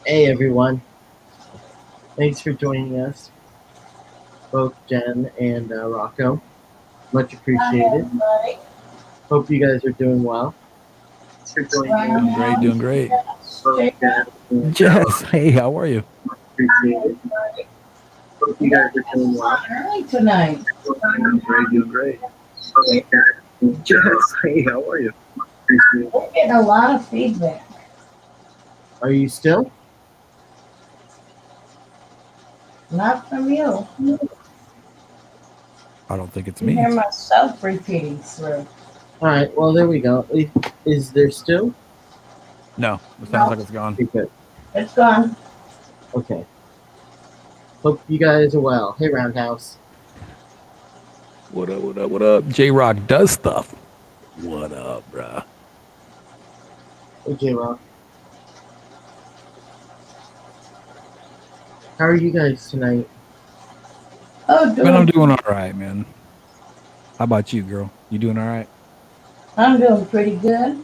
Hey everyone, thanks for joining us, both Jen and Rocco. Much Hi, appreciated. everybody. Hope you guys are doing well. Thanks for joining us, Doing great, doing great. both Jen and Jess, hey, how are you? appreciated. Hope you guys are doing well. Early tonight. Doing great, doing great. Jess, hey, how are you? Appreciate it. We're getting a lot of feedback. Are you still? Not from you. I don't think it's I hear me. myself repeating through. All right. Well, there we go. Is there still? No, it sounds No, like it's gone. Okay, good. it's gone. Okay. Hope you guys are well. Hey, Roundhouse. What up, what up, what up? J Rock does stuff. What up, bruh? Hey, J Rock. How are you guys tonight? Oh, Man, I'm doing. doing all right, man. How about you, girl? You doing all right? I'm doing pretty good.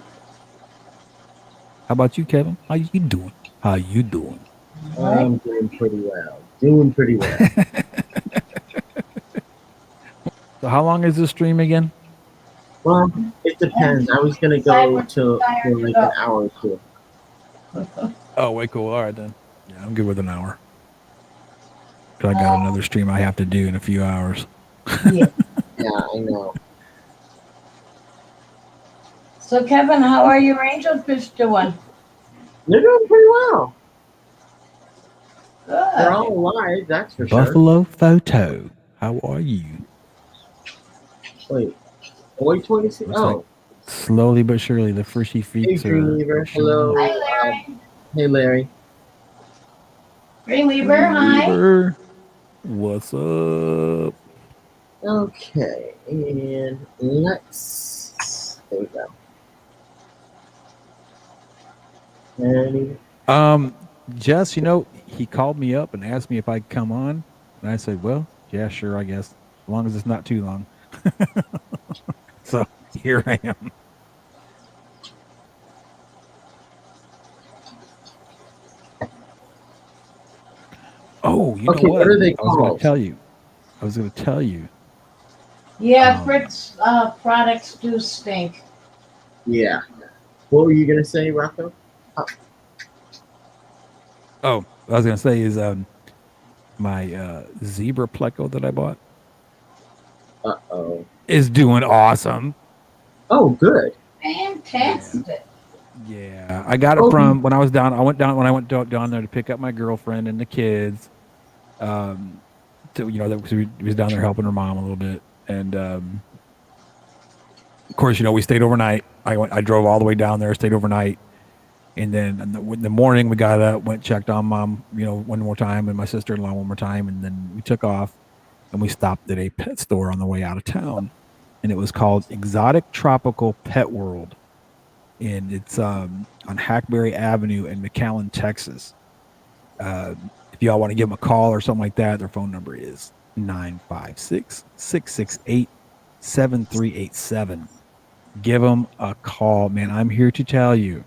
How about you, Kevin? How you doing? How you doing? All right. I'm doing pretty well. Doing pretty well. So how long is this stream again? Well, it depends. I was gonna Decide go when to you're for tired to like an go. hour or two. Oh, way cool. All right, then. Yeah, I'm good with an hour. 'Cause I got another stream I have to do in a few hours. Yeah. Yeah, I know. So, Kevin, how are your angel fish doing? They're doing pretty well. They're Good. all alive, that's for sure. Buffalo Photo. How are you? Wait, boy 26. Looks like Oh, slowly but surely the frishy hey freaks are Dreamweaver. showing up. Hi, Hello. Larry. Hey Larry. Dreamweaver, hi. Dreamweaver, what's up? Okay, and let's. There we go. And Jess, he called me up and asked me if I could come on, and I said, "Well, yeah, sure, I guess, as long as it's not too long." So here I am. Oh, you know okay, what what? are they I was going to called? tell you. I was going to tell you. Yeah, Um, Fritz products do stink. Yeah. What were you gonna say, Rocco? oh, I was going to say is my zebra pleco that I bought Oh. is doing awesome. Oh, good. Yeah. Fantastic. Yeah, I got it Oh, from when I was down. I went down when I went down there to pick up my girlfriend and the kids. Um, because we was down there helping her mom a little bit, and of course, we stayed overnight. I drove all the way down there, stayed overnight, and then in the morning we got up, went checked on mom, one more time, and my sister in law one more time, and then we took off and we stopped at a pet store on the way out of town, and it was called Exotic Tropical Pet World, and it's on Hackberry Avenue in McAllen, Texas. If y'all want to give them a call or something like that, their phone number is 956-668-7387. Give them a call, man. I'm here to tell you.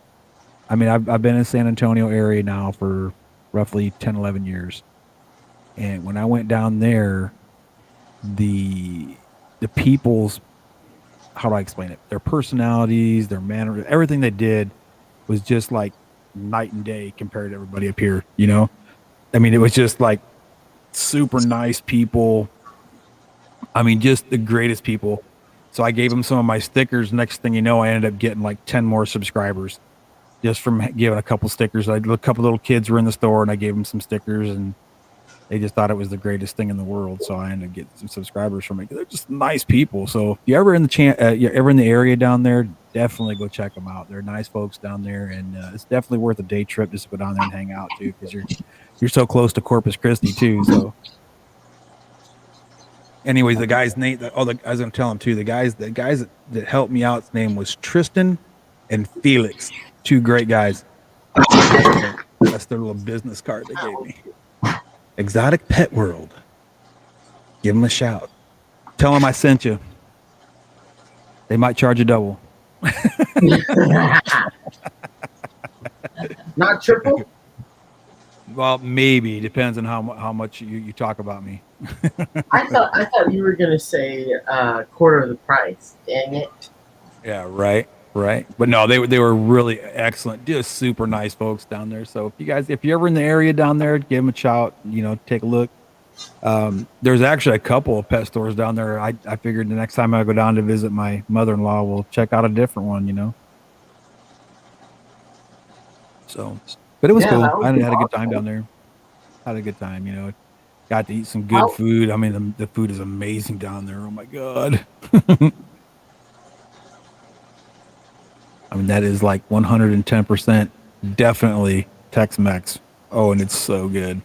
I mean, I've been in the San Antonio area now for roughly 10, 11 years. And when I went down there, the people's, how do I explain it? Their personalities, their manner, everything they did was just like night and day compared to everybody up here. I mean, it was just like super nice people. I mean, just the greatest people. So I gave them some of my stickers. Next thing you know, I ended up getting like 10 more subscribers just from giving a couple stickers. A couple little kids were in the store and I gave them some stickers and they just thought it was the greatest thing in the world. So I ended up getting some subscribers from it. They're just nice people. So if you're ever in you're ever in the area down there, definitely go check them out. They're nice folks down there, and it's definitely worth a day trip just to go down there and hang out too, because you're so close to Corpus Christi too. So, anyways, the guy's name. I was gonna tell him too. The guys that helped me out's name was Tristan and Felix. Two great guys. That's their little business card they gave me. Exotic Pet World. Give them a shout. Tell them I sent you. They might charge you double. Not triple? well, maybe depends on how much you talk about me. I thought you were gonna say quarter of the price. Dang it! Yeah, right. But no, they were really excellent, just super nice folks down there. So if you're ever in the area down there, give them a shout. Take a look. There's actually a couple of pet stores down there. I figured the next time I go down to visit my mother-in-law, we'll check out a different one. So, but it was Yeah, cool. that would I be had a good time awesome. down there. Had a good time. Got to eat some good How food. I mean, the food is amazing down there. Oh my god. I mean, that is like 110% definitely Tex-Mex. Oh, and it's so good.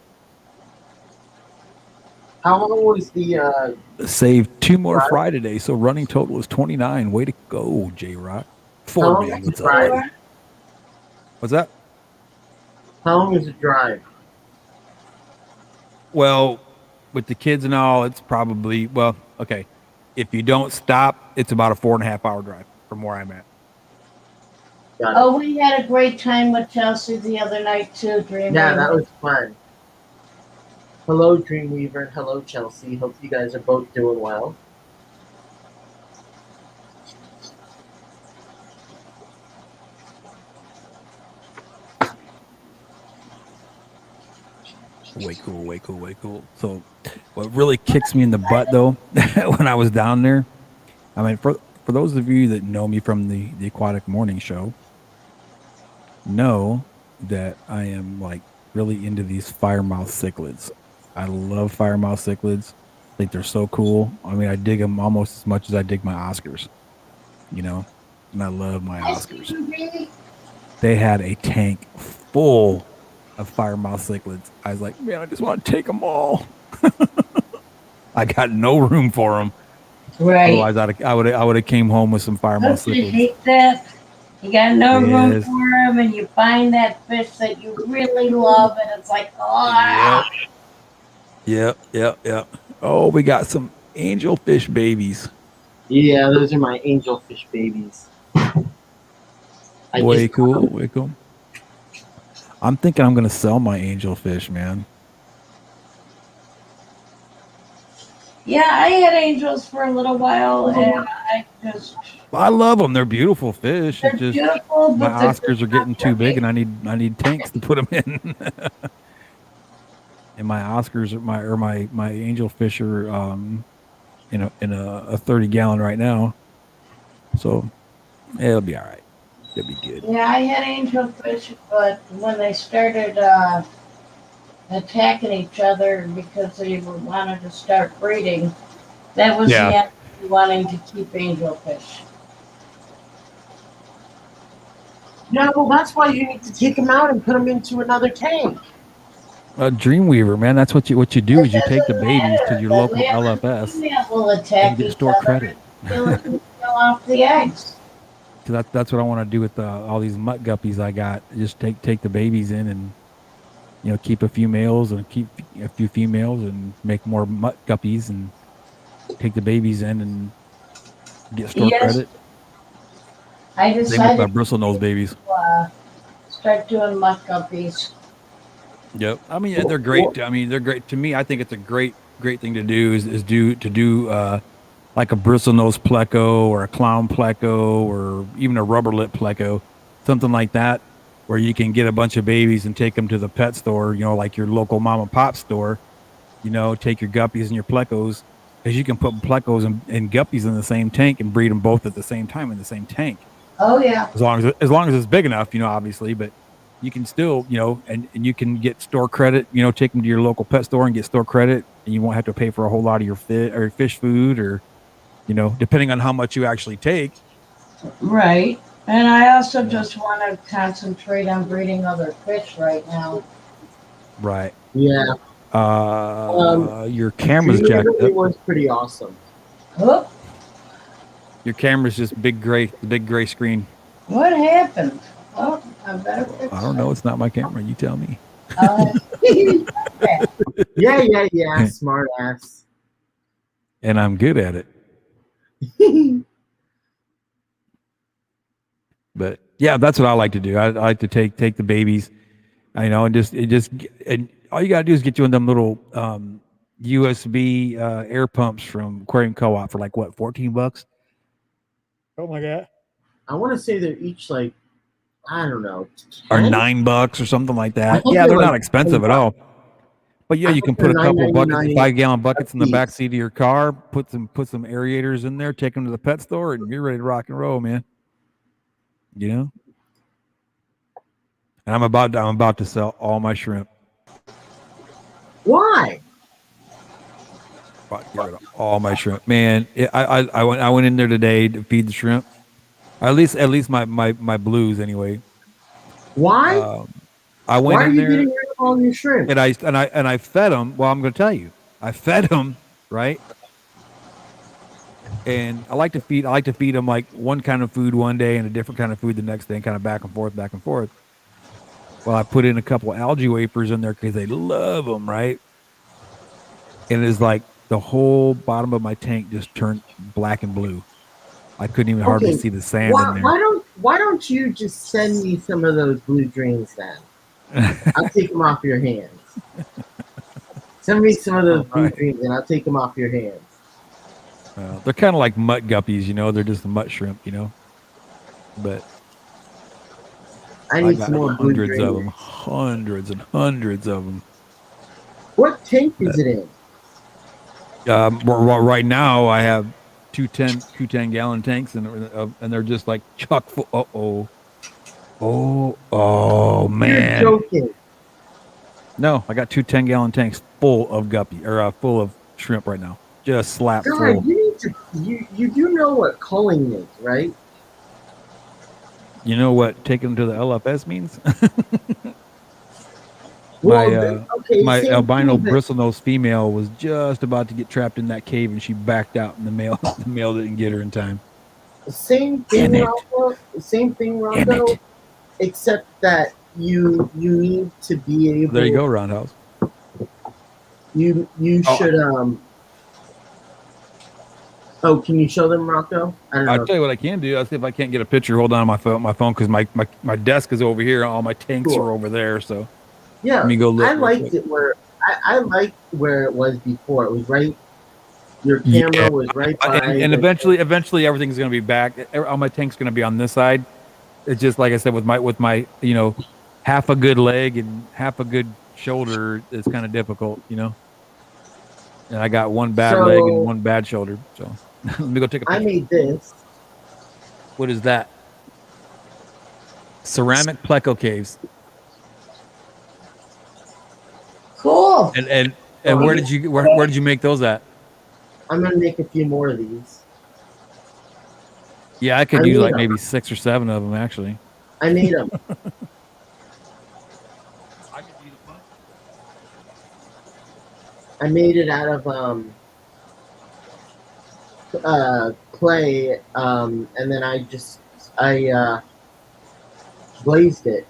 how long was the Saved two more drive? fry today, so running total is 29. Way to go, J Rock. How Ford long man, was the what's up, drive? buddy? What's that? How long was the drive? Well, with the kids and all, it's probably okay. If you don't stop, it's about a 4.5 hour drive from where I'm at. Got it. Oh, we had a great time with Chelsea the other night too, Dreaming. Yeah, that was fun. Hello, Dreamweaver. Hello, Chelsea. Hope you guys are both doing well. Way cool, way cool, way cool. So, what really kicks me in the butt though, when I was down there, I mean, for those of you that know me from the Aquatic Morning Show, know that I am like really into these firemouth cichlids. I love firemouth cichlids. I think they're so cool. I mean, I dig them almost as much as I dig my Oscars, and I love my Oscars. They had a tank full of firemouth cichlids. I was like, man, I just want to take them all. I got no room for them. Right. Otherwise, I would have came home with some firemouth Don't you cichlids. hate that? You got no room Yes. for them, and you find that fish that you really love, and it's like, oh. Yep. Oh, we got some angelfish babies. Yeah, those are my angelfish babies. Way cool. I'm thinking I'm gonna sell my angelfish, man. Yeah, I had angels for a little while, and I just I love them. They're beautiful fish. they're It's just beautiful, my but they're Oscars are getting too big, and I need tanks to put them in. And my Oscars my angelfish are in a 30 gallon right now, so it'll be all right. It'll be good. Yeah, I had angelfish, but when they started attacking each other because they wanted to start breeding, that was the end of wanting to keep angelfish. Yeah, well, that's why you need to take them out and put them into another tank. Dreamweaver, man. That's what you do is you take the babies to your local LFS Will attack and get each store other credit. and kill off the eggs. So that's what I want to do with all these mutt guppies I got. Just take the babies in and keep a few males and keep a few females and make more mutt guppies and take the babies in and get store credit. I Same with decided my bristlenose babies. to start doing mutt guppies. Yep. I mean, they're great. I mean, they're great to me. I think it's a great thing to do is do like a bristlenose pleco or a clown pleco or even a rubber lip pleco, something like that, where you can get a bunch of babies and take them to the pet store, like your local mom and pop store, take your guppies and your plecos, because you can put plecos and guppies in the same tank and breed them both at the same time in the same tank. Oh yeah. As long as it's big enough, obviously, but you can still, and you can get store credit, take them to your local pet store and get store credit, and you won't have to pay for a whole lot of your fish food or, depending on how much you actually take. Right. And I also just want to concentrate on breeding other fish right now. Right. Yeah. Your camera's jacked up. It was pretty awesome. Oh, Your camera's just big gray screen. what happened? Oh, I better fix I don't know. It's not my camera. You tell me. Yeah. Smart ass. And I'm good at it. But yeah, that's what I like to do. I like to take the babies I know, and all you gotta do is get you one of them little USB air pumps from Aquarium Co-op for like what, $14? Oh my god. I want to say they're each like, I don't know, Or 10? $9 or something like I that. think Yeah, they're they're not like expensive at 10 bucks. all. But yeah, I you think can they're put a couple buckets, $9.99 5-gallon a buckets in the back piece. seat of your car, put some aerators in there, take them to the pet store, and you're ready to rock and roll, man. You know? And I'm about to sell all my shrimp. Why? About to get rid of all my shrimp. Man, I went in there today to feed the shrimp. At least my blues anyway. Why? I Why went are in you there getting rid of all your shrimp? and I fed them. Well, I'm going to tell you, I fed them right, and I like to feed them like one kind of food one day and a different kind of food the next day, and kind of back and forth, back and forth. Well, I put in a couple algae wafers in there because they love them, right? And it's like the whole bottom of my tank just turned black and blue. I couldn't even hardly Okay, see the sand in there. why don't you just send me some of those blue drains then? I'll take them off your hands. Send me some of those blue Right. dreams and I'll take them off your hands. They're kind of like mutt guppies, you know. They're just a mutt shrimp, you know. But I I need got some more blue hundreds of them, dreams. hundreds and hundreds of them. What tank is it in? Right now, I have two 10-gallon tanks, and they're just like chock full. Oh You're man! joking. No, I got two 10-gallon tanks full of guppy or full of shrimp right now, just slap God, full. you need to. You do know what culling is, right? You know what taking them to the LFS means? Well, okay, My same albino thing, but bristlenose female was just about to get trapped in that cave, and she backed out, and the male the male didn't get her in time. same thing, Damn it! Rocko. Same thing, Damn Rocko. it! Except that you need to be able. There you go, Roundhouse. You Oh, should Oh, can you show them, Rocko? I don't I'll know. tell you what I can do. I'll see if I can't get a picture. Hold on my phone, because my desk is over here. All my tanks Cool. are over there. So Yeah, let me go look. I real liked quick. it where I liked where it was before. It was right. Your camera Yeah, was right by. and eventually everything's going to be back. All my tank's going to be on this side. It's just like I said with my half a good leg and half a good shoulder is kind of difficult, you know. And I got one bad leg and So one bad shoulder. So let me go take a I picture. made this. What is that? Ceramic pleco caves. Cool. And Oh, where did you make those at? I'm gonna make a few more of these. Yeah, I could I use made like them. maybe 6 or 7 of them actually. I made them. I made it out of clay, and then I glazed it.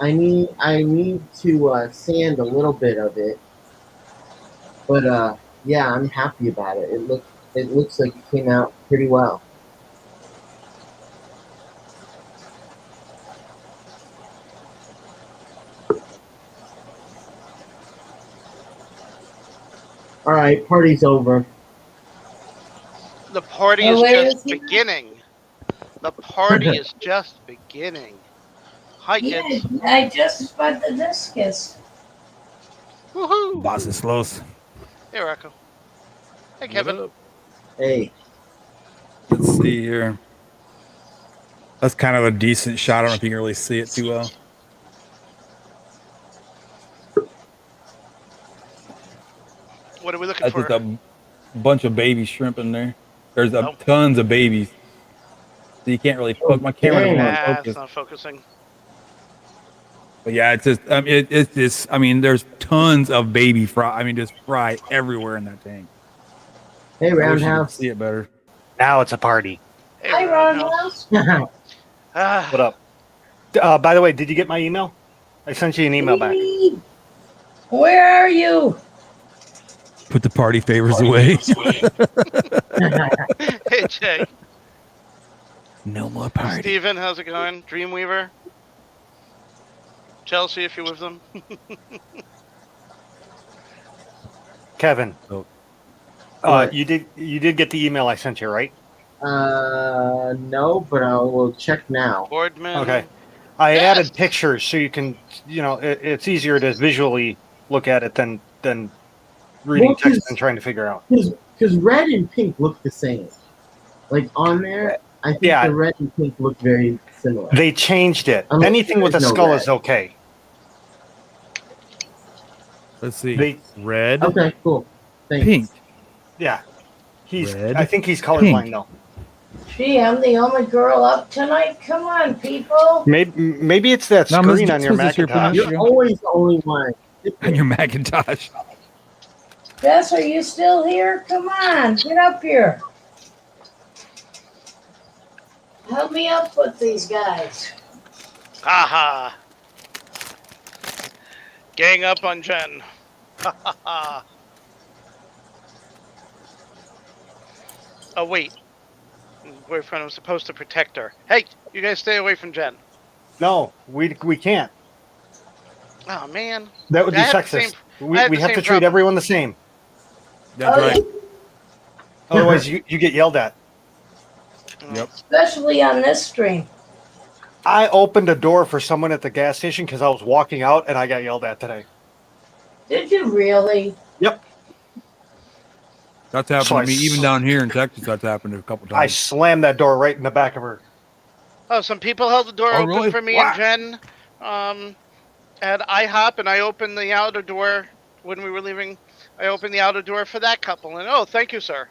I need to sand a little bit of it, but yeah, I'm happy about it. It looks like it came out pretty well. All right, party's over. The party Oh, is where just is he? beginning. The party is just beginning. Hi, Yeah, kids. I just spun the discus. Woohoo! Boss is slows. Hey, Rocko. Hey, Kevin. Hey, Let's see here. That's kind of a decent shot. I don't know if you can really see it too well. What are we looking That's for? just a bunch of baby shrimp in there. There's Nope. tons of babies. So you can't really focus. My camera doesn't want to Nah, focus. it's not focusing. But yeah, it's just it's just there's tons of baby fry. Just fry everywhere in that tank. hey, I wish you could Roundhouse. see it better. Now it's a party. Hey, Hi, Roundhouse. Roundhouse. Ah, What up? By the way, did you get my email? I sent you an email back. Where are you? Put the party favors away. hey, Jay. No more party. Steven, how's it going? Dreamweaver? Chelsea, if you're with them. Kevin. Oh. You did get the email I sent you, right? No, but I will check now. Boardman. Okay. I Yes! added pictures so you can, it's easier to visually look at it than reading Well, text and trying to figure out. Because red and pink look the same. Like on there, I think Yeah. the red and pink look very similar. They changed it. Unless Anything with a there's no skull red. is okay. Let's see. They, Red, Okay, cool. Thanks. pink. yeah. Red, I think he's colorblind pink. though. Gee, I'm the only girl up tonight. Come on, people. Maybe it's that Now, screen Ms. on your Jess, is your Macintosh. pronunciation- You're always the only one. On your Macintosh. Jess, are you still here? Come on, get up here. Help me up with these guys. Haha. Gang up on Jen. Ha ha ha. Oh, wait. Boyfriend was supposed to protect her. Hey, you guys stay away from Jen. No, we can't. Oh, man. That would be I have the sexist. same- We I have the have to same treat problem. everyone the same. That's Oh, right. Otherwise, you get yelled at. Yep. Especially on this stream. I opened a door for someone at the gas station because I was walking out and I got yelled at today. Did you really? That's happened So to me. Even down here in Texas, that's happened a couple I times. slammed that door right in the back of her. Oh, some people held the door Oh, open really? for me What? and Jen. At IHOP, and I opened the outer door when we were leaving. I opened the outer door for that couple, and oh, thank you, sir.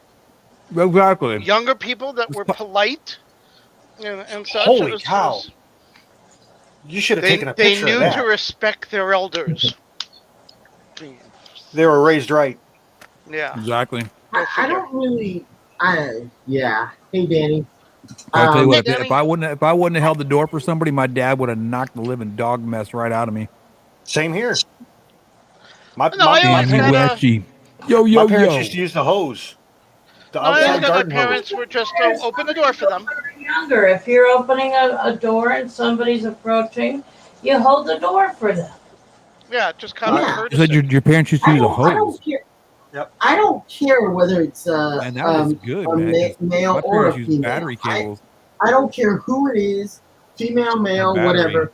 Exactly. Younger people that were polite and such. Holy It was- cow. You should have They, taken a they picture knew of that. to respect their elders. They were raised right. Yeah. Exactly. I don't really. Yeah. Hey, Danny. I'll tell you what. Hey, If I wouldn't have held the door for somebody, my dad would have knocked the living dog mess right out of me. Same here. My No, I always Damn you, had a- Westy. Yo, yo, parents yo. used to use the hose. The I outside always got garden my hose. parents were just to open the door for them. Younger, if you're opening a door and somebody's approaching, you hold the door for them. Yeah, just kind Yeah. of You said courtesy. your parents used to I use a don't hose. care. Yep. I don't care whether it's Man, that was good, a man. 'cause male My or a parents used female. battery cables. I don't care who it is, female, male, battery. whatever.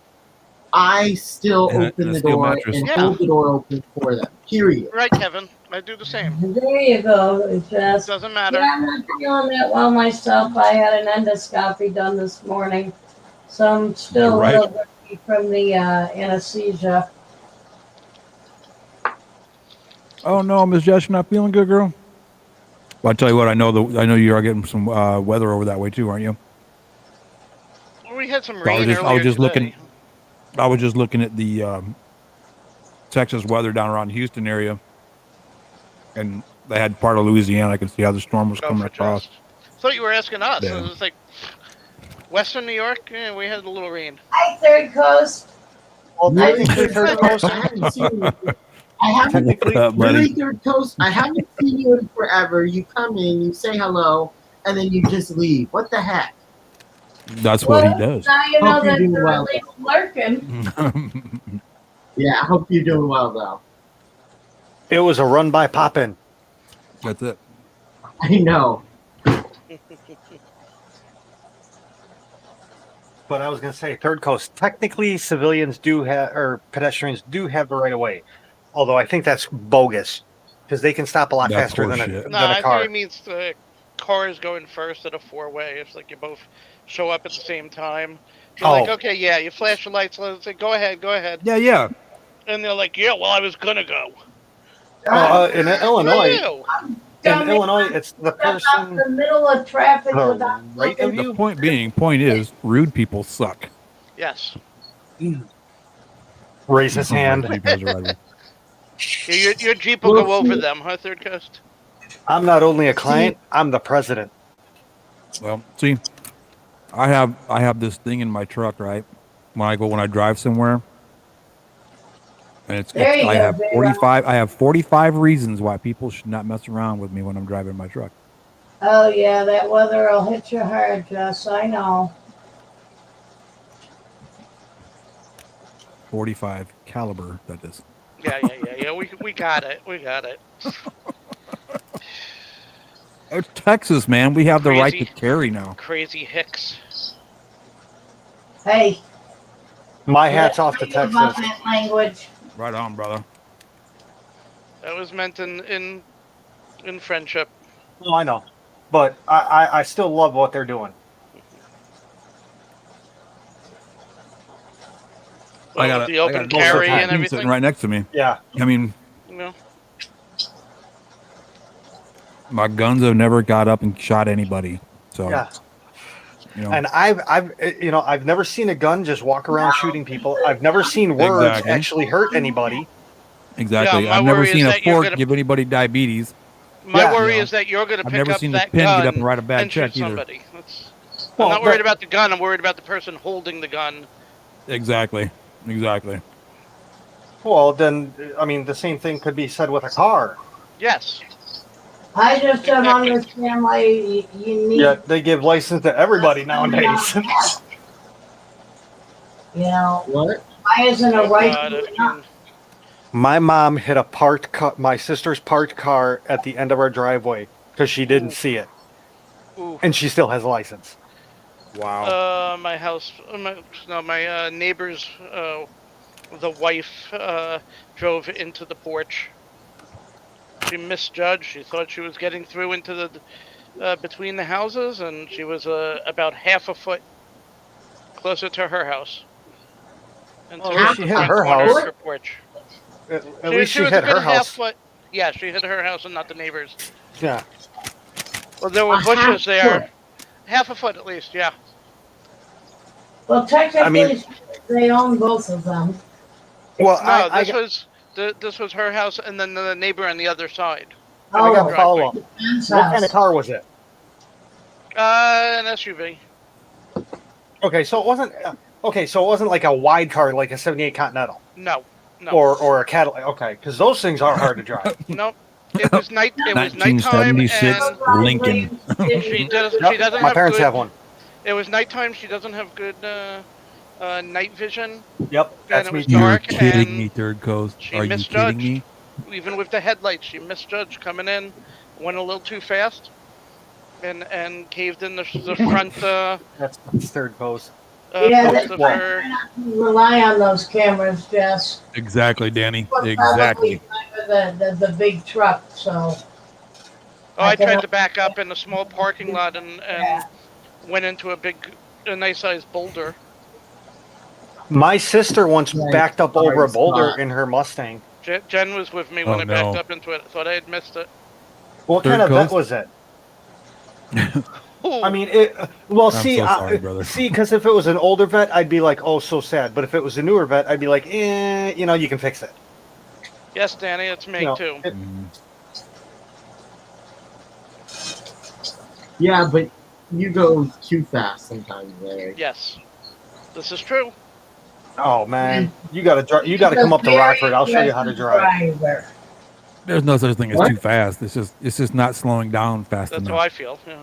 I still And a open the steel door mattress. and Yeah. hold the door open for them. Period. Right, Kevin. I do the same. There you go, Jess. Doesn't Yeah, matter. I'm not feeling that well myself. I had an endoscopy done this morning, so I'm still Right. a little bit from the anesthesia. Oh no, Miss Jess, you're not feeling good, girl. Well, I tell you what, I know you are getting some weather over that way too, aren't you? We had some I rain was earlier just today. looking. I was just looking at the Texas weather down around Houston area, and they had part of Louisiana. I could see how the storm was Go coming for across. just. Thought you were asking us. Yeah. It was like Western New York. Yeah, we had a little rain. Hi, Third Coast. Well, Really, technically, Third Coast, I haven't seen you. I haven't Technically, What up, buddy? really, Third Coast. I haven't seen you in forever. You come in, you say hello, and then you just leave. What the heck? That's what he does. Now you know Hope you're that doing they're well. illegal lurking. Yeah, I hope you're doing well though. it was a run by Poppin. That's it. I know. But I was going to say, Third Coast, technically civilians do have, or pedestrians do have the right of way. Although I think that's bogus because they can stop a lot That's faster than horseshit. No, a I car. think it means the car is going first at a four-way. It's like you both show up at the same time. You're like, Oh. okay, yeah, you flash your lights. Let's say, go ahead. Yeah. And they're like, yeah, well, I was gonna go. In Illinois, Ew. it's the Step out person the middle of traffic to without the right of The you. point is, rude people suck. Yes. Raise his hand. Your Jeep will go over them, huh, Third Coast? I'm not only a client, I'm the president. Well, see, I have this thing in my truck, right? When I drive somewhere, and There you I go, have baby. 45. I have 45 reasons why people should not mess around with me when I'm driving my truck. Oh yeah, that weather will hit you hard, Jess. I know. 45 caliber, that is. Yeah. We got it. We got it. It's Texas, man. We have the right to Crazy. carry now. Crazy Hicks. Hey, My hat's let's off to think about Texas. that language. Right on, brother. That was meant in friendship. No, I know, but I still love what they're doing. Well, with the open most of the carry time. and everything. Sitting right next to me. Yeah. I mean, You know, my guns have never got up and shot anybody. So, Yeah. you know, And I've never seen a gun just walk around shooting people. I've never seen words Exactly. actually hurt anybody. exactly. Yeah, my I've never worry is seen a that you're fork gonna- give anybody diabetes. my Yeah. worry You know, is that you're going to I've pick never up seen the that pin gun get up and write a bad and shoot check either. somebody. Well, I'm not worried but- about the gun. I'm worried about the person holding the gun. Exactly. Exactly. Well, then, I mean, the same thing could be said with a car. Yes. I just don't understand why you need. Yet they give license to everybody nowadays. You know, What? why isn't a Oh, right God, to I enough? mean, My mom hit a my sister's parked car at the end of our driveway because she didn't Ooh. see it, ooh. and she still has a license. Wow. My house, my neighbor's, the wife, drove into the porch. She misjudged. She thought she was getting through into the, between the houses, and she was, about half a foot closer to her house. And Well, took at it least to she the hit front her corner house. of her porch. At least she was hit a good her half house. foot. Yeah, she hit her house and not the neighbor's. Yeah. Well, there were A bushes half there. foot. Half a foot at least, yeah. Well, technically, I mean- they own both of them. Well, No, I this was her house and then the neighbor on the other side. got Oh, a follow up. Ben's What kind of house. car was it? An SUV. Okay, so it wasn't. Okay, so it wasn't like a wide car, like a '78 Continental, No, no, or a Cadillac. Okay, because those things are hard to drive. no. It was night. It was nighttime, 1976 and Lincoln. she does. Yep, She doesn't my have parents good. have one. It was nighttime. She doesn't have good night vision. Yep, that's it me was too. You're dark, kidding and me, Third Coast. she Are you misjudged. kidding me? Even with the headlights, she misjudged coming in, went a little too fast, and caved in the front. That's third post. Yeah, post they of Well, her. rely on those cameras, Jess. Exactly, Danny. Well, Exactly. probably the big truck, so. Oh, I I tried cannot- to back up in a small parking lot and went into a nice sized boulder. My sister once Right. backed up over a Hard boulder spot. in her Mustang. Jen was with me when Oh, I backed no. up into it. Thought I had missed it. What Third kind of vet Coast? was it? Ooh, I mean, it. Well, I'm see, so sorry, brother. see, because if it was an older vet, I'd be like, oh, so sad. But if it was a newer vet, I'd be like, you can fix it. yes, Danny, it's me You know, too. Mm. Yeah, but you go too fast sometimes, Larry. Yes, this is true. Oh man, you gotta drive. You gotta come up to Rockford. I'll show you how to drive. Driver. There's no such thing as What? too fast. It's just not slowing down fast That's enough. how I feel. Yeah.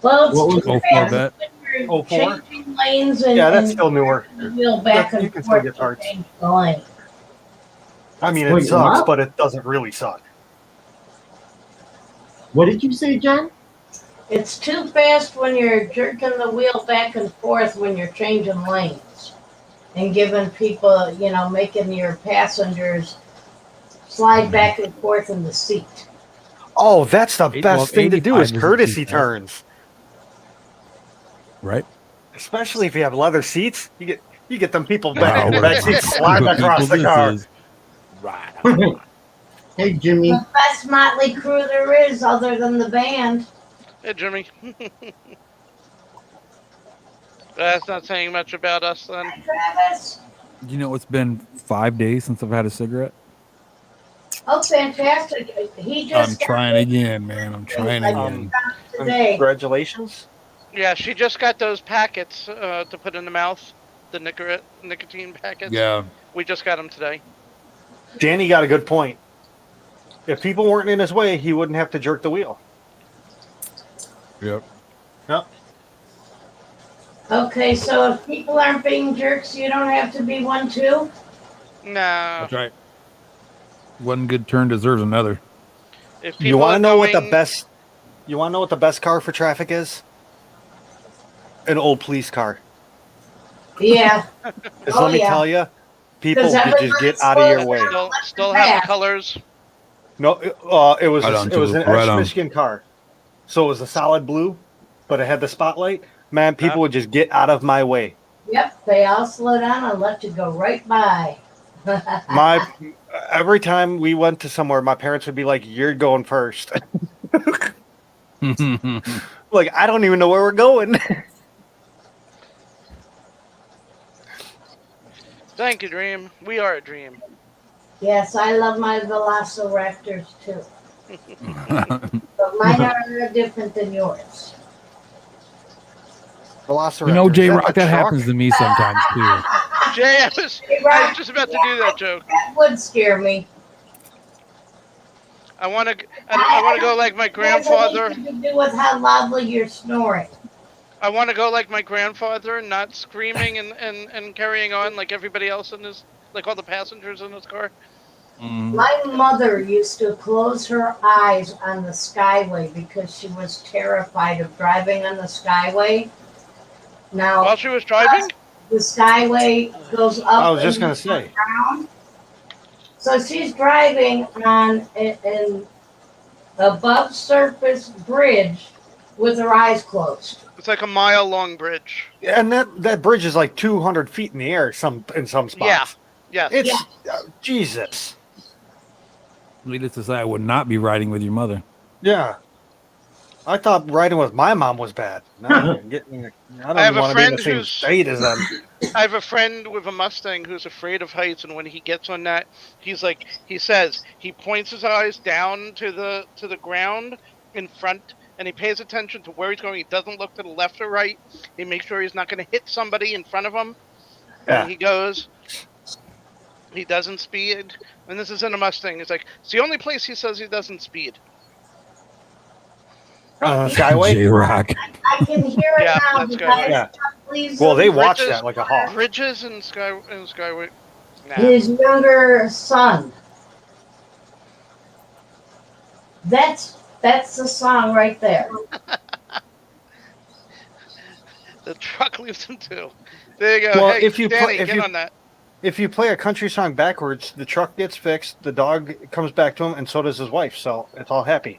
What Well, was it's too it? fast 04 when you're 04? changing lanes and Yeah, that's and still newer. the wheel back You and can still forth get to parts. change the lane. I mean, it Wait, sucks, what? but it doesn't really suck. What did you say, John? It's too fast when you're jerking the wheel back and forth when you're changing lanes and giving people, making your passengers slide back and forth in the seat. Oh, that's the Well, best thing to do 85 is isn't courtesy too fast. turns. Right? Especially if you have leather seats, you get them people Wow, back in the what back seats sliding what across people the this car. is. Right. Hey, Jimmy. The best motley crew there is, other than the band. Hey, Jimmy. That's not saying much about us then. Travis? You know, it's been 5 days since I've had a cigarette. Oh, fantastic. He just I'm got trying it again, man. I'm trying again. today. Congratulations. Yeah, she just got those packets to put in the mouth, the nicotine packets. Yeah. We just got them today. Danny got a good point. If people weren't in his way, he wouldn't have to jerk the wheel. Yep. Yep. Okay, so if people aren't being jerks, you don't have to be one too? No. That's right. One good turn deserves another. If You people want are to know what the going- best? You want to know what the best car for traffic is? An old police car. Yeah. Because Oh, let me yeah. tell you, people 'Cause could just everybody get out of your slows way. down. Still have the pass. colors. No, it was Right on, it was an Chip, right on. ex-Michigan car, so it was a solid blue, but it had the spotlight. Man, people would just get out of my way. Yep, they all slow down and let you go right by. My every time we went to somewhere, my parents would be like, "You're going first." Like, I don't even know where we're going. Thank you, Dream. We are a dream. Yes, I love my velociraptors too. But mine are different than yours. Velociraptor. You know, J is Rock, the that truck? happens to me sometimes too. Jay, I was just about to do that joke. That would scare me. I want to go like my grandfather. It has anything to do with how loudly you're snoring. I want to go like my grandfather, not screaming and carrying on like everybody else in his, like all the passengers in his car. My mother used to close her eyes on the Skyway because she was terrified of driving on the Skyway. Now, While she was driving? the Skyway goes up I was just and gonna say. down. So she's driving on an above surface bridge with her eyes closed. It's like a mile-long bridge. And that bridge is like 200 feet in the air. In some spots. Yeah. Yes. It's Jesus. Needless to say, I would not be riding with your mother. Yeah. I thought riding with my mom was bad. Now I'm getting, I don't I have even a want to be in the friend same who's- state as them. I have a friend with a Mustang who's afraid of heights, and when he gets on that, he's like, he says he points his eyes down to the ground in front, and he pays attention to where he's going. He doesn't look to the left or right. He makes sure he's not going to hit somebody in front of him. Yeah. And he goes. He doesn't speed, and this is in a Mustang. It's like it's the only place he says he doesn't speed. Skyway? J Rock. I can hear it Yeah, now that's because good. Yeah. please. Well, they watch Bridges- that like a hawk. Bridges and Skyway. Nah. His younger son. That's the song right there. The truck leaves him too. There you go. Well, hey, if you Danny, if get you- on that. If you play a country song backwards, the truck gets fixed, the dog comes back to him, and so does his wife. So it's all happy.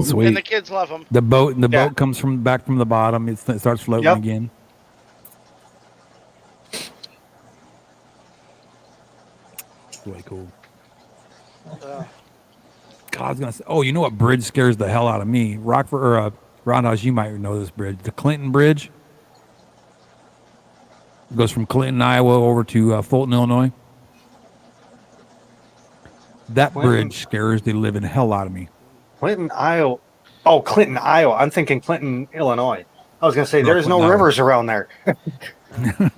Sweet. And the kids love him. The boat Yeah. comes from back from the bottom. It starts floating Yep. again. Way cool. Uh, God, I was gonna say. Oh, you know what bridge scares the hell out of me? Rockford or Roundhouse. You might know this bridge. The Clinton Bridge. It goes from Clinton, Iowa, over to Fulton, Illinois. That Clinton. bridge scares the living hell out of me. Clinton, Iowa. Oh, Clinton, Iowa. I'm thinking Clinton, Illinois. I was going to say, No, there's no Clinton, Iowa. rivers around there. George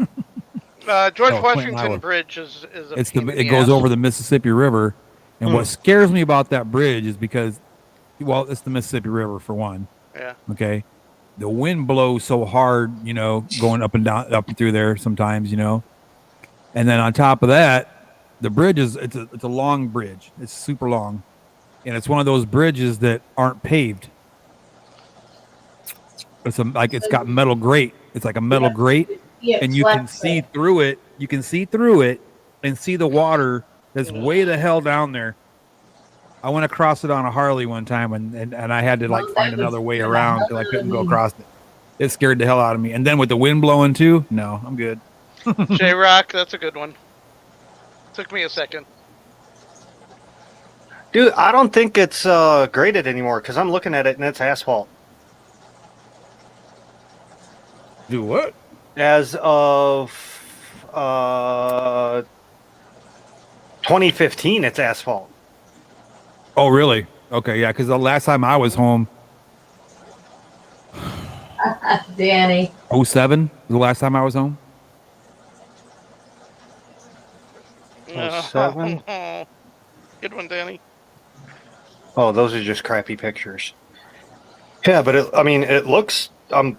Oh, Clinton, Washington Iowa. Bridge is a It's pain the in it the goes ass. over the Mississippi River, and what scares me about that bridge is because, well, it's the Mississippi River for one. Yeah. Okay, the wind blows so hard, you know, going up and down, up and through there sometimes, you know, and then on top of that, the bridge is it's a long bridge. It's super long, and it's one of those bridges that aren't paved. It's it's got metal grate. It's like a metal grate, Yeah, and you can see through it. You can see through it and see the water that's way the hell down there. I went across it on a Harley one time, and I had to like Well, find that another was way good. around because I couldn't go across it. It scared the hell out of me. And then with the wind blowing too, no, I'm good. J Rock, that's a good one. Took me a second. Dude, I don't think it's graded anymore because I'm looking at it and it's asphalt. Do what? As of 2015, it's asphalt. Oh, really? Okay, yeah. Because the last time I was home, Danny. 07 was the last time I was home. Oh, 07? Good one, Danny. Oh, those are just crappy pictures. Yeah, but it looks yeah,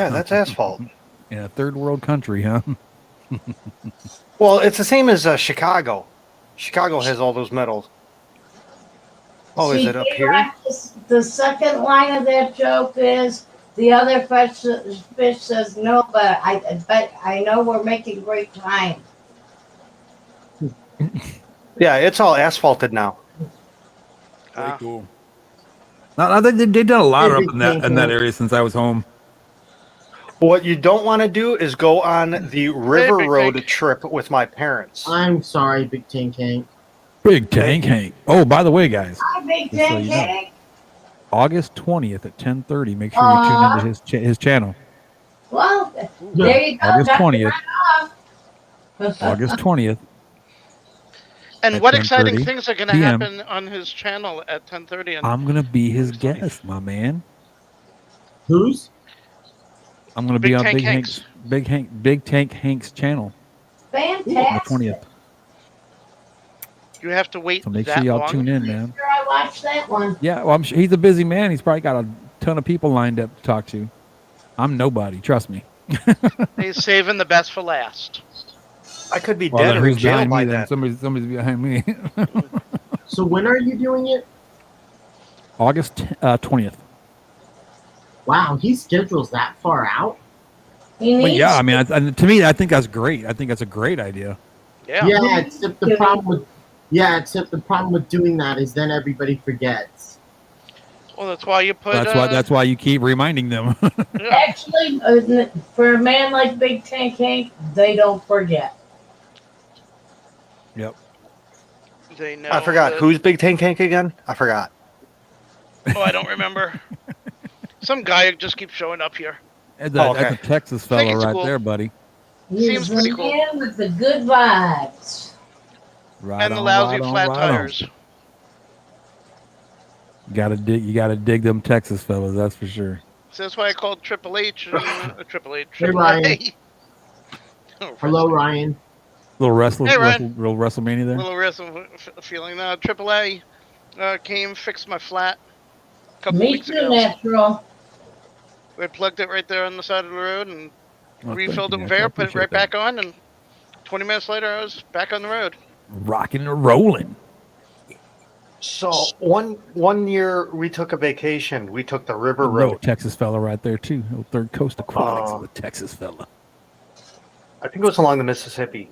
that's asphalt. In a third world country, huh? Well, it's the same as Chicago. Chicago has all those metals. Oh, is See, it up here? the second line of that joke is the other fish says no, but I know we're making great time. Yeah, it's all asphalted now. Ah. cool. Now they did a lot Hey, up Big in that Tank. area since I was home. What you don't want to do is go on the River Big Road Tank. trip with my parents. I'm sorry, Big Tank Hank. Big Tank Hank. Oh, by the way, guys, Hi, Big just so Tank you know. Hank. August 20th at 10:30. Make sure you tune into his channel. Well, there you go. August Got 20th. it right off. August 20th. And At what exciting 10:30 things are going to PM. happen on his channel at 10:30? I'm gonna be his August 20th? guest, my man. Who's? I'm gonna Big be on Tank Big Tank Hank's channel on the Fantastic. 20th. You have to wait So make that sure y'all long? tune in, man. Sure, I watched that one. Yeah, well, I'm sure he's a busy man. He's probably got a ton of people lined up to talk to. I'm nobody, trust me. He's saving the best for last. I could be Well, dead then or in who's jail behind by me? Then then. somebody's behind me. So when are you doing it? August 20th. Wow, he schedules that far out. He But needs yeah, I mean, to me, I think that's great. I think that's a great idea. Yeah. Yeah, except the problem with doing that is then everybody forgets. Well, that's why you put. That's why you keep reminding them. Yeah. Actually, for a man like Big Tank Hank, they don't forget. Yep. They know. I forgot. that- Who's Big Tank Hank again? I forgot. Oh, I don't remember. Some guy just keeps showing up here. That's okay. a Texas think fella it's right cool. there, buddy. He's Seems pretty the cool. man with the good vibes. Right And the on, lousy right on, flat right tires. On. You gotta dig them Texas fellas, that's for sure. So that's why I called Triple H and Triple H. Hey, Triple Ryan. A. Hello, Ryan. Little Hey, Ryan. little WrestleMania there. Little wrestle feeling. Triple A came, fixed my flat a couple Me weeks too, ago. natural. We plugged it right there on the side of the road and Oh, refilled thank it you, with Nick. I air, put it appreciate right that. back on, and 20 minutes later I was back on the road. Rocking and rolling. So one year we took a vacation. We took the River Another Road. Texas fella right there too. Little Third Coast Aquatics Oh. with Texas fella. I think it was along the Mississippi.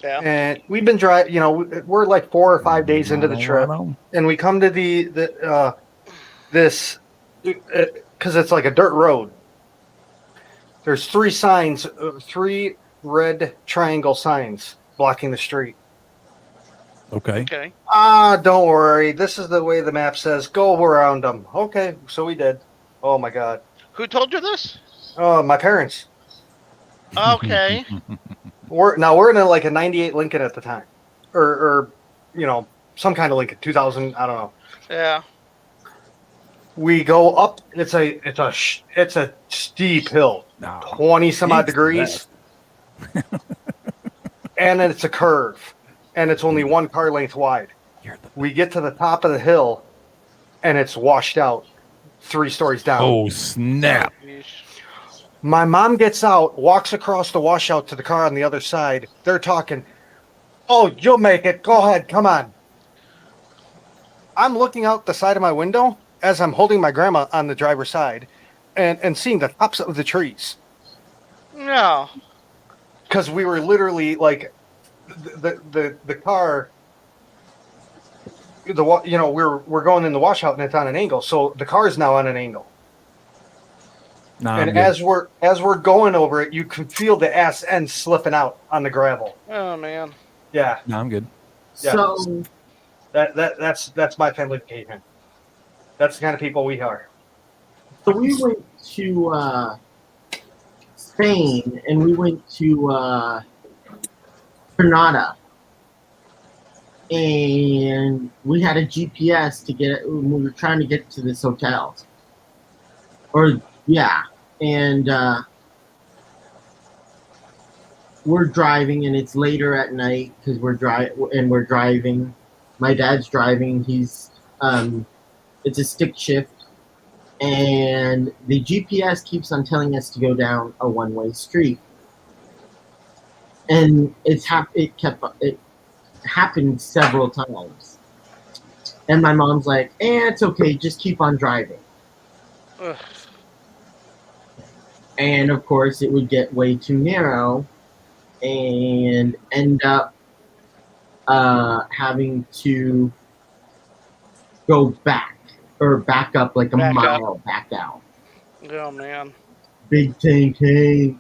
Yeah. And we've been driving. You know, we're like 4 or 5 days into the Right on, trip, right on. and we come to this because it's like a dirt road. There's 3 signs, 3 red triangle signs blocking the street. Okay. Okay. Don't worry. This is the way the map says. Go around them. Okay, so we did. Oh my God. Who told you this? Oh, my parents. Okay. We're in a 98 Lincoln at the time, or you know, some kind of Lincoln, 2000. I don't know. Yeah. We go up. It's a steep hill, No. 20 some odd Peak's the degrees, and then it's a curve, and it's only 1 car length wide. You're the- We get to the top of the hill, and it's washed out 3 stories down. Oh snap! Yeesh. My mom gets out, walks across the washout to the car on the other side. They're talking. Oh, you'll make it. Go ahead. Come on. I'm looking out the side of my window as I'm holding my grandma on the driver's side and seeing the tops of the trees. No. Because we were literally like the car, we're going in the washout and it's on an angle. So the car is now on an angle. Nah, And I'm good. as we're going over it, you can feel the ass end slipping out on the gravel. Oh man. Yeah, No, I'm good. Yeah. So that's my family vacation. That's the kind of people we are. So we went to Spain and we went to Granada. And we had a GPS to get it. We were trying to get to this hotel. And we're driving and it's later at night because we're driving. My dad's driving. It's a stick shift, and the GPS keeps on telling us to go down a one-way street, and it happened several times. And my mom's like, it's okay, just keep on driving. Ugh. And of course, it would get way too narrow and end up having to go back or back up like a Back up. mile back out. Oh man. Big Tank Hank,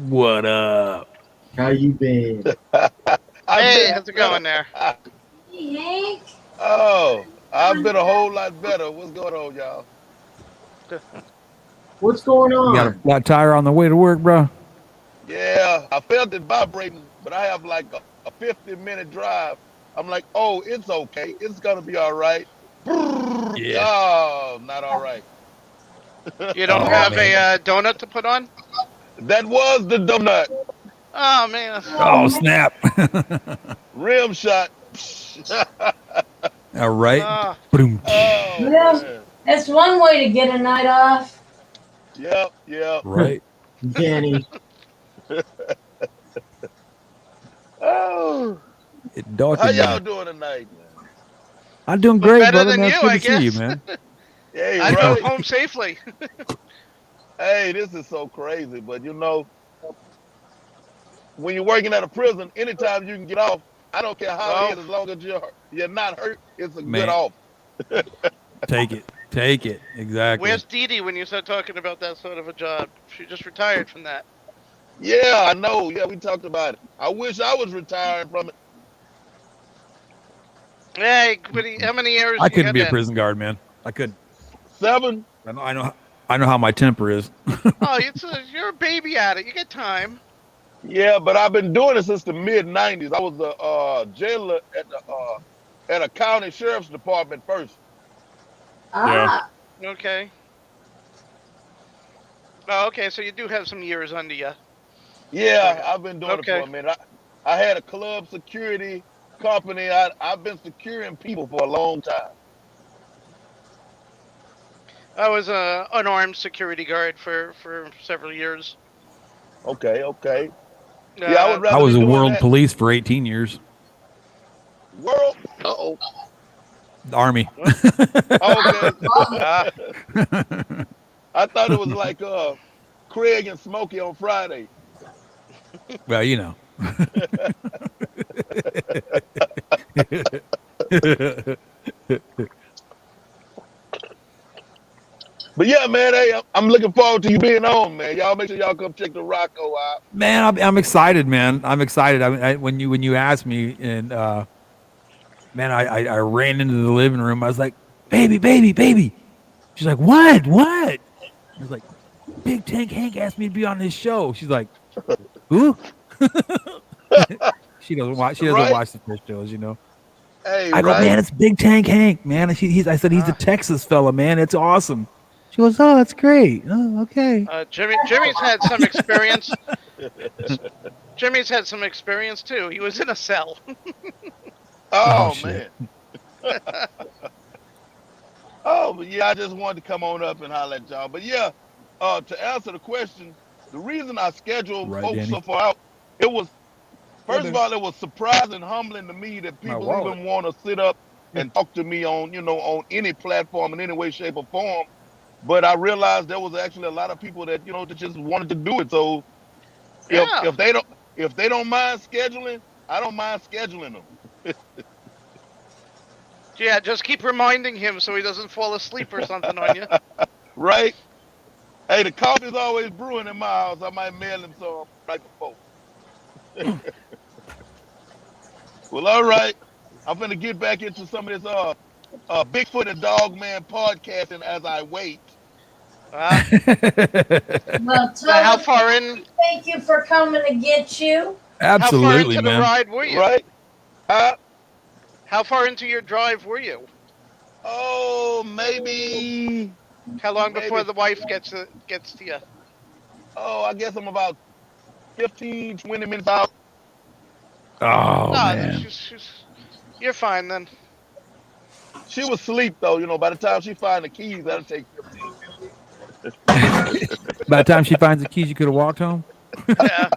What up? how you been? Hey, how's it going there? Hey, Hank. Oh, I've been a whole lot better. What's going on, y'all? What's going You got a on? flat tire on the way to work, bro? Yeah, I felt it vibrating, but I have like a 50-minute drive. I'm like, oh, it's okay. It's gonna be all right. Yeah. Oh, not all right. You don't Oh, have man. a donut to put on? That was the donut Oh man. Oh, snap. rim shot. All right. Ah, Boom. Oh Well, man. that's one way to get a night off. Yep. Right. Danny, Oh, It dark how in y'all there. doing tonight, man? I'm doing Well, great, better brother. than Man, it's you, good I to see you, guess. man. Hey, I right. drove home safely. Hey, this is so crazy, but you know, when you're working at a prison, anytime you can get off, I don't care how it Oh, is, as long as you're not hurt, it's a good Man. off. Take it. Take it. Exactly. where's Dee Dee when you start talking about that sort of a job? She just retired from that. Yeah, I know. Yeah, we talked about it. I wish I was retiring from it. Hey, how many years I do you couldn't have be a then? prison guard, man. I couldn't. 7. I know how my temper is. Oh, you're a baby at it. You get time. Yeah, but I've been doing it since the mid '90s. I was a jailer at a county sheriff's department first. Ah, Okay. Oh, okay. So you do have some years under you. Yeah, I've been doing it for Okay. a minute. I had a club security company. I've been securing people for a long time. I was a unarmed security guard for several years. Okay. Yeah, I would I rather was be a doing world that. police for 18 years. World. Uh-oh. The Army. Okay. Ah, I thought it was like Craig and Smokey on Friday. Well, you know. But yeah, man, hey, I'm looking forward to you being on, man. Y'all make sure y'all come check the Rocko out. Man, I'm excited, man. I'm excited. When you asked me, and man, I ran into the living room. I was like, baby. She's like, what? I was like, Big Tank Hank asked me to be on his show. She's like, who? She doesn't watch. She doesn't Right? watch the fish shows, you know. Hey, I go, right? man, it's Big Tank Hank, man. And I said he's a ah. Texas fella, man. It's awesome. She goes, oh, that's great. Oh, okay. Jimmy's had some experience. Jimmy's had some experience too. He was in a cell. Oh Oh shit. man. Oh, but yeah, I just wanted to come on up and holler at y'all. But yeah, to answer the question, the reason I scheduled Right, folks Danny. so far out, it was Yeah, first of all, it was surprising, humbling to me that my people wallet. even want to sit up and talk to me on, on any platform in any way, shape, or form. But I realized there was actually a lot of people that, that just wanted to do it. So if Yeah. if they don't if they don't mind scheduling, I don't mind scheduling them. Yeah, just keep reminding him so he doesn't fall asleep or something on you. Right? Hey, the coffee's always brewing in my house. I might mail him some right before. Well, all right. I'm gonna get back into some of this Bigfoot and Dog Man podcasting as I wait. Ah, well, now tell us thank you for coming to get you. how far Absolutely, into the man. ride were you? Right? How far into your drive were you? Oh, maybe How long before maybe the wife gets to you? I guess I'm about 15, 20 minutes out. Oh No, man. You're fine then. She was asleep though. You know, by the time she find the keys, that'll take 15 By the time she finds the keys, you could have walked home. Yeah.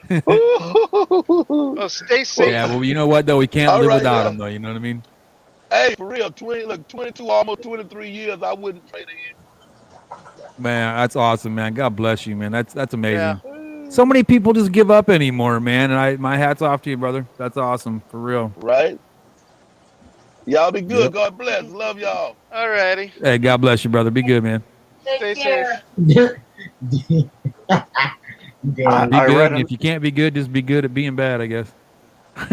minutes. Well, stay safe. Yeah, well, you know what though, we can't All live right, without yeah. them though. You know what I mean? Hey, for real, 22, almost 23 years, I wouldn't trade it Man, that's awesome, man. God bless you, man. That's amazing. Yeah. in. So many people just give up anymore, man. And my hat's off to you, brother. That's awesome, for real. Right? Y'all be good. Yep. God bless. Love y'all. Alrighty. Hey, God bless you, brother. Be good, man. Stay Take care. Damn. Be I good. read And if you can't be good, just be good at being bad, I guess.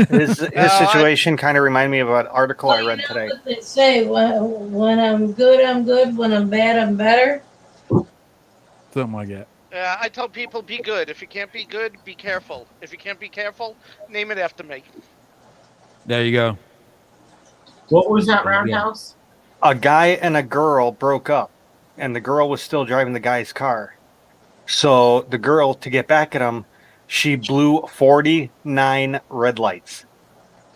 his situation kind of reminded me of an article I Well, read you know today. what they say, when I'm good, I'm good. When I'm bad, I'm better. Something like that. I tell people be good. If you can't be good, be careful. If you can't be careful, name it after me. There you go. What was that Yeah. roundhouse? A guy and a girl broke up, and the girl was still driving the guy's car. So the girl, to get back at him, she blew 49 red lights.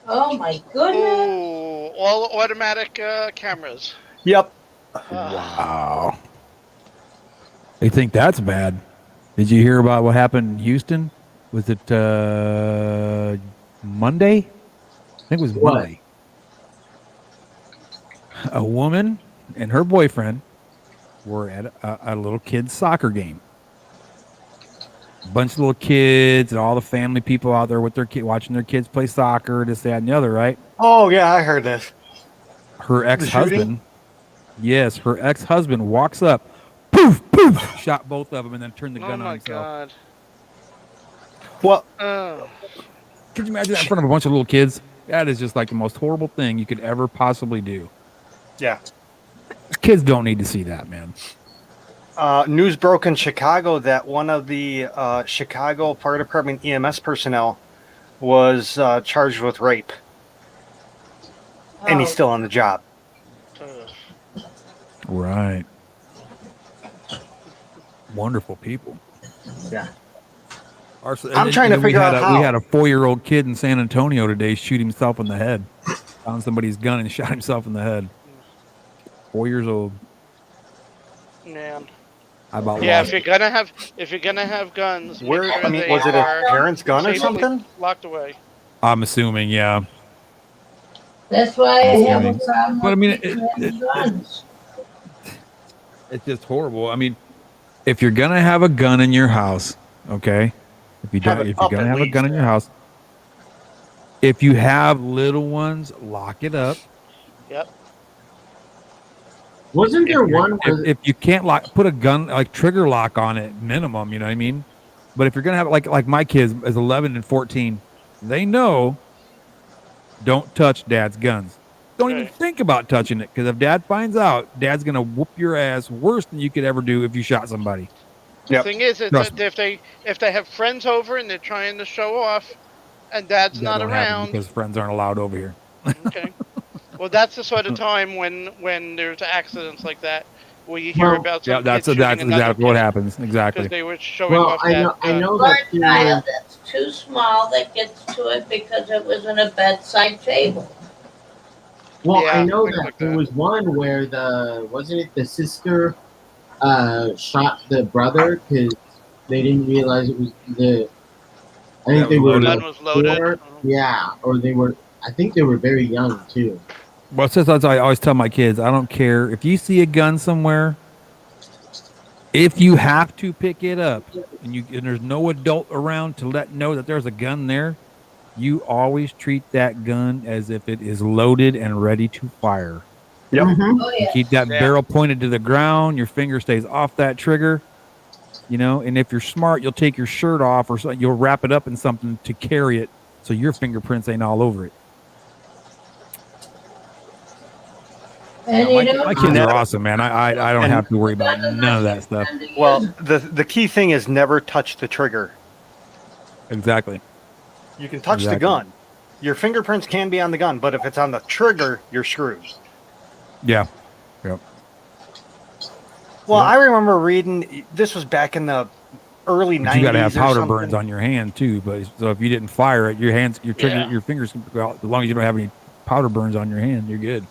Oh my goodness. Ooh, all automatic cameras. Yep. Wow. They think that's bad. Did you hear about what happened in Houston? Was it Monday? I think it was What? Monday. A woman and her boyfriend were at a little kid's soccer game. A bunch of little kids and all the family people out there with their kid, watching their kids play soccer, this, that, and the other, right? Oh, yeah, I heard this. Her shooting? ex-husband, yes, her ex-husband walks up, poof, poof, shot both of them, and then turned the Oh gun on my himself. god. Well, Could you imagine that in front of a bunch of little kids? That is just like the most horrible thing you could ever possibly do. yeah. Kids don't need to see that, man. News broke in Chicago that one of the Chicago Fire Department EMS personnel was charged with rape, and he's Oh, still on the job. Right. Wonderful people. Yeah. I'm trying to figure out how. We had a 4-year-old kid in San Antonio today shoot himself in the head. Found somebody's gun and shot himself in the head. 4 years old. Man. I about Yeah, lost if you're gonna have guns, make Where? sure I mean, they was it a are parent's gun or safely something? locked away. I'm assuming, yeah. that's why I have a Assuming. problem But I mean, with people having guns. It's just horrible. I mean, if you're gonna have a gun in your house, okay? If you Have don't, it if you're up gonna at have a gun in least. your house, if you have little ones, lock it up. Yep. Wasn't there If you're- one where if you can't lock, put a gun like trigger lock on it minimum. You know what I mean? But if you're gonna have like my kids is 11 and 14, they know. Don't touch dad's guns. Don't even Right. think about touching it because if dad finds out, dad's gonna whoop your ass worse than you could ever do if you shot somebody. Yep. Thing is, it's Trust that if they have friends over and they're trying to show off, and Dad's That not don't happen around, because friends aren't allowed over here. okay. Well, that's the sort of time when there's accidents like that, where you hear Well, about Yeah, some that's kid shooting another exactly what kid happens. because Exactly. they were showing well, off I that. know I know Or that a there child were, that's too small that gets to it because it was in a bedside table. well, Yeah, I know things that like there that. was one where wasn't it the sister shot the brother because they didn't realize it was I think That they was were loaded. Gun was loaded. four, yeah, or I think they were very young too. Well, since that's I always tell my kids, I don't care if you see a gun somewhere. If you have to pick it up and there's no adult around to know that there's a gun there, you always treat that gun as if it is loaded and ready to fire. Yep. Mhm. Oh You yeah. keep that Yeah. barrel pointed to the ground, your finger stays off that trigger, and if you're smart, you'll take your shirt off or you'll wrap it up in something to carry it so your fingerprints ain't all over it. And my, you know, my kids And are that- awesome, man. I don't and- have to worry about none of that stuff. Well, the key thing is never touch the trigger. Exactly. You can touch the Exactly. gun. Your fingerprints can be on the gun, but if it's on the trigger, you're screwed. Yeah. Yep. Well, Yeah. I remember reading, this was back in the early But 90s. you got to have or powder something. burns on your hand too. But so if you didn't fire it, your hands, your trigger, Yeah. your fingers can go out. As long as you don't have any powder burns on your hand, you're good.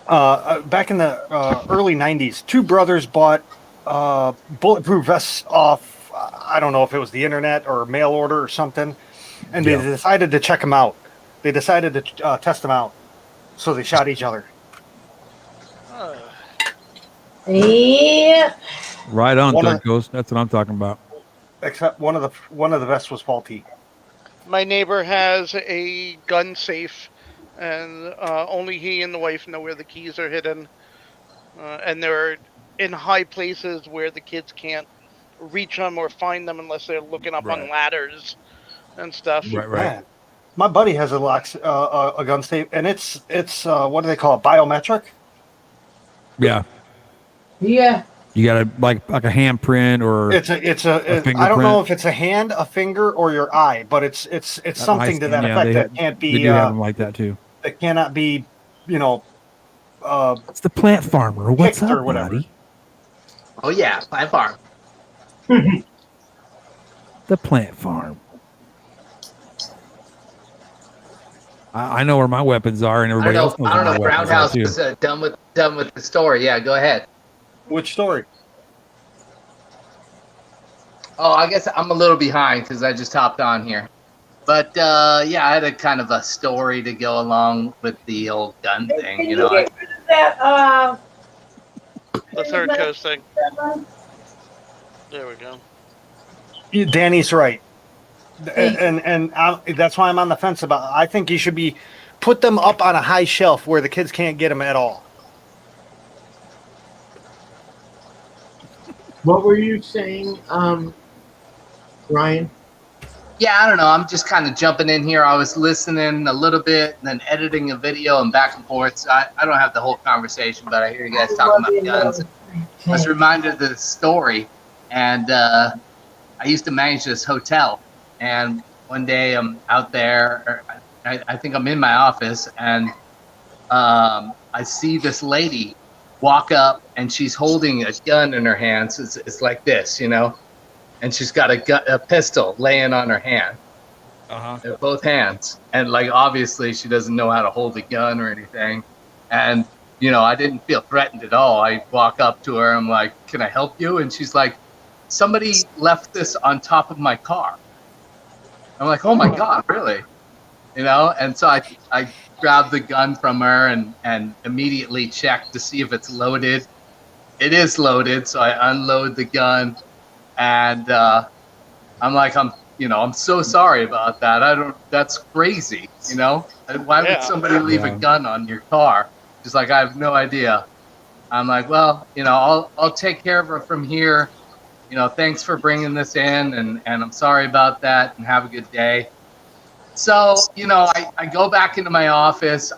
Back in the early 90s, two brothers bought bulletproof vests off, I don't know if it was the internet or mail order or something, and they Yeah. decided to check them out. They decided to test them out. So they shot each other. Yeah. Right on, One Third of- Coast. That's what I'm talking about. Except one of the vests was faulty. My neighbor has a gun safe, and only he and the wife know where the keys are hidden. And they're in high places where the kids can't reach them or find them unless they're looking up on Right. ladders and stuff. Right. Man, my buddy has a gun safe, and it's what do they call it? Biometric. Yeah. Yeah. You got to like a handprint or It's a I don't know if it's a hand, a finger, or your eye, but it's something to that effect that can't be. They do have them like that too. That cannot be, you know. It's the plant farmer. What's picked or up, whatever. buddy? Oh yeah, plant farm. The plant farm. I know where my weapons are, and I everybody don't else knows know. I don't know. where my weapons are Groundhouse too. was done with the story. Yeah, go ahead. Which story? Oh, I guess I'm a little behind because I just hopped on here. But yeah, I had a kind of a story to go along with the old gun thing. Can You know, get rid of that? The Third Coast thing. There we go. Danny's right, and that's why I'm on the fence about it. I think you should put them up on a high shelf where the kids can't get them at all. What were you saying, Ryan? yeah, I don't know. I'm just kind of jumping in here. I was listening a little bit, and then editing a video and back and forth. So I don't have the whole conversation, but I hear you guys talking about guns. I was reminded of the story, and I used to manage this hotel, and one day I'm out there, I think I'm in my office, and I see this lady walk up, and she's holding a gun in her hands. It's like this, you know, and she's got a pistol laying on her hand, both hands, and like obviously she doesn't know how to hold a gun or anything, and you know, I didn't feel threatened at all. I walk up to her, I'm like, "Can I help you?" And she's like, "Somebody left this on top of my car." I'm like, "Oh my God, really?" You know, and so I grabbed the gun from her and immediately checked to see if it's loaded. It is loaded, so I unload the gun, and I'm like, I'm so sorry about that. That's crazy, you know? Why would somebody leave a gun on your car? She's like, I have no idea. I'm like, well, you know, I'll take care of her from here. You know, thanks for bringing this in, and I'm sorry about that, and have a good day. So, you know, I go back into my office.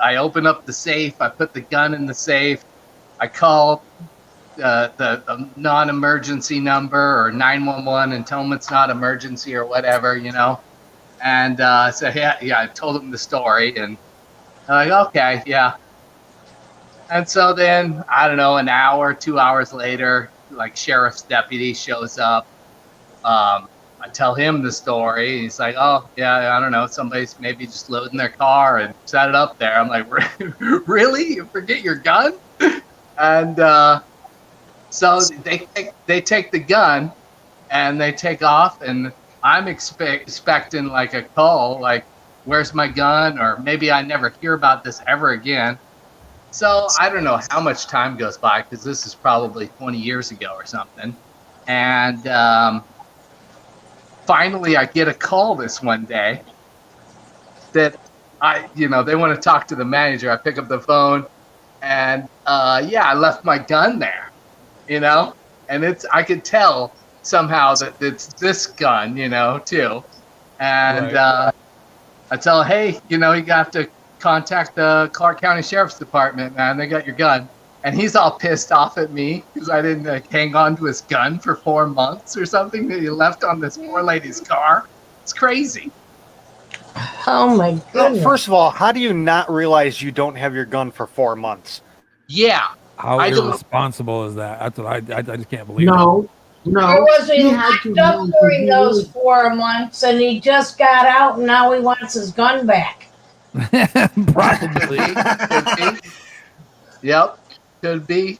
I open up the safe. I put the gun in the safe. I call the non-emergency number or 911 and tell them it's not emergency or whatever, you know. And so, yeah, I told them the story, and they're like, okay, yeah. And so then, I don't know, an hour, 2 hours later, like sheriff's deputy shows up. I tell him the story. He's like, oh, yeah, I don't know. Somebody's maybe just loading their car and set it up there. I'm like, really? You forget your gun? And so they take the gun and they take off. And I'm expecting like a call, like, where's my gun? Or maybe I never hear about this ever again. So I don't know how much time goes by because this is probably 20 years ago or something. And finally, I get a call this one day that they want to talk to the manager. I pick up the phone, and I left my gun there, you know, and I could tell somehow that it's this gun, you know, too. And I tell, hey, you know, you have to contact the Clark County Sheriff's Department, man. They got your gun. And he's all pissed off at me because I didn't hang on to his gun for 4 months or something that he left on this poor lady's car. It's crazy. Oh my goodness. Well, first of all, how do you not realize you don't have your gun for 4 months? Yeah. How I don't- irresponsible is that? That's what I just can't believe. No, No, Or was he had to locked up run 'cause during he those was- 4 months and he just got out and now he wants his gun back? Probably. Could be. Yep, could be.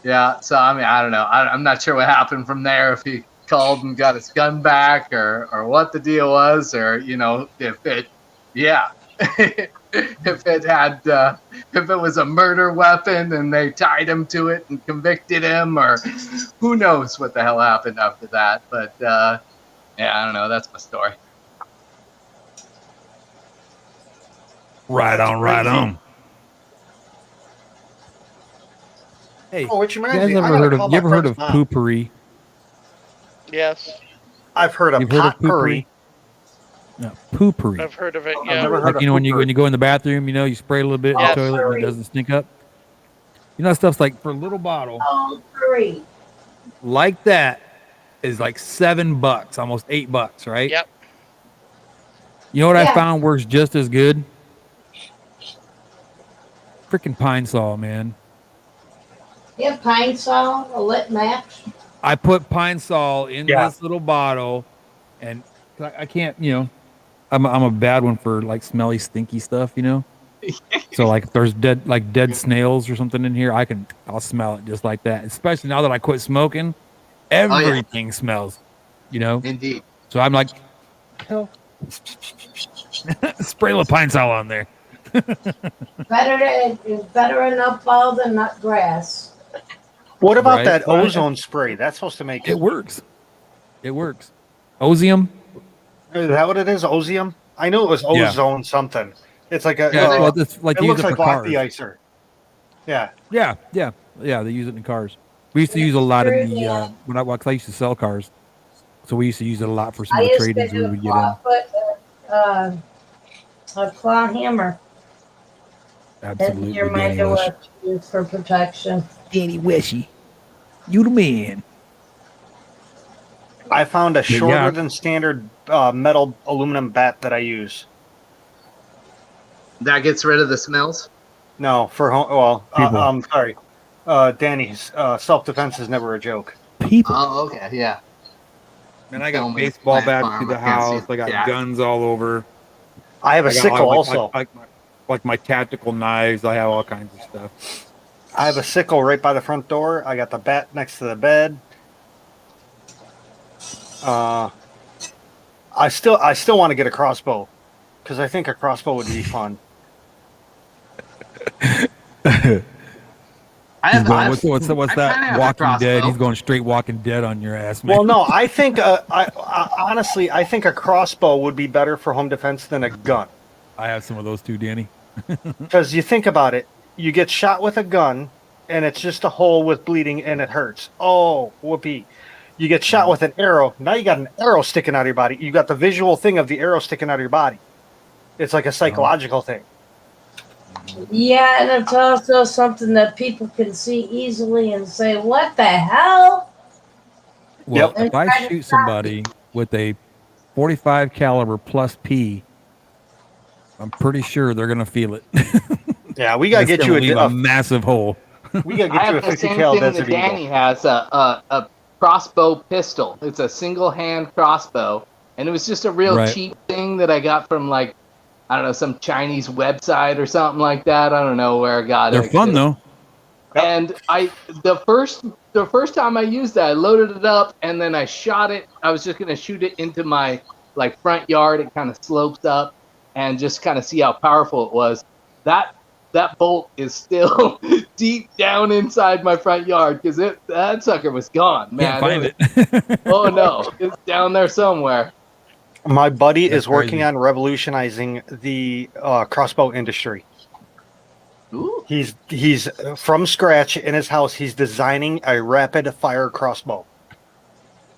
Yeah, so I mean, I don't know. I'm not sure what happened from there. If he called and got his gun back, or what the deal was, or if it, yeah, if it had, if it was a murder weapon and they tied him to it and convicted him, or who knows what the hell happened after that. But yeah, I don't know. That's my story. Right That's on, right crazy. on. Hey, Oh, which you reminds guys me, I ever gotta heard of call you my ever heard friend's of mom. poopery? Yes, I've heard of You've heard of potpourri. No, poopery. I've heard of it. I've Yeah. never heard Like of when you poopery. go in the bathroom, you spray a little bit in Yes. the toilet and it doesn't stink up. That stuff's like for a little bottle Oh, three. like that is like $7, almost $8, right? Yep. You know what I Yeah. found works just as good? Freaking Pine Sol, man. Yeah, Pine Sol, a lit match. I put Pine Sol in Yeah. this little bottle, and I can't, I'm a bad one for like smelly, stinky stuff, So like if there's dead snails or something in here, I'll smell it just like that. Especially now that I quit smoking, everything smells, Indeed. So I'm like, hell, spray a little Pine Sol on there. Better enough ball than nut grass. What about Right. that ozone spray? That's supposed to make It works. It works. Osium. Is that what it is? Osium? I knew it was Yeah. ozone something. It's like a. Yeah, well, it's like it they use looks it like for lock cars. de-icer. Yeah. Yeah. They use it in cars. We used to use a lot in the Yeah. cause I used to sell cars, so we used to use it a lot for some I of the used to trade-ins we do would get in. a claw hammer Absolutely, near my Danny Wish. door to use for protection. Danny Wishy, you the man. I found a Yeah. shorter than standard metal aluminum bat that I use. That gets rid of the smells. No, for home. Well, People. I'm sorry. Danny's self-defense is never a joke. People. Oh, okay, yeah. Man, I Tell got me, baseball plant bats farm, through the I can't see house. it. I got Yeah. guns all over. I have a I got sickle like, also. like my tactical knives. I have all kinds of stuff. I have a sickle right by the front door. I got the bat next to the bed. I still want to get a crossbow because I think a crossbow would be fun. What's I that? kinda have a Walking Dead. crossbow. He's going straight Walking Dead on your ass, man. Well, no, I think honestly, I think a crossbow would be better for home defense than a gun. I have some of those too, Danny. Because you think about it, you get shot with a gun, and it's just a hole with bleeding, and it hurts. Oh, whoopee! You get shot with an arrow. Now you got an arrow sticking out of your body. You got the visual thing of the arrow sticking out of your body. It's like a psychological thing. Yeah, and it's also something that people can see easily and say, "What the hell?" Well, Yep. if I shoot somebody with a 45 caliber plus P, I'm pretty sure they're gonna feel it. Yeah, we gotta It's get gonna you leave a massive hole. we gotta I get you a have the 50 same cal thing Desert that Danny Eagle. has, a crossbow pistol. It's a single hand crossbow, and it was just a real Right. cheap thing that I got from like, I don't know, some Chinese website or something like that. I don't know where I got They're it. fun though. And the first time I used that, I loaded it up and then I shot it. I was just gonna shoot it into my like front yard. It kind of slopes up and just kind of see how powerful it was. That bolt is still deep down inside my front yard because that sucker was gone, man. Can't find it. Oh no, it's down there somewhere. My buddy That's is working crazy. on revolutionizing the crossbow industry. Ooh. He's from scratch in his house. He's designing a rapid fire crossbow.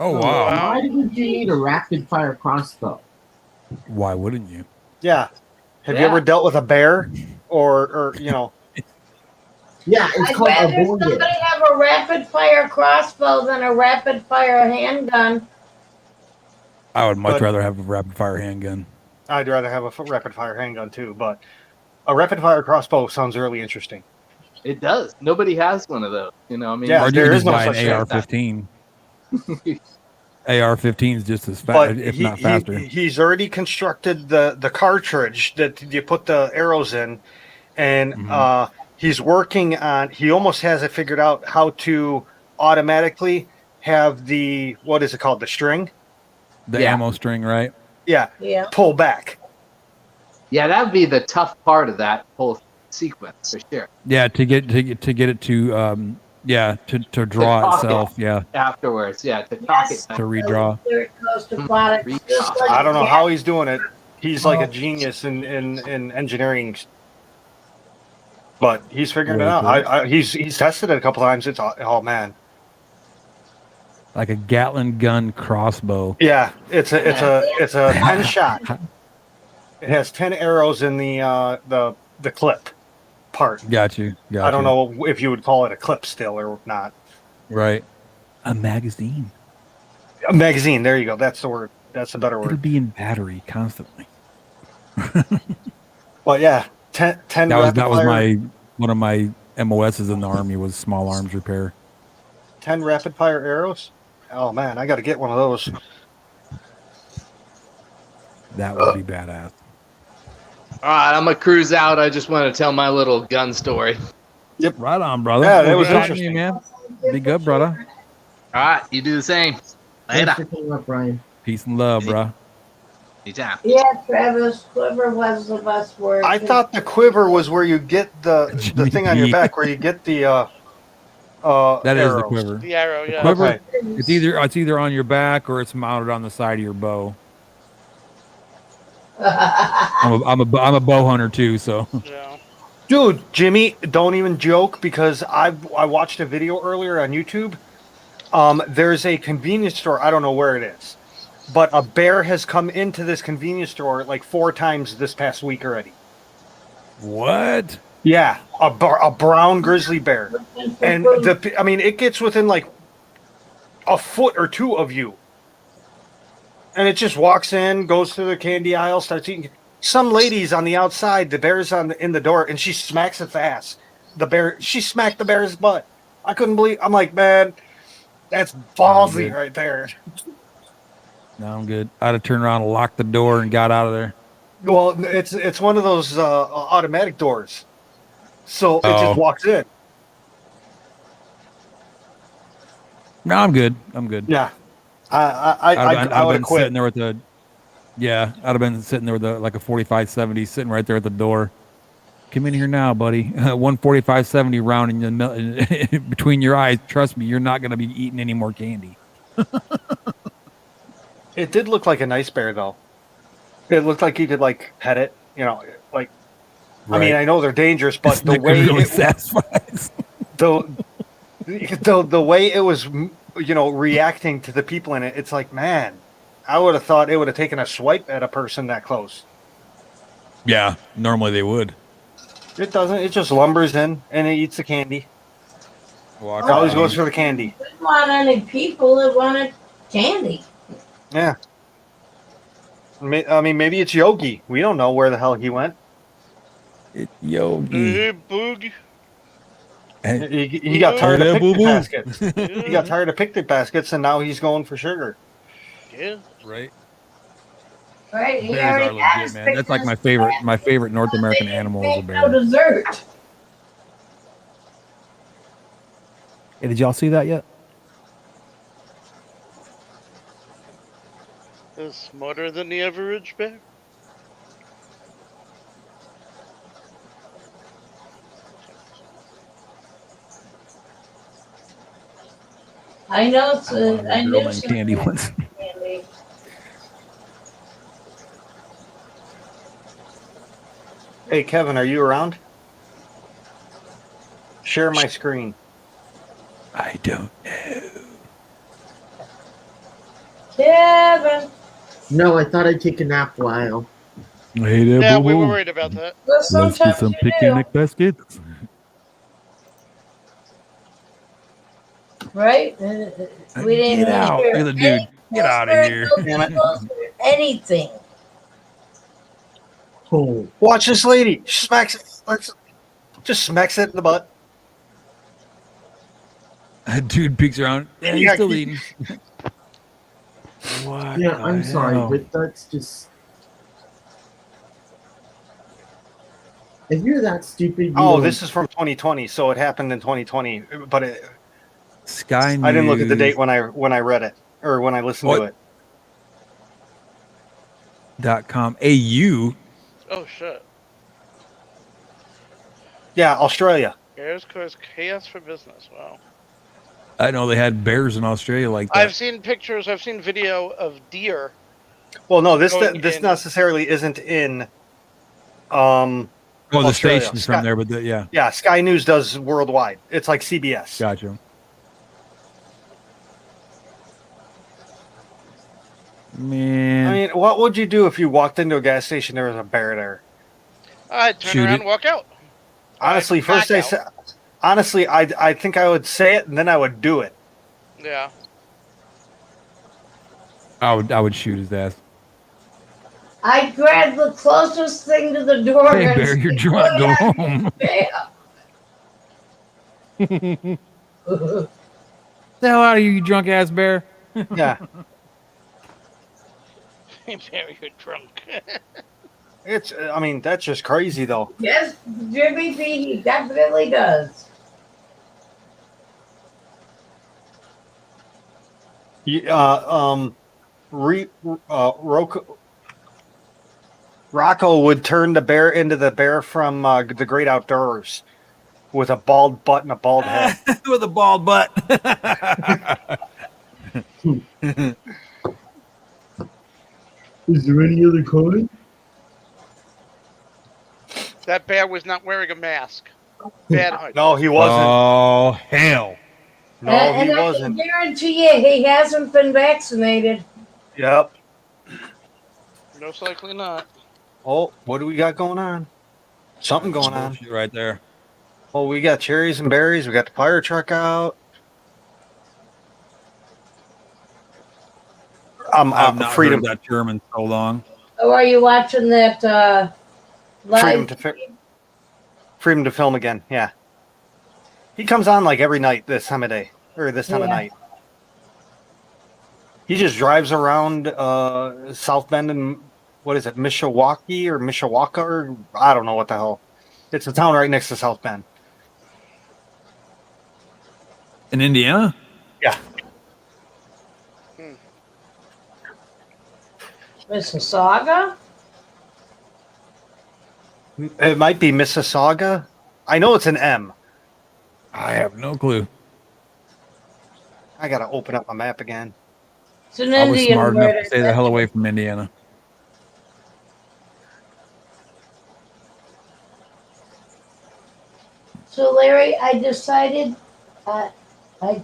Oh wow. Why would you need a rapid fire crossbow? Why wouldn't you? Yeah. Have you Yeah. ever dealt with a bear or Yeah, it's I'd called a rather bullet. somebody have a rapid fire crossbow than a rapid fire handgun. I would much But- rather have a rapid fire handgun. I'd rather have a rapid fire handgun too, but a rapid fire crossbow sounds really interesting. It does. Nobody has one of those. You know, I mean, Yeah, Or you there can is just no buy such an thing. AR-15. AR-15 is just as But fast, if not faster. he's already constructed the cartridge that you put the arrows in, and Mhm. he's working on. He almost has it figured out how to automatically have the, what is it called, the string? The Yeah. ammo string, right? Yeah, Yeah. pull back. yeah, that would be the tough part of that whole sequence for sure. Yeah, to get it to to draw cock itself. it. Yeah, Afterwards, yeah, to talk Yes. it. to redraw. There goes to products, just like I don't know gas. how he's doing it. He's like a Oh. genius in engineering, but he's figuring it Really out. cool. He's tested it a couple times. It's oh man, Like a Gatling gun crossbow. yeah. It's a 10 shot. It has 10 arrows in the clip part. Got you. I don't know if you would call it a clip still or not. Right. A magazine. A magazine. There you go. That's the word. That's a better It'll word. be in battery constantly. But yeah, 10 That was rapid-fire one of my MOSs in the Army was small arms repair. 10 rapid fire arrows. Oh man, I got to get one of those. That would be badass. All right, I'm gonna cruise out. I just want to tell my little gun story. Right on, brother. Yeah, that Well, was good talking to interesting. you, man. Be good, brother. All right, you do the same. Thanks Later. for coming up, Brian. Peace and love, bro. Anytime. Yeah, Travis, quiver was the best word. I thought the quiver was where you get the thing on your back, where you get the That is the arrows. quiver. The arrow, yeah. Quiver. Okay. It's either on your back or it's mounted on the side of your bow. I'm a bow hunter too, so Yeah. Dude, Jimmy, don't even joke, because I watched a video earlier on YouTube. There's a convenience store. I don't know where it is, but a bear has come into this convenience store like 4 times this past week already. what? Yeah, a brown grizzly bear, and it gets within like a foot or 2 of you, and it just walks in, goes through the candy aisle, starts eating. Some lady's on the outside, the bear's in the door, and she smacks its ass. She smacked the bear's butt. I couldn't believe. I'm like, man, that's ballsy right there. No, I'm good. I'd have turned around and locked the door and got out of there. Well, it's one of those automatic doors, so it Oh. just walks in. No, I'm good. I'm good. Yeah, I'd I have would been have quit. sitting there with the. Yeah, I'd have been sitting there with like a 45-70 sitting right there at the door. Come in here now, buddy. 145-70 round in between your eyes. Trust me, you're not going to be eating any more candy. It did look like a nice bear, though. It looked like you could like pet it, like. I mean, I know they're dangerous, but the It way really it, satisfies. the way it was, reacting to the people in it, it's like, man, I would have thought it would have taken a swipe at a person that close. Yeah, normally they would. It doesn't. It just lumbers in and it eats the candy. Walk It always around. goes for the candy. Didn't want any people that wanted candy. Yeah. I mean, maybe it's Yogi. We don't know where the hell he went. It's Yogi. Hey, Boog. He got tired of Yeah, picnic boo-boo. baskets. He Yeah. got tired of picnic baskets, and now he's going for sugar. Yeah. Right. Right? He Bears are already got legit, his man. That's like my pictures favorite. My favorite North American animal is a Ain't no bear. dessert. Hey, did y'all see that yet? Is smarter than the average bear. I know it's I wanted I a knew girl named she Candy was once. candy. Hey, Kevin, are you around? Share my screen. I don't know. Kevin, No, I thought I'd take a nap while. Hey there, Yeah, we were boo-boo. worried about that. well, Let's sometimes get some you do, picnic baskets. right? We didn't Get out. hear Look at the dude. Get out of here. Damn it. Anything. Oh, Watch this lady. She smacks it. Just smacks it in the butt. Dude peeks around. Yeah, he's Yeah, still he- eating. What? Yeah, the I'm sorry, hell? but that's just. If you're that stupid, you Oh, don't. this is from 2020, so it happened in 2020. But Sky News. I didn't look at the date when I read it or when I listened to What? it. .com. AU. Oh shit. Yeah, Australia. Here's cause chaos for business. Wow. I know they had bears in Australia like that. I've seen pictures. I've seen video of deer. Well, no, this Going this in. necessarily isn't in. Oh, the Australia. station's from there, but yeah, Yeah, Sky News does worldwide. It's like CBS. gotcha. Man, I mean, what would you do if you walked into a gas station there was a bear there? I'd turn Shoot around it. and walk out. Honestly, I'd first back I out. said, honestly, I think I would say it and then I would do it. Yeah. I would shoot his ass. I'd grab the closest thing to the door. Hey, and bear, you're say, drunk. Go "Oh, home. yeah, The bam." hell out of you, you drunk ass bear. Yeah, Barry, you're drunk. it's. I mean, that's just crazy though. Yes, Jimmy B, he definitely does. Rocko would turn the bear into the bear from the Great Outdoors with a bald butt and a bald head. With a bald butt. Is there any other comment? That bear was not wearing a mask. Bad hunch. No, he wasn't. Oh hell! No, And he I wasn't. can guarantee you he hasn't been vaccinated. Yep. Most likely not. Oh, what do we got going on? Something going on. Bullshit right there. Oh, we got cherries and berries. We got the fire truck out. I've not freedom, heard that term in so long. Or are you watching that freedom live? to freedom to film again. Yeah, he comes on like every night this time of day or this time of Yeah. night. He just drives around South Bend and what is it, Mishawaka or Mishawaka or I don't know what the hell. It's a town right next to South Bend. In Indiana? Yeah. Mississauga? It might be Mississauga. I know it's an M. I have no clue. I gotta open up my map again. It's an I was Indian smart enough word. to stay the hell away from Indiana. So, Larry, I decided I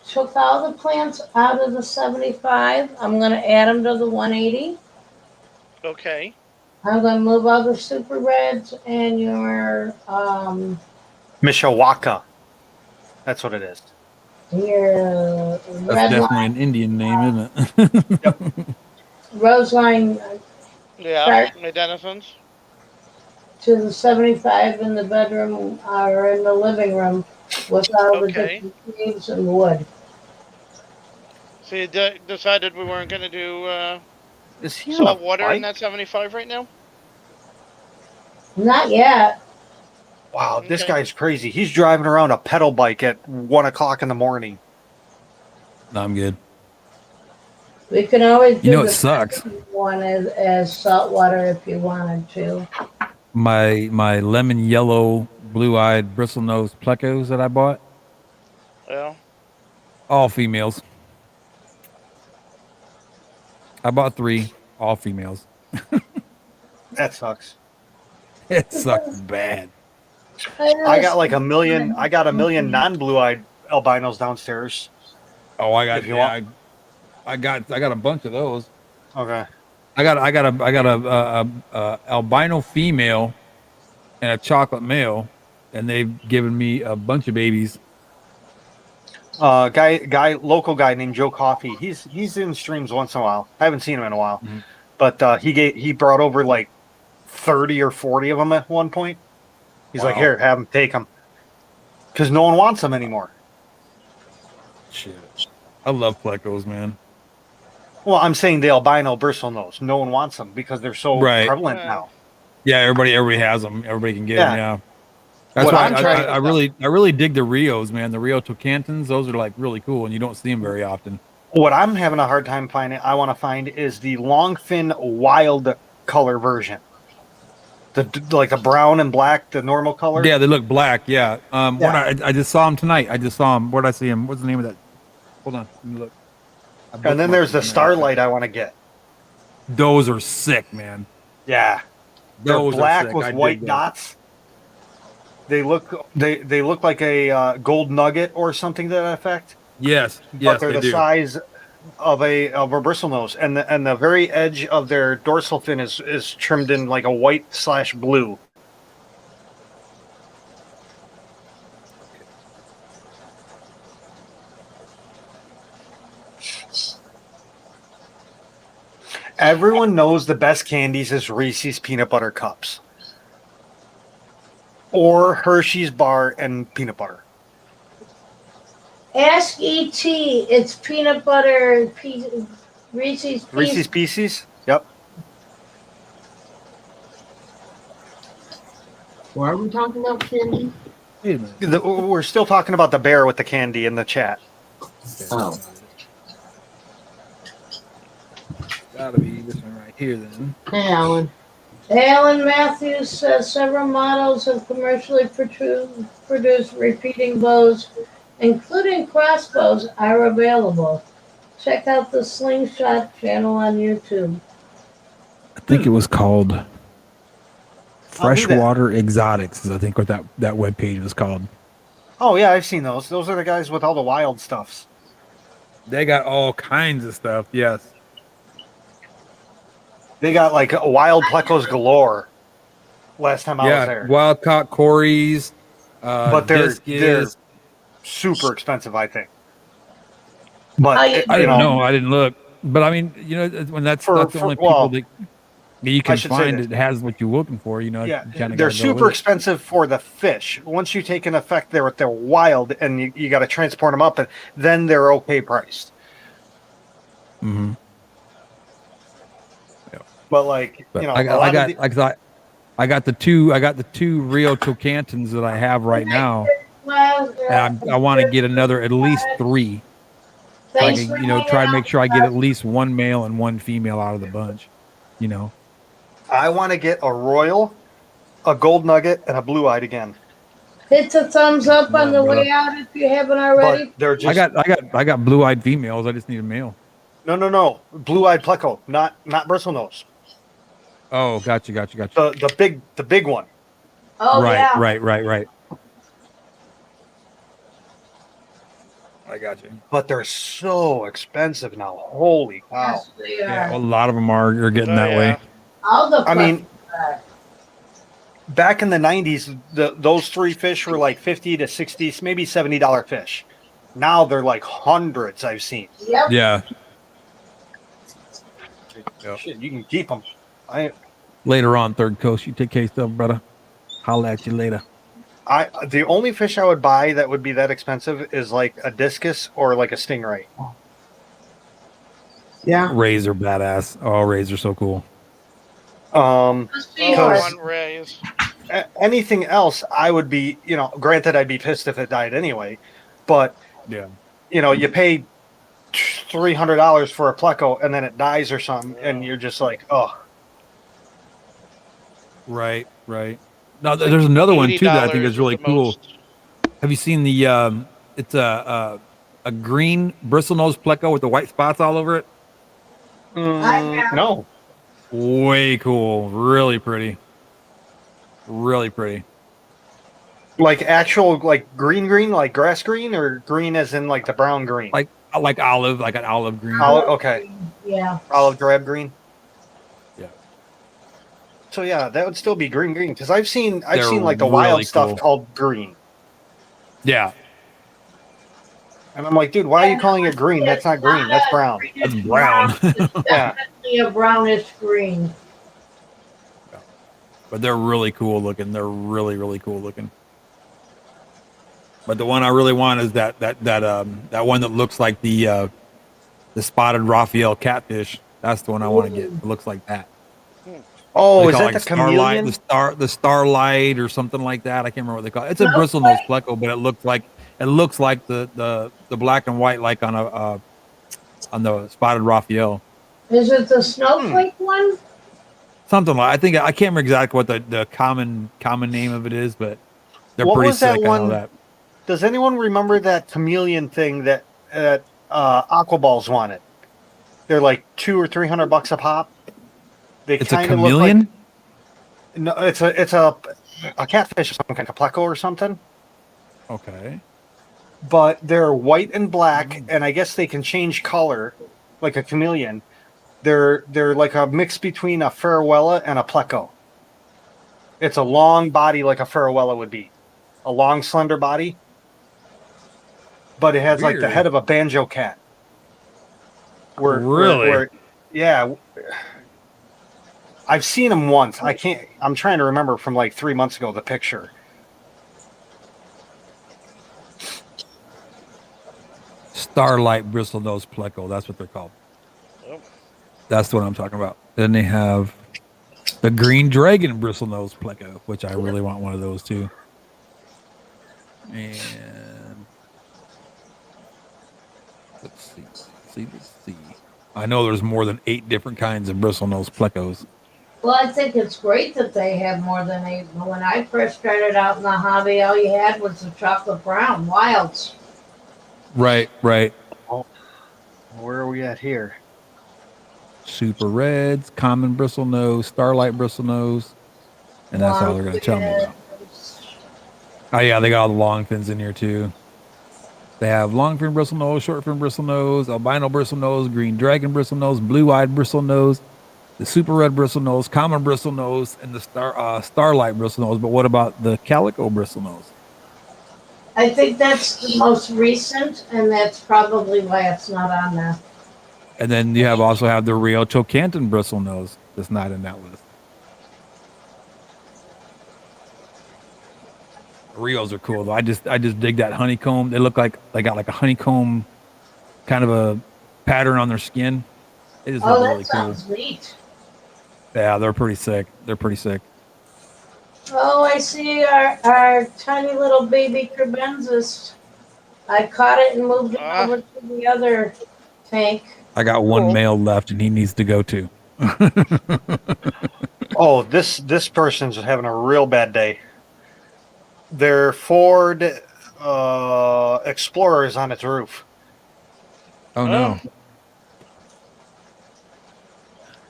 took all the plants out of the 75. I'm going to add them to the 180. Okay. I'm going to move all the super reds and your Mishawaka. That's what it is. That's red definitely line, an Indian name, isn't it? rose line Yeah. Start. My denizens. to the 75 in the bedroom or in the living room with all the Okay. different leaves and wood. So you decided we weren't going to do Is he on salt a water in bike? that 75 right now? Not yet. Wow, this Okay. guy's crazy. He's driving around a pedal bike at 1 o'clock in the morning. No, I'm good. We can always do You know, it the sucks. second one as salt water if you wanted to. My lemon yellow, blue-eyed, bristle-nosed plecos that I bought, Yeah. all females. I bought 3, all females. That sucks. It sucks bad. I got like a million non-blue-eyed albinos downstairs. Oh, I got If you yeah, I got a bunch of those. Okay. I got a albino female and a chocolate male, and they've given me a bunch of babies. Local guy named Joe Coffey. He's in streams once in a while. I haven't seen him in a while, Mhm. but he brought over like 30 or 40 of them at one point. He's like, Wow. here, have them take them, because no one wants them anymore. Shit. I love plecos, man. Well, I'm saying the albino bristlenose. No one wants them because they're so Right. prevalent Yeah. now. Yeah, everybody has them. Everybody can get them. Yeah. That's What why I'm trying- I really dig the Rios, man. The Rio Tocantins, those are like really cool, and you don't see them very often. What I'm having a hard time finding, I want to find, is the longfin wild color version. Like the brown and black, the normal color. Yeah, they look black. Yeah. What Yeah. I just saw them tonight. I just saw them. Where did I see them? What's the name of that? Hold on. Let me look. And then there's the starlight I want to get. Those are sick, man. Yeah. They're Those are black sick. with I dig white those. dots. They look like a gold nugget or something to that effect. Yes. But Yes, they're they the do. size of a bristlenose, and the very edge of their dorsal fin is trimmed in like a white/blue. Everyone knows the best candies is Reese's peanut butter cups or Hershey's bar and peanut butter. Ask ET. It's peanut butter, Reese's Pieces. Reese's Pieces. Yep. Why are we talking about candy? Wait a minute. We're still talking about the bear with the candy in the chat. Oh. Gotta be this one right here then. Hey, Alan. Alan Matthews says several models of commercially produced repeating bows, including crossbows, are available. Check out the Slingshot channel on YouTube. I think it was called I'll do that. Freshwater Exotics, is I think what that webpage was called. Oh yeah, I've seen those. Those are the guys with all the wild stuffs. They got all kinds of stuff. Yes. They got like wild plecos galore. Last time I was there, wild caught Corys. but they're discus. super expensive, I think. But I I didn't know. I didn't look. But I mean, when that's the only people that you can find that has what you're looking for, Yeah, kinda they're gotta go super with it. expensive for the fish. Once you take an effect, they're wild, and you got to transport them up, and then they're okay priced. Mm-hmm. But like But you know, I got the two Rio Tocantins that I have right now, and I want to get another at least 3. So I Thanks can, for try to hanging make out sure I with get us. at least one male and one female out of the bunch. I want to get a royal, a gold nugget, and a blue-eyed again. Hit the thumbs up on the brother. way out if you haven't already. But they're just I got blue-eyed females. I just need a male. no blue-eyed pleco, not bristlenose. Oh, gotcha. The big one. Oh yeah. Right. I got you. But they're so expensive now. Holy cow! Yes, they Yeah, are. a lot of them are getting Oh, that yeah. way. All the I mean, are. back in the 90s, those 3 fish were like 50 to 60, maybe $70 fish. Now they're like hundreds. I've seen. Yep. Yeah. Yep. Shit, you can keep them. Later on, Third Coast, you take care of yourself, brother. Holla at you later. The only fish I would buy that would be that expensive is like a discus or like a stingray. Yeah. Rays are badass. Oh, rays are so cool. Because- One raise. Anything else, I would be, granted, I'd be pissed if it died anyway, but Yeah. you pay $300 for a pleco and then it dies or something, and you're just like, oh. Right. Now, there's another one too that I think $80 is really the cool. most. Have you seen the? It's a green bristlenose pleco with the white spots all over it. No. Way cool. Really pretty. Like actual, like green, like grass green, or green as in like the brown green? Like olive, like an olive green. Okay. Yeah. Olive drab green. Yeah. So yeah, that would still be green, because I've seen They're like the really wild stuff cool. called green, Yeah. and I'm like, dude, why are you calling it green? That's not green. That's brown. That's brown. It's Yeah. definitely a brownish green. But they're really cool looking. They're really cool looking. But the one I really want is that one that looks like the spotted Raphael catfish. That's the one I want to get. It looks like that. Oh, They is call that it the like starlight, chameleon? the starlight or something like that. I can't remember what they call it. It's a No, bristlenose pleco, but it looks like the black and white like on the spotted Raphael. is it the snowflake one? Something like I think I can't remember exactly what the common name of it is, but they're What pretty was that sick. I know one? that. Does anyone remember that chameleon thing that Aquaballs wanted? They're like $200 or $300 a pop. They It's a kind of look like chameleon. no, it's a catfish or some kind of pleco or something. Okay. But they're white and black, and I guess they can change color like a chameleon. They're like a mix between a farewella and a pleco. It's a long body like a farewella would be, a long slender body, but it has like the Weird. head of a banjo cat. Really? Yeah. I've seen them once. I'm trying to remember from like 3 months ago the picture. Starlight bristlenose pleco. That's what they're called. Oh. That's what I'm talking about. Then they have the green dragon bristlenose pleco, which I really want one of those too. And let's see. I know there's more than 8 different kinds of bristlenose plecos. Well, I think it's great that they have more than 8. When I first started out in the hobby, all you had was the chocolate brown wilds. Right. Oh, where are we at here? Super reds, common bristlenose, starlight bristlenose, and that's all they're going to tell me about. Oh yeah, they got all the long fins in here too. They have long fin bristlenose, short fin bristlenose, albino bristlenose, green dragon bristlenose, blue-eyed bristlenose, the super red bristlenose, common bristlenose, and the starlight bristlenose. But what about the calico bristlenose? I think that's the most recent, and that's probably why it's not on there. And then you also have the Rio Tocantin bristlenose that's not in that list. Rios are cool though. I just dig that honeycomb. They look like they got like a honeycomb kind of a pattern on their skin. It just looks really cool. Sounds neat. Yeah, they're pretty sick. Oh, I see our tiny little baby crebensis. I caught it and moved it over to the other tank. I got one male left, and he needs to go too. Oh, this person's having a real bad day. Their Ford Explorer is on its roof. Oh no!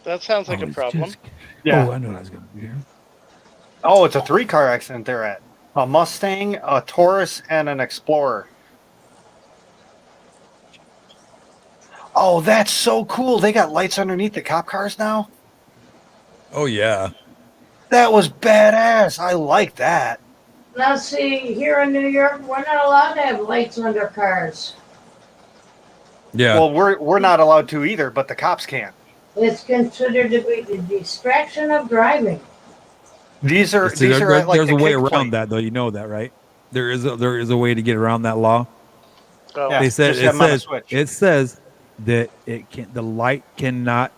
That sounds like a problem. Yeah. Oh, I know what I was going to do here. Oh, it's a 3-car accident they're at. A Mustang, a Taurus, and an Explorer. Oh, that's so cool. They got lights underneath the cop cars now? Oh yeah. That was badass. I like that. Now, see, here in New York, we're not allowed to have lights under cars. Yeah. Well, we're not allowed to either, but the cops can. It's considered to be the distraction of driving. These are See, at, like, there's the a way kick around plate. that, though. You know that, right? There is a way to get around that law. Oh. Yeah, They said just have 'em on a switch. it says that you cannot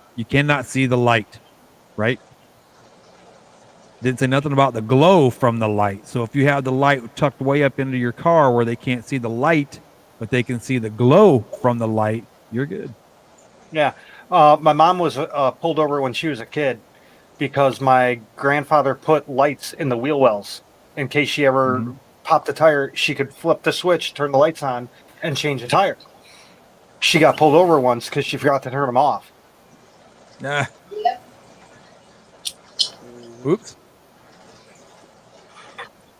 see the light, right? Didn't say nothing about the glow from the light. So if you have the light tucked way up into your car where they can't see the light, but they can see the glow from the light, you're good. Yeah. My mom was pulled over when she was a kid because my grandfather put lights in the wheel wells in case she ever popped the tire. She could flip the switch, turn the lights on, and change the tire. She got pulled over once because she forgot to turn them off. Nah. Yep. Oops.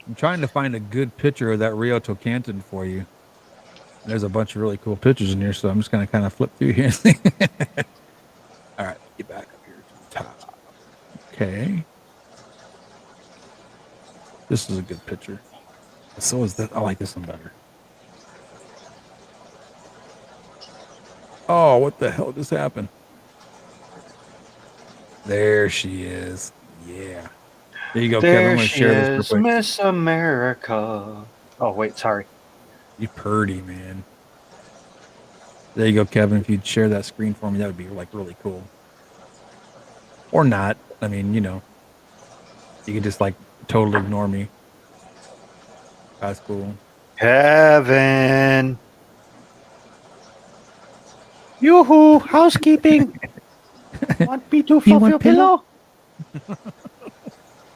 I'm trying to find a good picture of that Rio Tocantin for you. There's a bunch of really cool pictures in here, so I'm just going to kind of flip through here. All right, get back up here to the top. Okay. This is a good picture. So is that. I like this one better. Oh, what the hell just happened? There she is. Yeah. There you go, Kevin. I'm There going to she share this real is, quick. Miss America. Oh, wait, sorry. You purdy, man. There you go, Kevin. If you'd share that screen for me, that would be like really cool. Or not. I mean, you know, you could just like totally ignore me. That's cool. Kevin. Yoo-hoo, housekeeping. Want me to fluff your pillow?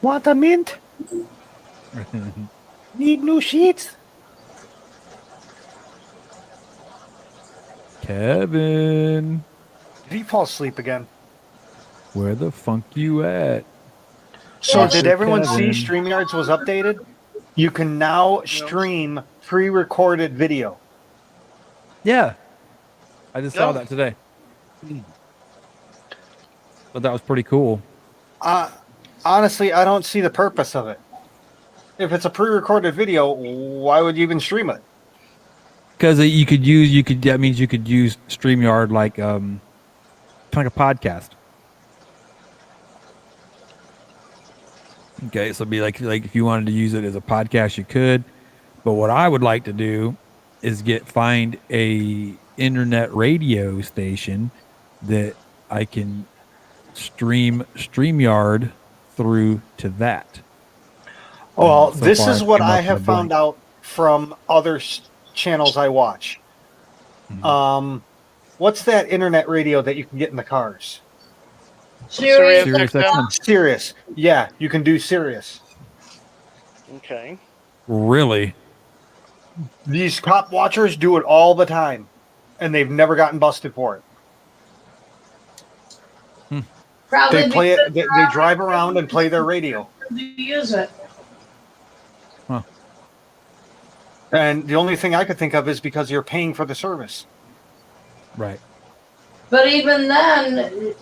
Want a mint? Need new sheets? Kevin, Did he fall asleep again? where the funk you at? So Yes. did everyone see Kevin. StreamYards was updated? You can now stream pre-recorded video. Yeah. I just saw No. that today. But that was pretty cool. Honestly, I don't see the purpose of it. If it's a pre-recorded video, why would you even stream it? Because that means you could use StreamYard like kind of like a podcast. Okay, so it'd be like if you wanted to use it as a podcast, you could. But what I would like to do is find a internet radio station that I can stream StreamYard through to that. Well, So this far is I've what come I up have with found blank. out from other channels I watch. What's that internet radio that you can get in the cars? Serious Sirius XM? XM. Sirius. Yeah, you can do Sirius. Okay. Really? These cop watchers do it all the time, and they've never gotten busted for it. Probably They play it. because They drive around and play their radio. to use it. And the only thing I could think of is because you're paying for the service. Right. But even then,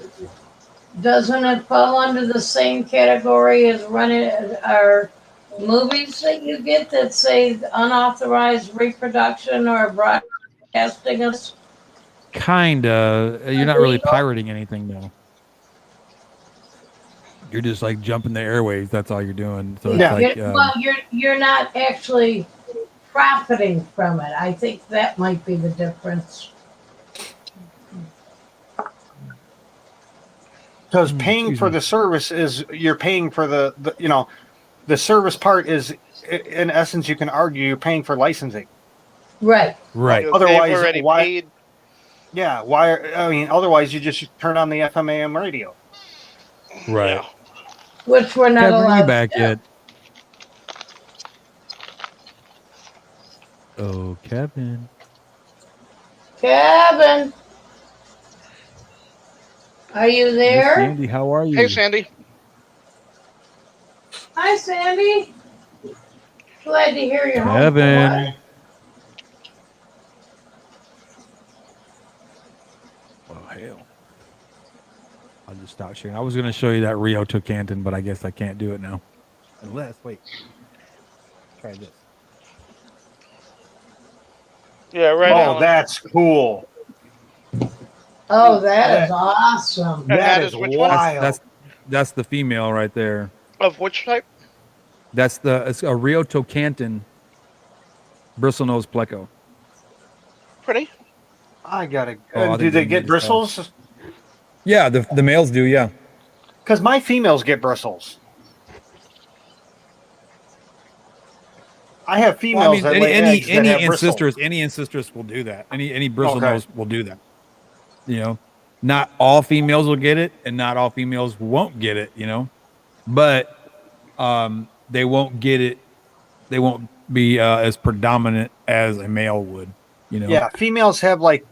doesn't it fall under the same category as running our movies that you get that say unauthorized reproduction or broadcasting us? Kinda. You're not really Illegal? pirating anything though. You're just like jumping the airwaves. That's all you're doing. So Yeah. it's like You're not actually profiting from it. I think that might be the difference. Because paying excuse for me. the service is you're paying for the service part is in essence you can argue you're paying for licensing. Right. right. They've Otherwise, already why- paid. Yeah, otherwise you just turn on the FM AM radio. Right. Yeah. Which we're not Kevin, are allowed you back to do. yet? Oh, Kevin. Kevin, are you Miss there? Sandy, how are you? Hey, Sandy. Hi, Sandy. Glad to hear you're home. Kevin. Oh, hell. I'll just stop sharing. I was going to show you that Rio to Canton, but I guess I can't do it now. Unless, wait. Try this. Yeah, right. Oh, Alan. that's cool. Oh, that is awesome. And That that is is which one? wild. That's the female right there. Of which type? It's a Rio to Canton bristlenose pleco. Pretty. I gotta. Oh, I think do they they get need to bristles? Yeah, the males do, yeah. Because my females get bristles. I have females Well, I mean, that lay eggs that have bristles. any ancestress will do that. Any bristlenose Okay. will do that. You know, not all females will get it, and not all females won't get it. You know, but they won't get it. They won't be as predominant as a male would. You know. Yeah, females have like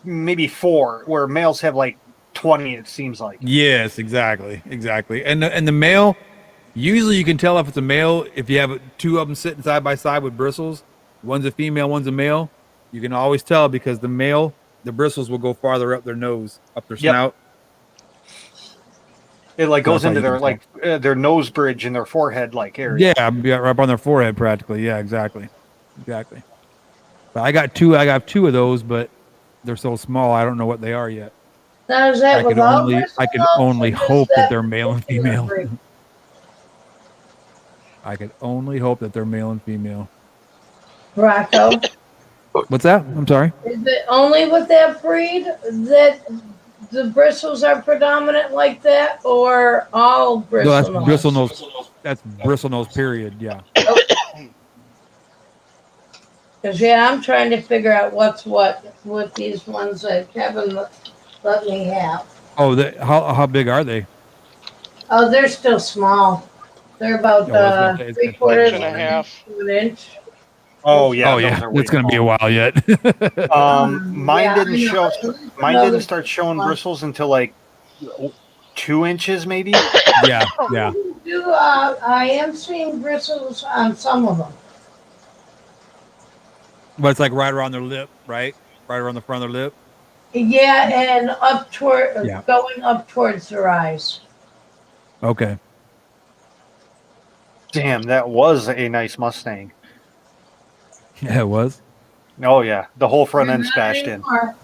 maybe 4, where males have like 20. It seems like. Yes, exactly. And the male, usually you can tell if it's a male if you have 2 of them sitting side by side with bristles. One's a female, one's a male. You can always tell because the male, the bristles will go farther up their nose, up their Yep. snout. It like goes That's how into you their can their nose bridge and their forehead like area. Yeah, right up on their forehead practically. Yeah, exactly. But I got two of those, but they're so small I don't know what they are yet. Now, is that with all I can bristles only or just hope that they're male and particular female. breed? I can only hope that they're male and female. Rocko, What's that? I'm sorry. Is it only with that breed that the bristles are predominant like that, or all No, that's bristle bristle nose? nose. That's bristle nose. Period. Yeah. Because yeah, I'm trying to figure out what's what with these ones that Kevin let me have. Oh, how big are they? Oh, they're still small. They're about Oh, I was gonna say it's three gonna take a Inch quarters and while a of an then. inch half. to an inch. Oh yeah, Oh those yeah, are way it's gonna be a small. while yet. Mine Yeah, didn't I know. show. At least I Mine know didn't the start big showing one. bristles until like 2 inches, maybe. Yeah, yeah. I am seeing bristles on some of them. But it's like right around their lip, right? Right around the front of their lip. Yeah, and up toward Yeah. going up towards their eyes. Okay. Damn, that was a nice Mustang. Yeah, it was. Oh yeah, the whole front They're end not smashed in, anymore.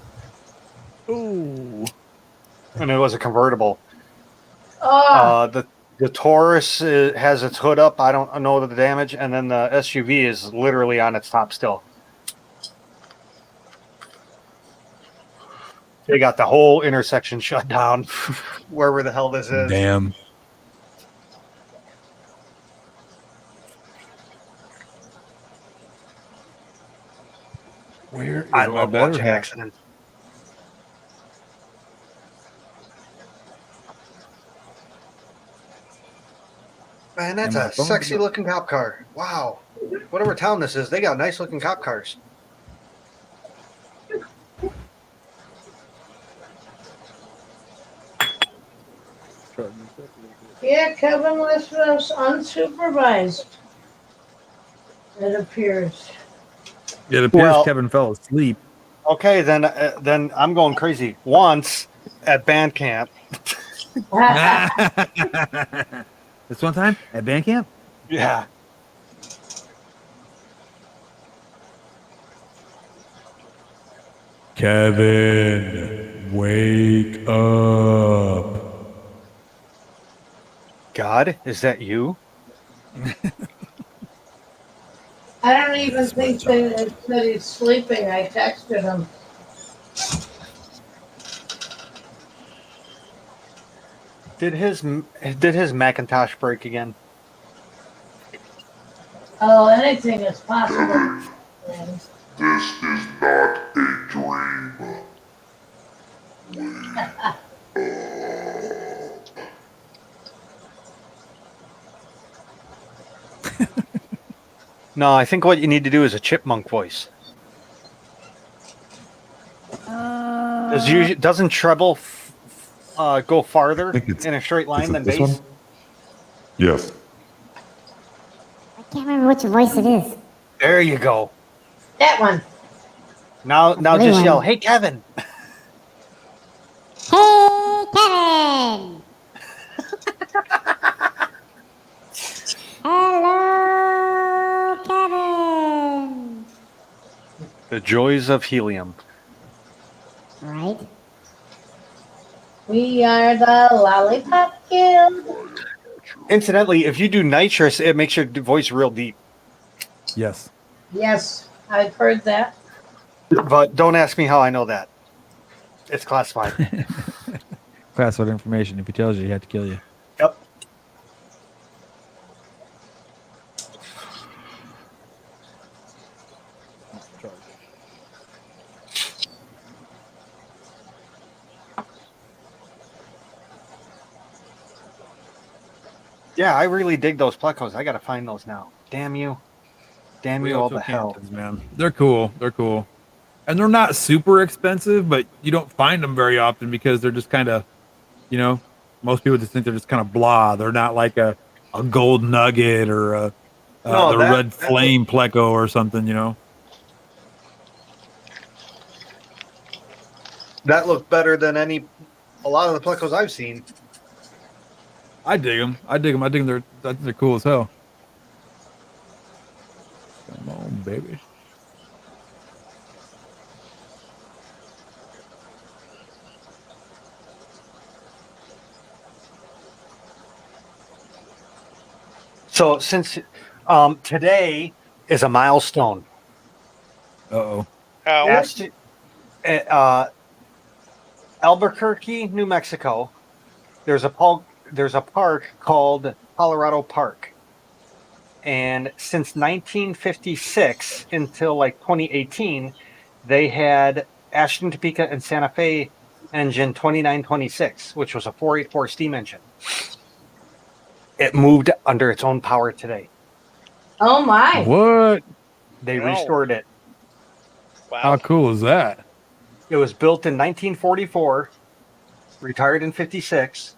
Ooh. and it was a convertible. Oh, The Taurus has its hood up. I don't know the damage, and then the SUV is literally on its top still. They got the whole intersection shut down, wherever the hell this is. Damn. Where is I my love better watching half? accidents. Man, that's And my a phone. sexy looking cop car. Wow. Whatever town this is, they got nice looking cop cars. yeah, Kevin was unsupervised. It appears. It appears Well- Kevin fell asleep. Okay, then I'm going crazy. Once at band camp. This one time at band camp. Yeah. Kevin, wake up. God, is that you? I don't even think that he's sleeping. I texted him. Did his Macintosh break again? Oh, anything is possible. This is not a dream. No, I think what you need to do is a chipmunk voice. Doesn't treble go farther think it's- in a straight line Is it than this bass? one? Yes. I can't remember which voice it is. There you go. That one. Now blue just one. yell, "Hey Kevin!" Hey, Kevin! Hello, Kevin! The joys of helium. Right? We are the Lollipop Guild. Incidentally, if you do nitrous, it makes your voice real deep. Yes. Yes, I've heard that. But don't ask me how I know that. It's classified. Classified information. If he tells you, he had to kill you. Yep. Yeah, I really dig those plecos. I gotta find those now. Damn you. Damn you all the hell. Cantons, man. They're cool. They're cool. And they're not super expensive, but you don't find them very often because they're just kind of, most people just think they're just kind of blah. They're not like a gold nugget or the red flame pleco or something, That looked better than a lot of the plecos I've seen. I dig them. I think they're cool as hell. Come on, baby. So since today is a milestone. Uh-oh. Ow. That's Albuquerque, New Mexico. There's a park called Colorado Park, and since 1956 until like 2018, they had Ashton, Topeka, and Santa Fe engine 2926, which was a 484 steam engine. It moved under its own power today. Oh my. What? They Wow. restored it. How Wow. cool is that? It was built in 1944, retired in 56.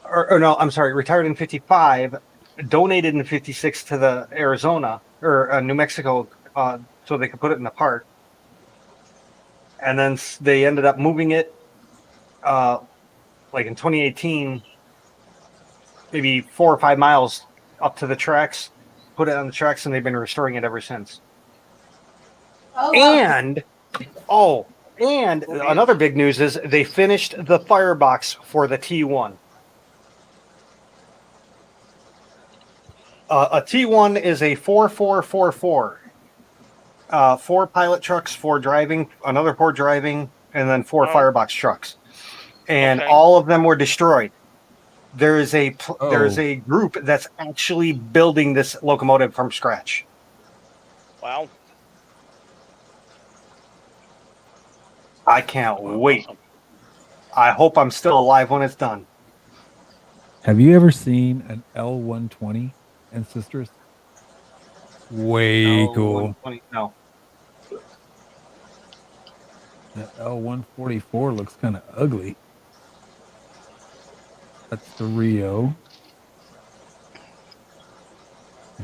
Or no, I'm sorry, retired in 55, donated in 56 to the Arizona or New Mexico so they could put it in the park. And then they ended up moving it like in 2018, maybe 4 or 5 miles up to the tracks, put it on the tracks, and they've been restoring it ever since. Oh, wow. And another big news is they finished the firebox for the T1. A T1 is a 4444. 4 pilot trucks, 4 driving, another 4 driving, and then 4 Oh. firebox trucks. And Okay. all of them were destroyed. There is a Oh. group that's actually building this locomotive from scratch. Wow. I can't wait. I hope I'm still alive when it's done. Have you ever seen an L120 and Sisters? Way cool. No. The L144 looks kind of ugly. That's the Rio.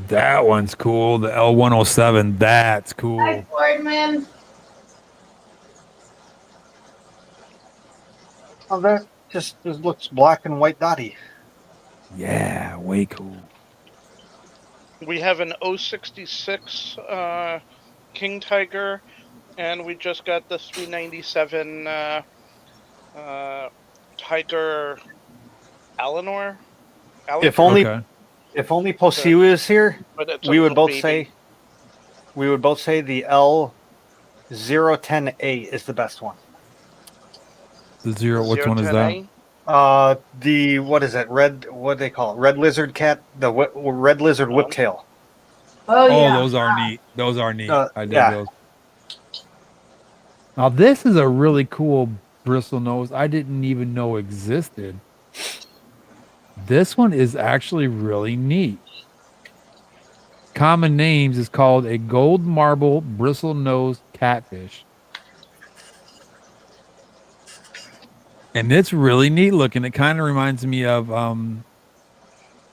That one's cool. The L107, that's cool. Hi, Boardman. Oh, that just looks black and white dotty. Yeah, way cool. We have an 066 King Tiger, and we just got the 397 Tiger Eleanor. If only Okay. Posiu is here, But it's a we would little both baby. say the L010A is the best one. The zero, which one is that? 010A? The what is it? What do they call it? Red lizard cat, the red lizard whiptail. Oh, yeah. those are neat. Those are neat. I dig yeah. those. Now this is a really cool bristle nose I didn't even know existed. This one is actually really neat. Common names is called a gold marble bristle nose catfish. And it's really neat looking. It kind of reminds me of one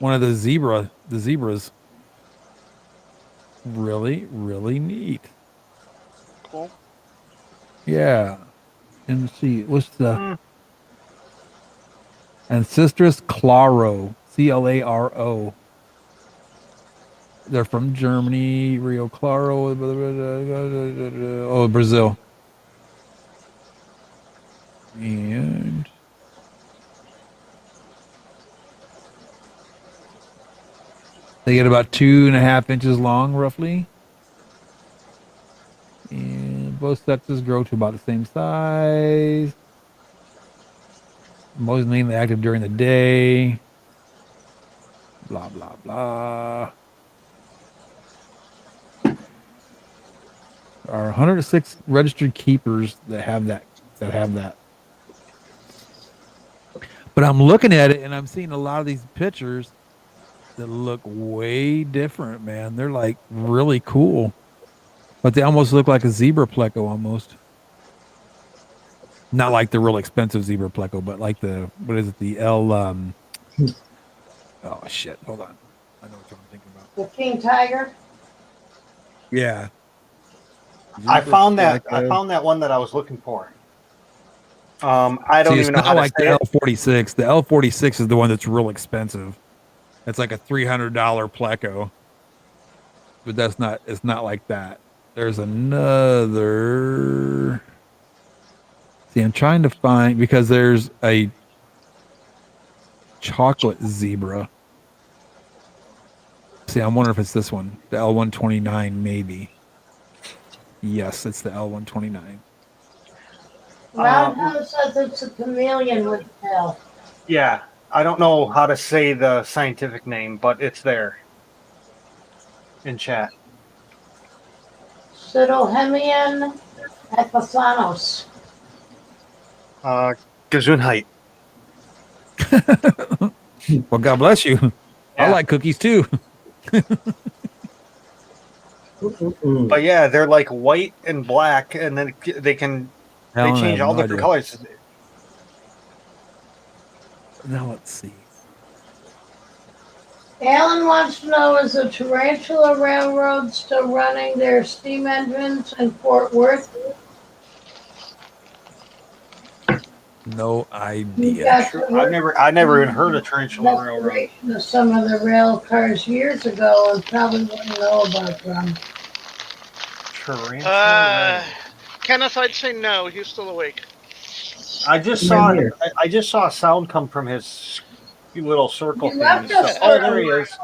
of the zebras. Really, really neat. Cool. Yeah. And let's see, what's the Ancestris Claro, Claro. They're from Germany, Rio Claro, Brazil. And they get about 2.5 inches long, roughly. And both sexes grow to about the same size. Most mainly active during the day. Blah, blah, blah. There are 106 registered keepers that have that. But I'm looking at it and I'm seeing a lot of these pictures that look way different, man. They're like really cool. But they almost look like a zebra pleco almost. Not like the real expensive zebra pleco, but like the, what is it? The L, oh shit. Hold on. I know what I'm thinking about. The King Tiger. Yeah. I found that one that I was looking for. I don't even know how to like say the it. L46. The L46 is the one that's real expensive. It's like a $300 pleco. But that's not, it's not like that. There's another. See, I'm trying to find, because there's a chocolate zebra. See, I'm wondering if it's this one, the L129, maybe. Yes, it's the L129. Roundhouse says it's a chameleon with tail. Yeah, I don't know how to say the scientific name, but it's there in chat. Pseudohemian epiphanos. Gesundheit. Well, God bless you. I Yeah. like cookies too. But yeah, they're like white and black, and then they change all different colors. Now let's see. Alan wants to know, is the Tarantula Railroad still running their steam engines in Fort Worth? No You've idea. got to I never even heard of Tarantula Railroad. restoration of some of the rail cars years ago and probably wouldn't know about them. Tarantula Railroad. Kenneth, I'd say no. He's still awake. I just saw a sound come from his little circle You thing. left us Oh, for there a he is.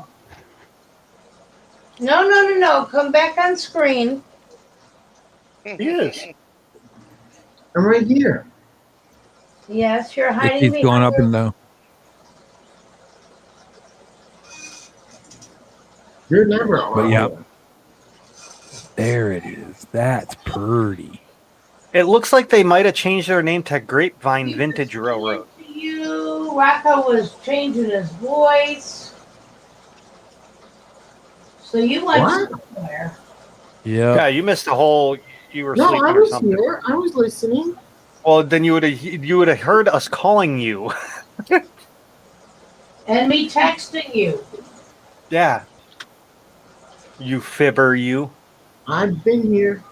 No. Come back on screen. He is. I'm right here. Yes, you're It hiding keeps going behind up and down. You're never But on. yeah, there it is. That's pretty. It looks like they might have changed their name to Grapevine Vintage Railroad. you. Rocko was changing his voice. So you went What? somewhere. Yeah, you missed the whole. You were No, sleeping I or was something. here. I was listening. Well, then you would have heard us calling you. And me texting you. Yeah. You fibber, you. I've been here.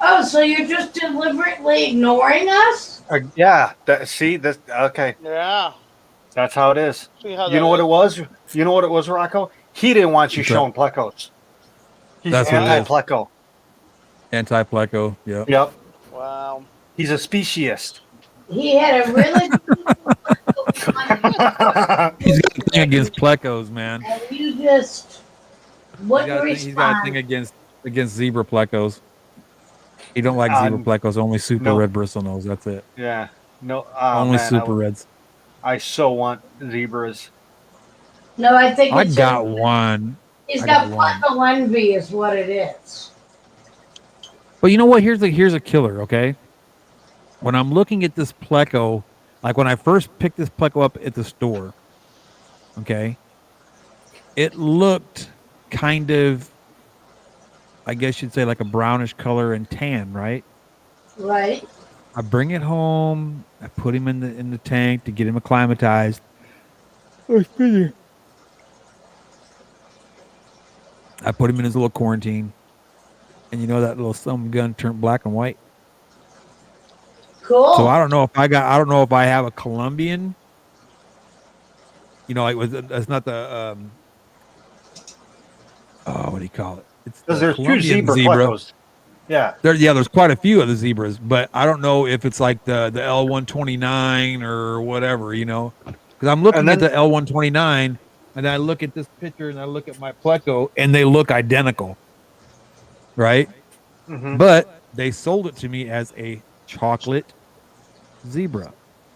Oh, so you're just deliberately ignoring us? Yeah. Okay. Yeah. That's how it is. See how You know what it was? You know what it was, Rocco? He didn't want you What's that? showing plecos. He's That's what it is. anti-pleco. Anti-pleco. Yep. Yep. Wow. He's a speciesist. He had a really He's got a thing against plecos, man. and you just wouldn't He's got a thing respond. against zebra plecos. He don't like zebra plecos. Only super red bristlenose. That's it. Yeah. No. Only man, super reds. I so want zebras. No, I think I it's got one. He's I got got one. pleco envy is what it is. But you know what? Here's a killer. Okay. When I'm looking at this pleco, like when I first picked this pleco up at the store, okay, it looked kind of, I guess you'd say, like a brownish color and tan, right? Right. I bring it home. I put him in the tank to get him acclimatized. I put him in his little quarantine, and you know that little some gun turned black and white. Cool. So I don't know if I have a Colombian. You know, that's not the what do you call it? It's Because the there's two Colombian zebra plecos. Yeah. There's quite a few of the zebras, but I don't know if it's like the L129 or whatever, you know. Because I'm looking at the L129, and I look at this picture, and I look at my pleco, and they look identical, right? Mm-hmm. But they sold it to me as a chocolate zebra,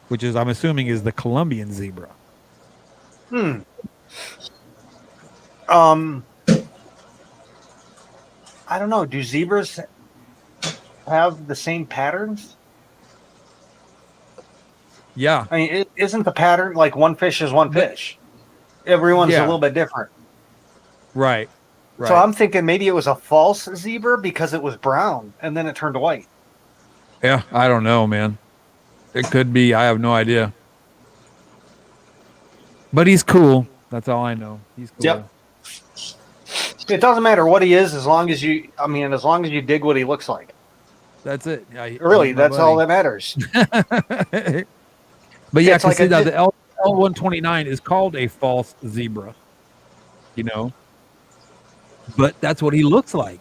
which is, I'm assuming, is the Colombian zebra. I don't know. Do zebras have the same patterns? Yeah. I mean, isn't the pattern like one fish is one fish? Everyone's a little bit different. Right. So I'm thinking maybe it was a false zebra because it was brown and then it turned white. Yeah, I don't know, man. It could be. I have no idea. But he's cool. That's all I know. He's cool. Yep. It doesn't matter what he is as long as you dig what he looks like. That's it. Yeah, really, that's all that matters. But yeah, It's like see, now the L129 is called a false zebra, you know, but that's what he looks like.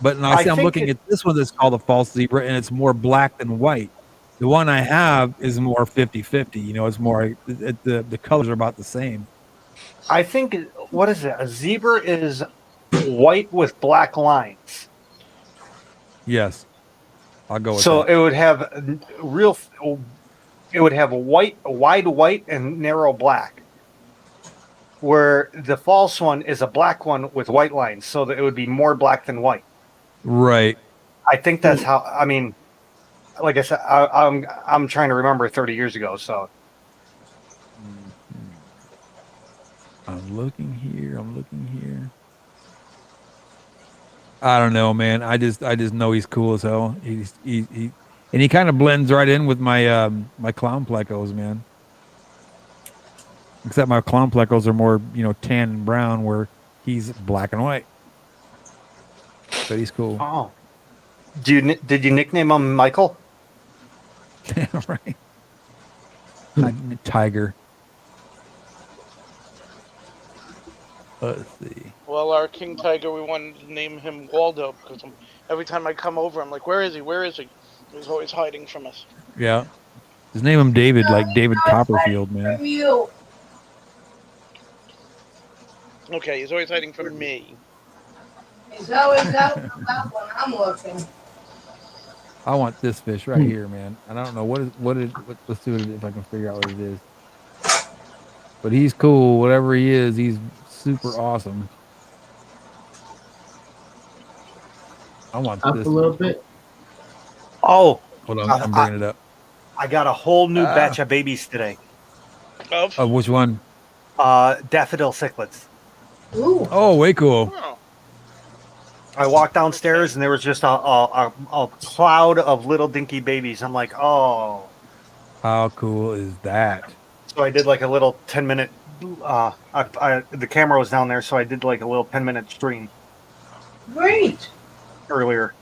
But now I'm looking at this one that's called a false zebra, and it's more black than white. The one I have is more 50-50. You know, it's more the colors are about the same. I think, what is it? A zebra is white with black lines. Yes, I'll go with So that. it would have it would have a wide white and narrow black. Where the false one is a black one with white lines, so that it would be more black than white. Right. I think that's how. I mean, like I said, I'm trying to remember 30 years ago. So I'm looking here. I don't know, man. I just know he's cool as hell. And he kind of blends right in with my my clown plecos, man. Except my clown plecos are more, tan and brown, where he's black and white. But he's cool. oh, did you nickname him Michael? Right. Tiger. Let's see. Well, our King Tiger, we wanted to name him Waldo because every time I come over, I'm like, where is he? Where is he? He's always hiding from us. Yeah. Just name him David, like David Copperfield, man. From you. Okay, he's always hiding from me. He's always out when I'm looking. I want this fish right here, man. And I don't know let's see what it is if I can figure out what it is. But he's cool. Whatever he is, he's super awesome. I want Up this a little bit. Oh, Hold on, I'm bringing it up. I got a whole new batch of babies today. Of? Oh, which one? Daffodil cichlids. Ooh. Oh, way cool. Oh, I walked downstairs and there was just a cloud of little dinky babies. I'm like, oh. How cool is that? So I did like a little 10-minute. The camera was down there, so I did like a little 10-minute stream Great. earlier.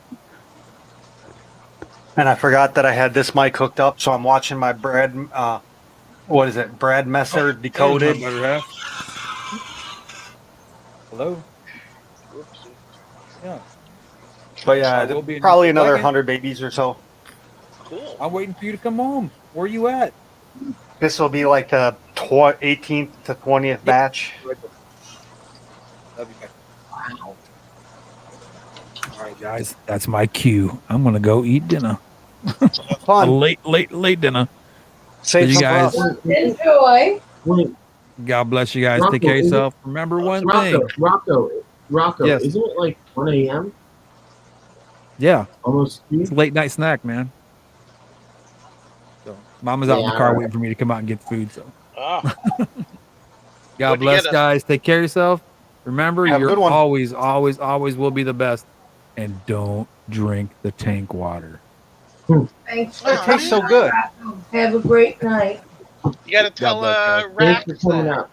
And I forgot that I had this mic hooked up, so I'm watching my Brad. What is it? Brad Messer Decoded. Hello? Yeah. But yeah, We'll be in probably just a another second. 100 babies or so. cool. I'm waiting for you to come home. Where you at? This will be like the 18th to 20th batch. Love you back. Wow. All right, guys. That's my cue. I'm gonna go eat dinner. A Fun. late dinner. Save you some guys- for us. Enjoy. Wait, God bless you guys. Take Rocko, care of is it- yourself. Remember one thing. Rocko, Yes. isn't it like 1 a.m.? Yeah, Almost 2? it's a late night snack, man. So Mama's out in the Yeah, car right. waiting for me to come out and get food. So Ah, God What'd you bless, get us? guys. Take care of yourself. Remember, Have a you're good one. always will be the best. And don't drink the tank water. Thanks. It tastes so good. Have a great night. you gotta tell bless, guys. Thanks Rax for coming that. out.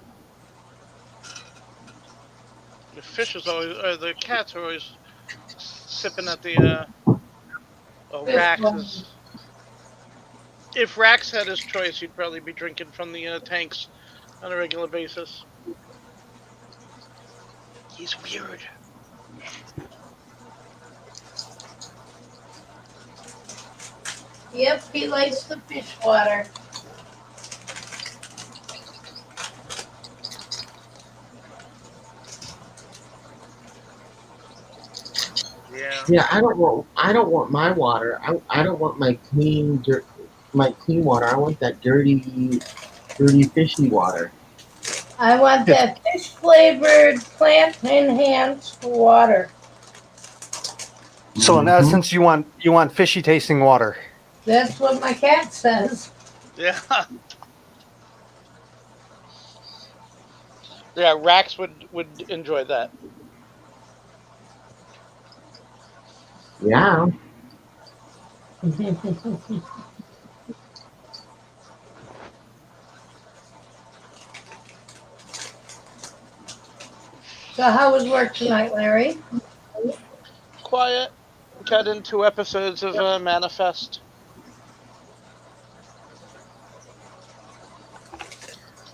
The fish is always, the cats are always sipping at the, Rax is. If Rax had his choice, he'd probably be drinking from the tanks on a regular basis. He's weird. Yep, he likes the fish water. Yeah. Yeah, I don't want my water. I don't want my clean water. I want that dirty fishy water. I want that fish flavored, plant enhanced water. So in essence, you want fishy tasting water. That's what my cat says. Yeah. Yeah, Rax would enjoy that. Yeah. So how was work tonight, Larry? Quiet. Got in 2 episodes of Manifest.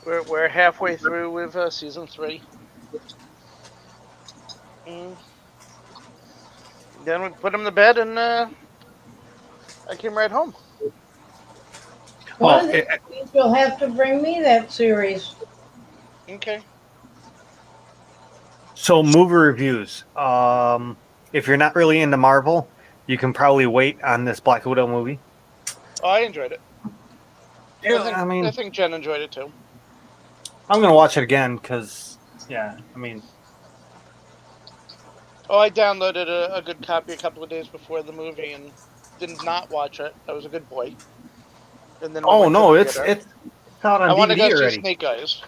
We're halfway through with season 3. Then we put him to bed, and I came right home. One of these days you'll have to bring me that series. Okay. So movie reviews. If you're not really into Marvel, you can probably wait on this Black Widow movie. Oh, I enjoyed it. Yeah, I think Jen enjoyed it too. I'm gonna watch it again because, yeah, I mean, Oh, I downloaded a good copy a couple of days before the movie and did not watch it. I was a good boy. And then we oh went to no, the it's theater. out on I want to go DVD see already. Snake Eyes.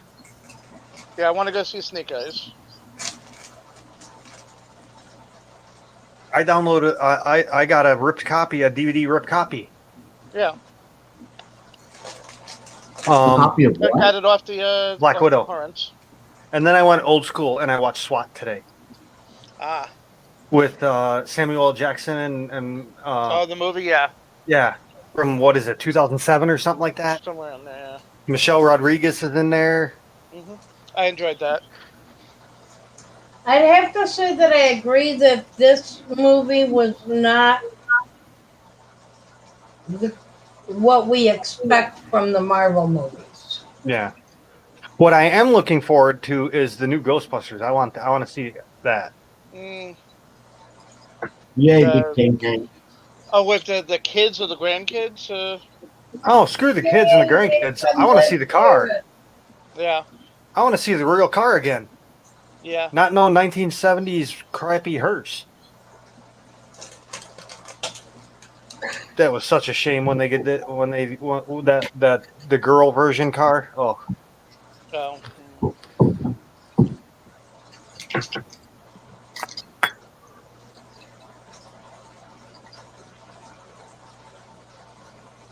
Yeah, I want to go see Snake Eyes. I downloaded. I got a ripped copy, a DVD ripped copy. Yeah, Copy of I what? got it off the Black Widow. torrents. And then I went old school and I watched SWAT today Ah, with Samuel L. Jackson and oh, the movie, yeah, yeah, from what is it, 2007 or something like that. somewhere in there. Michelle Rodriguez is in there. I enjoyed that. I'd have to say that I agree that this movie was not what we expect from the Marvel movies. Yeah. What I am looking forward to is the new Ghostbusters. I want to see that. Mm, Yay, The- big King Gang. oh, with the kids or the grandkids? Oh, screw the kids and the grandkids. I want to see the car. Yeah, I want to see the real car again. yeah. Not no 1970s crappy hearse. That was such a shame when they get that the girl version car. Oh, Oh,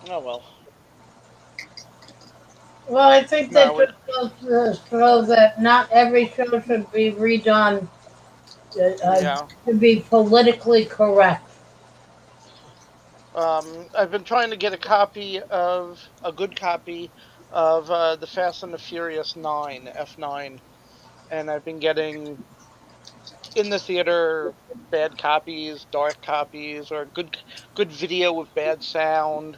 oh well. Well, I think No, that just goes to show that not every show should be redone Yeah. to be politically correct. I've been trying to get a good copy of the Fast and the Furious 9, F9, and I've been getting in the theater bad copies, dark copies, or good video with bad sound.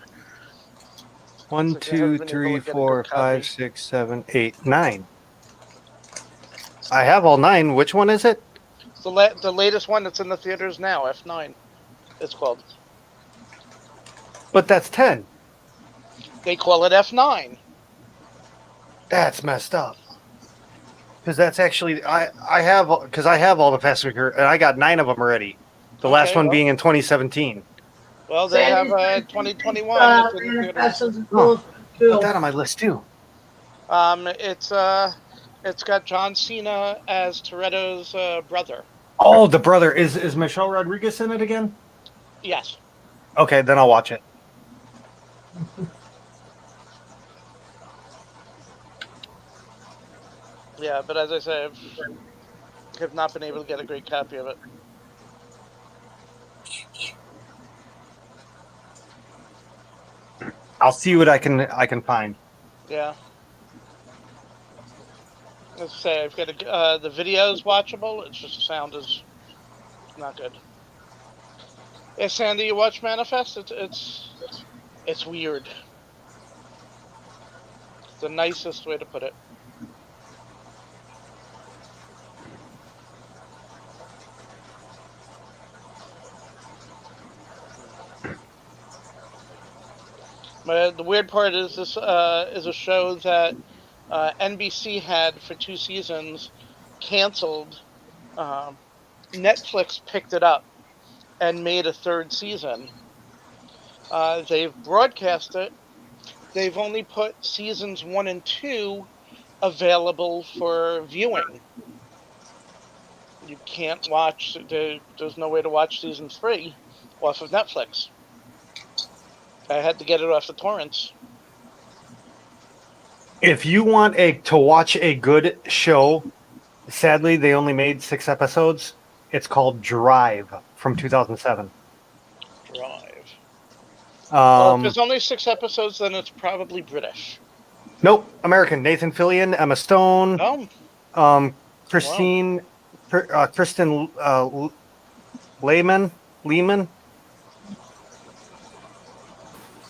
1, It's like I haven't 2, been able 3, to get a 4, good 5, copy. 6, 7, 8, 9. I have all 9. Which one is it? The latest one that's in the theaters now, F9, it's called. But that's 10. They call it F9. That's messed up. Because that's actually I have all the Fast and Furious, and I got 9 of them already. The last Okay, one well. being in 2017. Well, they have 2021 that's in the theaters. Manifestos is cool too. Put that on my list too. It's got John Cena as Toretto's brother. Oh, the brother is Michelle Rodriguez in it again? Yes. Okay, then I'll watch it. Yeah, but as I say, have not been able to get a great copy of it. I'll see what I can find. Yeah. As I say, I've got the video is watchable. It's just the sound is not good. Yeah, Sandy, you watch Manifest? It's weird. It's the nicest way to put it. But the weird part is this is a show that NBC had for 2 seasons, canceled. Netflix picked it up and made a 3rd season. They've broadcast it. They've only put seasons 1 and 2 available for viewing. You can't watch. There's no way to watch season 3 off of Netflix. I had to get it off the torrents. If you want to watch a good show, sadly they only made 6 episodes. It's called Drive from 2007. Drive. Well, if there's Um, only 6 episodes, then it's probably British. nope, American. Nathan Fillion, Emma Stone, Oh, Kristen Lehman.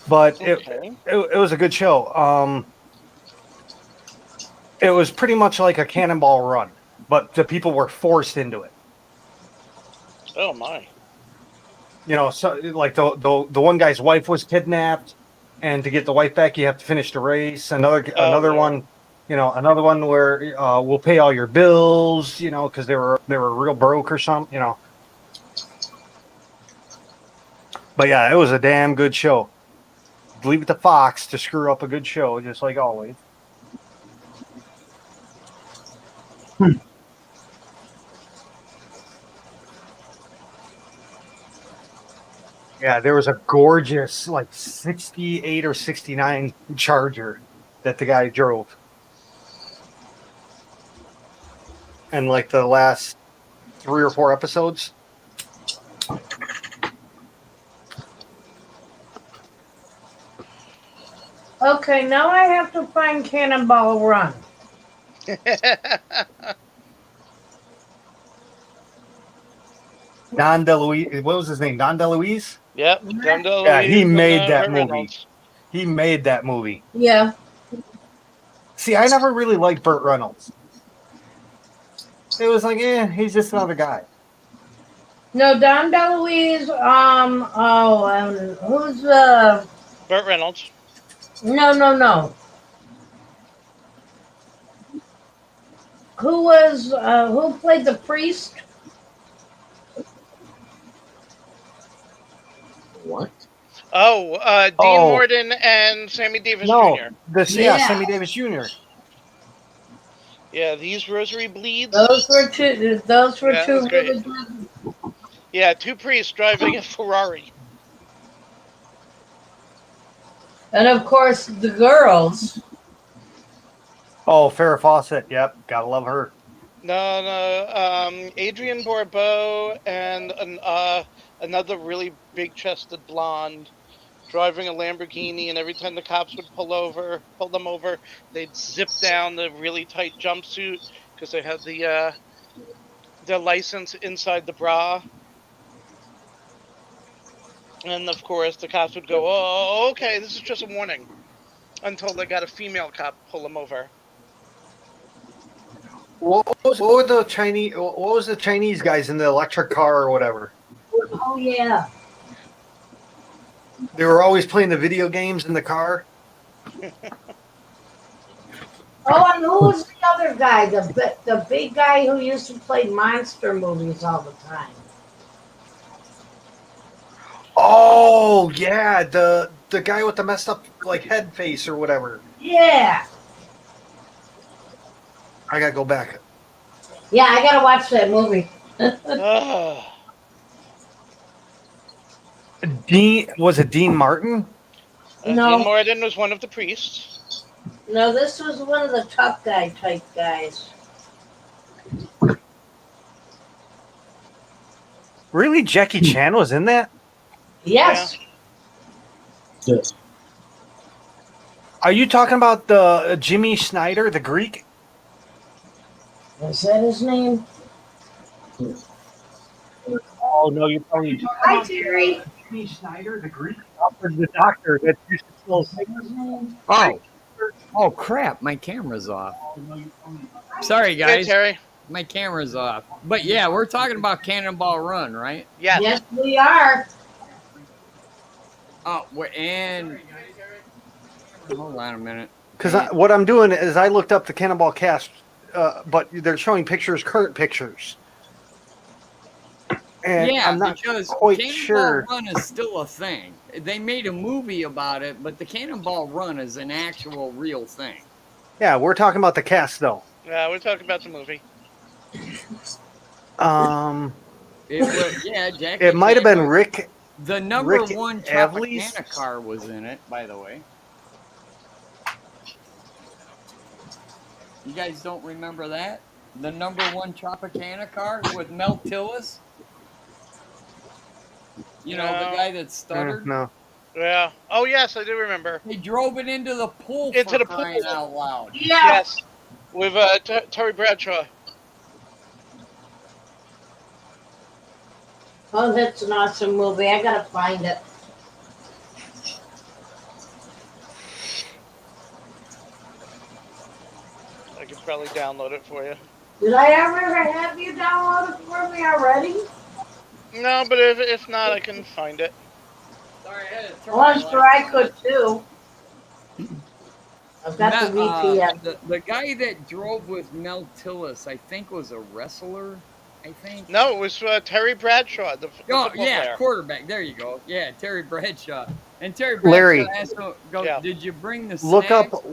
But okay. it was a good show. It was pretty much like a Cannonball Run, but the people were forced into it. Oh my. So like the one guy's wife was kidnapped, and to get the wife back, you have to finish the race. Another yeah. one, another one where we'll pay all your bills, because they were real broke or something, But yeah, it was a damn good show. Leave it to Fox to screw up a good show, just like always. Yeah, there was a gorgeous, like 68 or 69 Charger that the guy drove. And like the last 3 or 4 episodes. Okay, now I have to find Cannonball Run. Don DeLuise, what was his name? Don DeLuise? Yep. Don Yeah, he DeLuise and made that Burt movie. Reynolds. He made that movie. Yeah. See, I never really liked Burt Reynolds. It was like, he's just another guy. No, Don DeLuise. Who's Burt Reynolds. No. Who played the priest? What? Oh, Dean Morton and Sammy Davis Jr. Sammy Davis Jr. Yeah, these rosary bleeds. Those were two great. Yeah, 2 priests driving a Ferrari. And of course the girls. Oh, Farrah Fawcett. Yep, gotta love her. No. Adrienne Barbeau and another really big-chested blonde driving a Lamborghini, and every time the cops would pull them over, they'd zip down the really tight jumpsuit because they had their license inside the bra. And of course, the cops would go, "Oh, okay, this is just a warning," until they got a female cop pull them over. What was the Chinese guys in the electric car or whatever? Oh yeah. They were always playing the video games in the car. Oh, and who was the other guy? The big guy who used to play monster movies all the time. Oh yeah, the guy with the messed up like head face or whatever. Yeah. I gotta go back. Yeah, I gotta watch that movie. Was it Dean Martin? No. Dean Martin was one of the priests. No, this was one of the tough guy type guys. Really, Jackie Chan was in that? Yes. Yeah. Are you talking about the Jimmy Snyder, the Greek? Is that his name? Oh no, you're probably Hi, Terry. Jimmy Snyder, the Greek, the doctor that used to kill Oh. Oh crap! My camera's off. Sorry, guys. Hey, Terry. My camera's off. But yeah, we're talking about Cannonball Run, right? Yes. Yes, we are. Oh, and hold on a minute. Because what I'm doing is I looked up the Cannonball cast, but they're showing current pictures. And yeah, I'm not because quite Cannonball sure. Run is still a thing. They made a movie about it, but the Cannonball Run is an actual real thing. Yeah, we're talking about the cast though. Yeah, we're talking about the movie. Jackie It might have been Chan. Rick. The number one Tropicana car was in it, by the way. You guys don't remember that? The number one Tropicana car with Mel Tillis? You know, the guy that stuttered? No. Yeah. Oh, yes, I do remember. They drove it into the pool Into for the crying pool. out loud. Yeah. Yes. With Terry Bradshaw. Oh, that's an awesome movie. I gotta find it. I could probably download it for you. Did I ever have you download it for me already? No, but if not, I can find it. Sorry, I had to turn Well, my I'm sure I lights could on. too. I've got the VPN. The guy that drove with Mel Tillis, I think, was a wrestler. I think. No, it was Terry Bradshaw, the Oh football yeah, player. quarterback. There you go. Yeah, Terry Bradshaw. And Terry Bradshaw Larry, asked him, Yeah. "Did you bring the look up snacks?"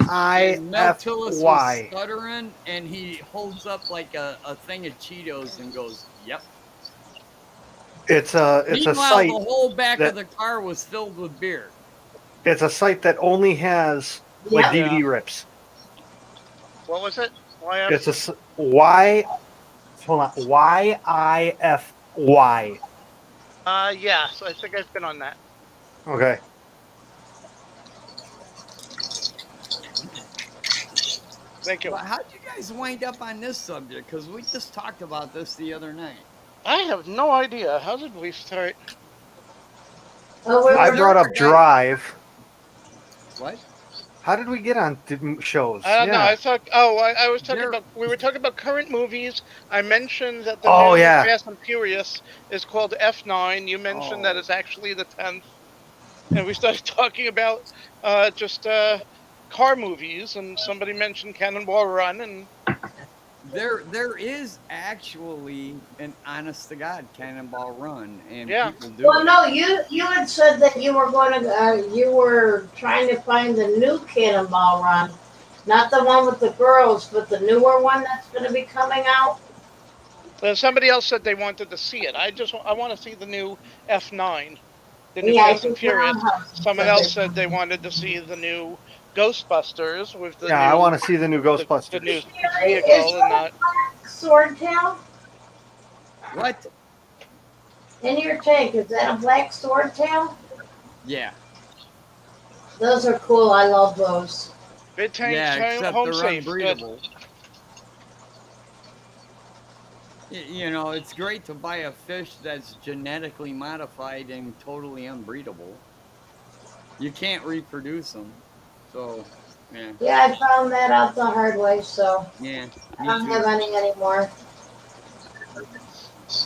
And Mel Tillis was YIFY. stuttering, and he holds up like a thing of Cheetos and goes, "Yep." It's a Meanwhile, site the whole back that of the car was filled with beer. it's a site that only has like Yep. DVD Yeah. rips. What was it? YF? It's a Y. Hold on. YIFY. Yes, I think I've been on that. Okay. Thank you. Well, how'd you guys wind up on this subject? Because we just talked about this the other night. I have no idea. How did we start? Oh, we I were brought up talking- Drive. What? How did we get on shows? I don't know. I thought. Oh, I was talking There- about. We were talking about current movies. I mentioned that the Oh, new yeah. Fast and Furious is called F9. You mentioned that Oh. it's actually the 10th, and we started talking about just car movies. And somebody mentioned Cannonball Run, and There is actually an honest to God Cannonball Run, and Yeah. people do Well, it. no, you had said that you were going to, you were trying to find the new Cannonball Run, not the one with the girls, but the newer one that's going to be coming out. somebody else said they wanted to see it. I want to see the new F9, the new Yeah, I Fast and think Furious. Roundhouse Someone said else they said they wanted to see the new Ghostbusters with the Yeah, I new want to see the new the Ghostbusters. new Is vehicle and not. Swordtail What? in your tank? Is that a black swordtail? Yeah. Those are cool. I love those. Big tank, Yeah, except home they're safe. Good. unbreedable. You know, it's great to buy a fish that's genetically modified and totally unbreedable. You can't reproduce them. So, yeah. Yeah, I found that out the hard way, so Yeah, I me don't have too. any anymore.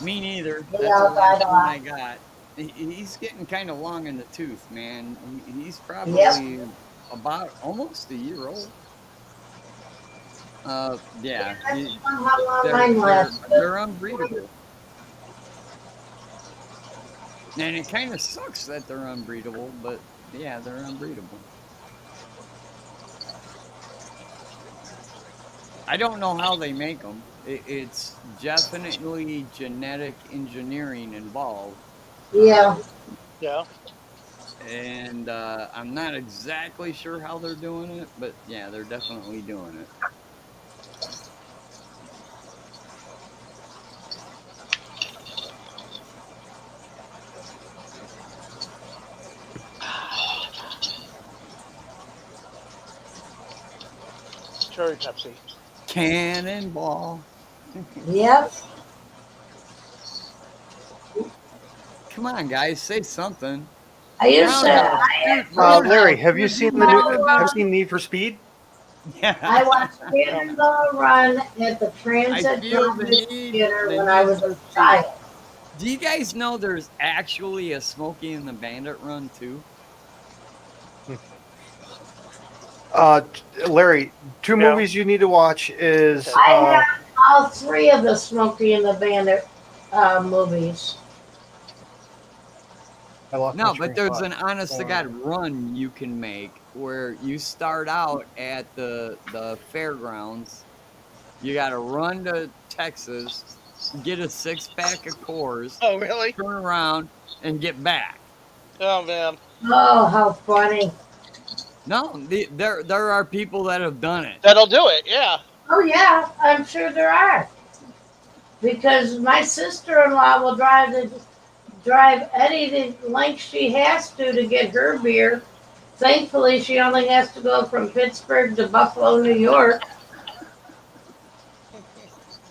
Me neither. They That's all the last died one off. I got. He's getting kind of long in the tooth, man. He's Yep. probably about almost a year old. Yeah. That's how long mine lasts. They're unbreedable. And it kind of sucks that they're unbreedable, but yeah, they're unbreedable. I don't know how they make them. It's definitely genetic engineering involved. Yeah. Yeah. And I'm not exactly sure how they're doing it, but yeah, they're definitely doing it. Cherry Pepsi. Cannonball. Yep. Come on, guys, say something. I used to. Roundhouse. Larry, have you seen the new? Never Have you seen Need for Speed? Yeah. I watched Cannonball Run at the I Transit feel the Television need. Theater the when I need was for a speed. child. Do you guys know there's actually a Smokey and the Bandit run too? Larry, two Yeah. movies you need to watch is I have all three of the Smokey and the Bandit movies. I lost my No, train but of there's thought. an honest to God run you can make where you start out at the fairgrounds. You got to run to Texas, get a 6-pack of Coors, Oh, really? turn around, and get back. Oh man. Oh, how funny. No, there are people that have done it. That'll do it. Yeah. Oh, yeah, I'm sure there are. Because my sister-in-law will drive Eddie the length she has to get her beer. Thankfully, she only has to go from Pittsburgh to Buffalo, New York.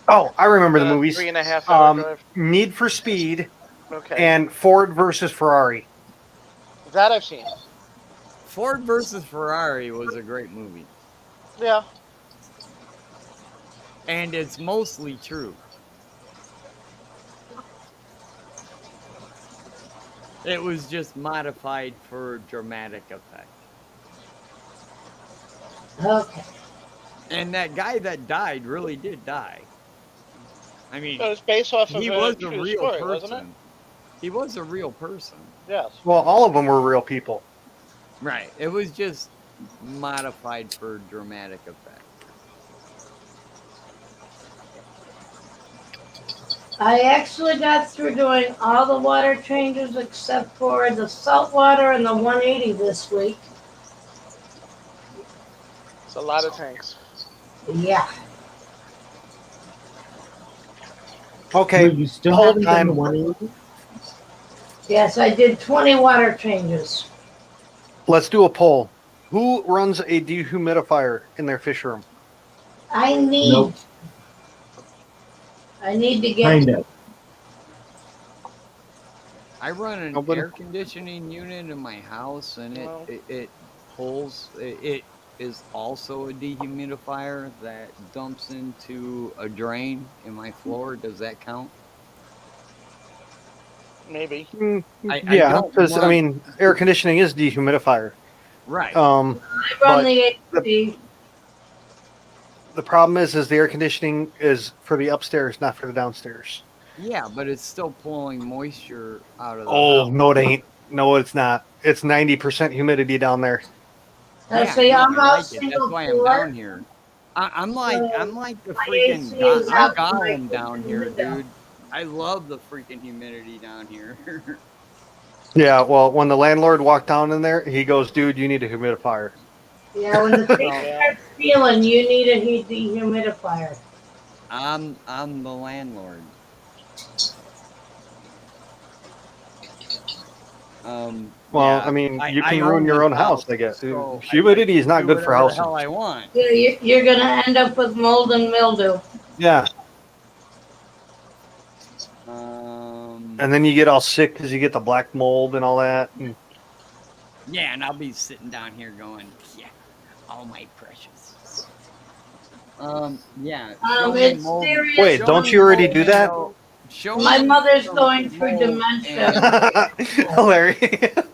Oh, I remember the movies. 3.5 hour drive. Need for Speed Okay. and Ford versus Ferrari. That I've seen. Ford versus Ferrari was a great movie. Yeah. And it's mostly true. It was just modified for dramatic effect. Okay. And that guy that died really did die. I mean, It was based off of he a was a true real story, person. wasn't it? He was a real person. Yes. Well, all of them were real people. Right. It was just modified for dramatic effect. I actually got through doing all the water changes except for the salt water and the 180 this week. It's a lot of tanks. Yeah. Okay, Wait, you still whole haven't done the time. 180? Yes, I did 20 water changes. Let's do a poll. Who runs a dehumidifier in their fish room? I need Nope. to get Kind of. I run an Nobody? air conditioning unit in my house, and Well. it pulls. It is also a dehumidifier that dumps into a drain in my floor. Does that count? Maybe. I Yeah, don't because I run- mean, air conditioning is dehumidifier. Right. I run but the AC. the problem is the air conditioning is for the upstairs, not for the downstairs. Yeah, but it's still pulling moisture out of the Oh house. no, it ain't. No, it's not. It's 90% humidity down there. Yeah, See, I I'm know, I all like it. That's single why I'm floor. down here. I'm like the my freaking AC is I'm out for my Gollum down here, window. dude. I love the freaking humidity down here. Yeah, well, when the landlord walked down in there, he goes, "Dude, you need a humidifier." Yeah, when the thing starts feeling, you need a heat dehumidifier. I'm the landlord. Well, Yeah, I mean, you I can own ruin your this own house, I guess. so Humidity is not do good for whatever houses. the hell I want. Yeah, you're gonna end up with mold and mildew. Yeah, and then you get all sick because you get the black mold and all that. And Yeah, and I'll be sitting down here going, yeah, all my precious. Yeah. show me It's mold- serious. wait, show don't me you already mold do that? window- Show My me mother's some going through mold dementia. and- Hilarious.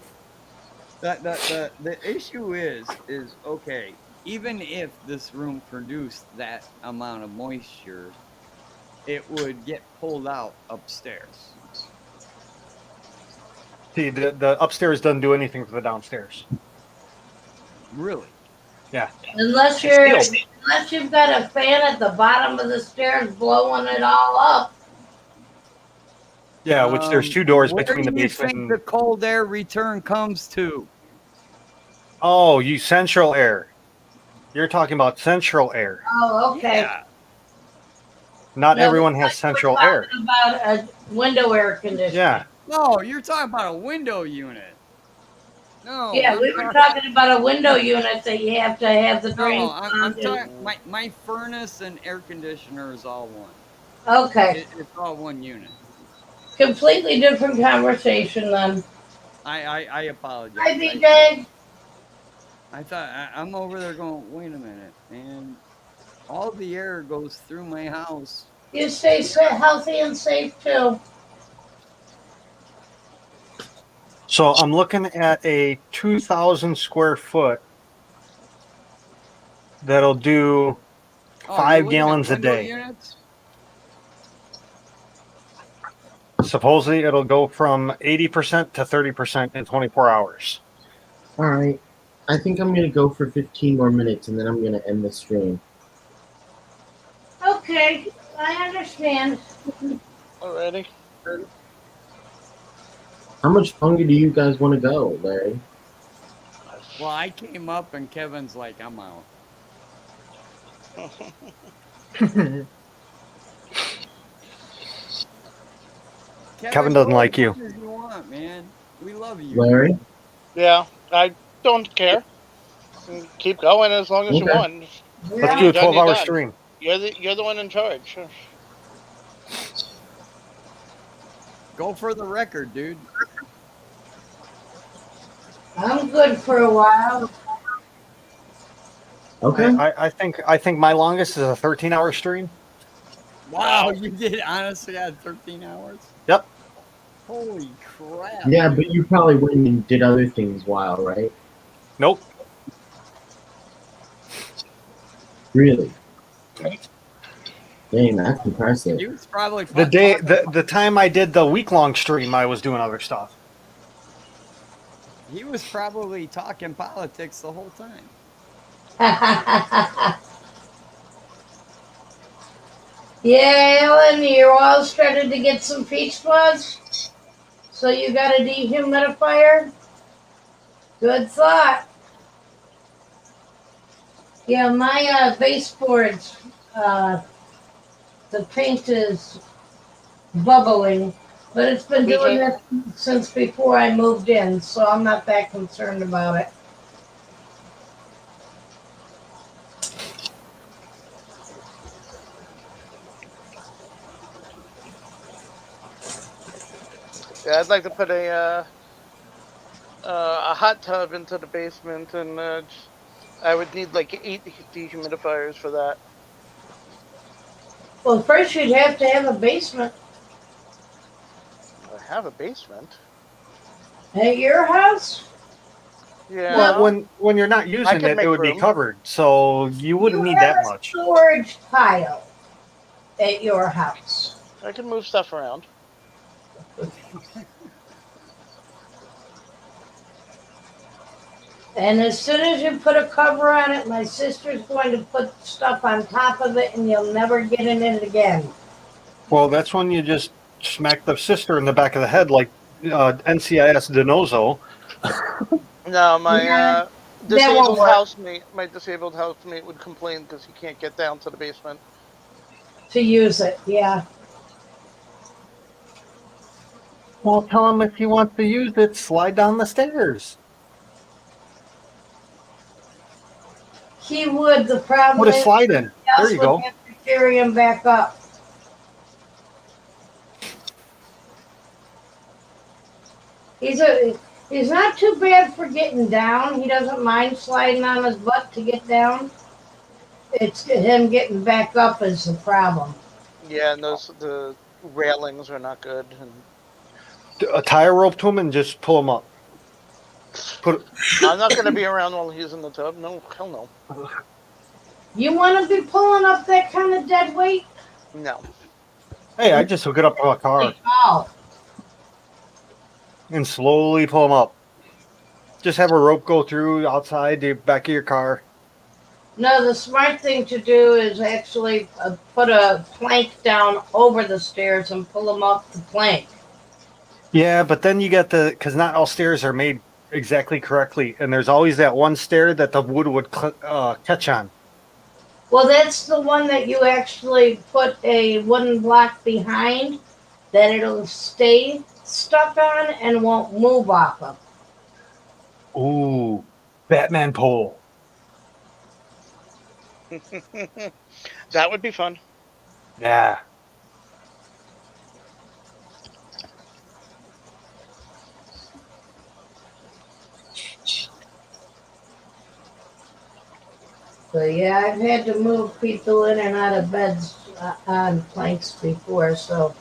The issue is okay, even if this room produced that amount of moisture, it would get pulled out upstairs. See, the upstairs doesn't do anything for the downstairs. Really? Yeah. Unless you've got a fan at the bottom of the stairs blowing it all up. Yeah, which there's two doors Where between the do you basement. think the cold air return comes to? Oh, you central air. You're talking about central air. Oh, okay. Yeah. Not No, everyone we're has central air. talking about a window air conditioner. Yeah. No, you're talking about a window unit. No. Yeah, we were talking about a window unit that you have to have the drain. No, I'm on. talking. My furnace and air conditioner is all one. Okay. It's all one unit. Completely different conversation then. I apologize. Hi, BJ. I thought I'm over there going, wait a minute, and all the air goes through my house. You stay healthy and safe too. So I'm looking at a 2,000 square foot that'll do Oh, 5 you're looking at gallons a window day. units? Supposedly it'll go from 80% to 30% in 24 hours. All right. I think I'm going to go for 15 more minutes and then I'm going to end the stream. Okay, I understand. Alrighty. How much longer do you guys want to go, Larry? Well, I came up and Kevin's like, I'm out. Kevin doesn't go like as you. much as you want, man. We love you. Larry? Yeah, I don't care. Keep going as long as you Okay. want. Let's do a 12-hour stream. You're the one in charge. Go for the record, dude. I'm good for a while. Okay. I think my longest is a 13-hour stream. Wow, you did honestly had 13 hours? Yep. Holy crap! Yeah, but you probably went and did other things while, right? Nope. Really? Dang, that's impressive. He was probably The time I did the week-long stream, I was doing other stuff. He was probably talking politics the whole time. Yeah, Ellen, you're all started to get some peach fuzz? So you got a dehumidifier? Good thought. Yeah, my baseboards, the paint is bubbling, but it's been doing this since before I moved in, so I'm not that concerned about it. Yeah, I'd like to put a hot tub into the basement, and I would need like 8 dehumidifiers for that. Well, first you'd have to have a basement. I have a basement. At your house? Yeah. Well, when you're not using it, make it would be room. covered, so you wouldn't need have that a much. Storage pile at your house. I can move stuff around. And as soon as you put a cover on it, my sister's going to put stuff on top of it, and you'll never get in it again. Well, that's when you just smack the sister in the back of the head like NCIS Denozo. No, my Yeah, that disabled won't work. housemate, would complain because he can't get down to the basement. To use it, yeah. Well, tell him if he wants to use it, slide down the stairs. He would. The problem Put a is slide in. There you go. have to carry him back up. He's not too bad for getting down. He doesn't mind sliding on his butt to get down. It's him getting back up is the problem. Yeah, and the railings are not good. And Tie a rope to him and just pull him up. I'm not going to be around while he's in the tub. No, hell no. You want to be pulling up that kind of dead weight? No. Hey, I just hook it up to a car Oh, and slowly pull him up. Just have a rope go through outside the back of your car. no, the smart thing to do is actually put a plank down over the stairs and pull them up the plank. Yeah, but then you get because not all stairs are made exactly correctly, and there's always that one stair that the wood would catch on. Well, that's the one that you actually put a wooden block behind that it'll stay stuck on and won't move off of. Ooh, Batman pole. That would be fun. Yeah. So yeah, I've had to move people in and out of beds on planks before, so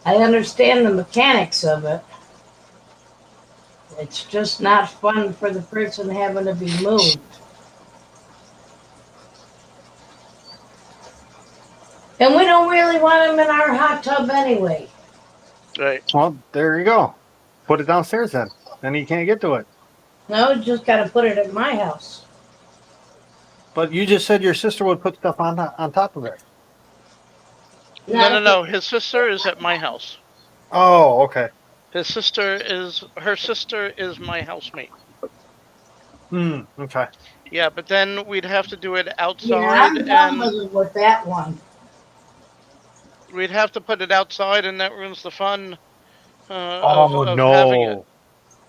I understand the mechanics of it. It's just not fun for the person having to be moved. And we don't really want them in our hot tub anyway. Right. Well, there you go. Put it downstairs then. Then you can't get to it. No, just got to put it at my house. But you just said your sister would put stuff on top of it. No. His sister is at my house. Oh, okay. Her sister is my housemate. Okay. Yeah, but then we'd have to do it Yeah, outside, I'm done and with that one. we'd have to put it outside, and that ruins the fun. Oh, of having it. no.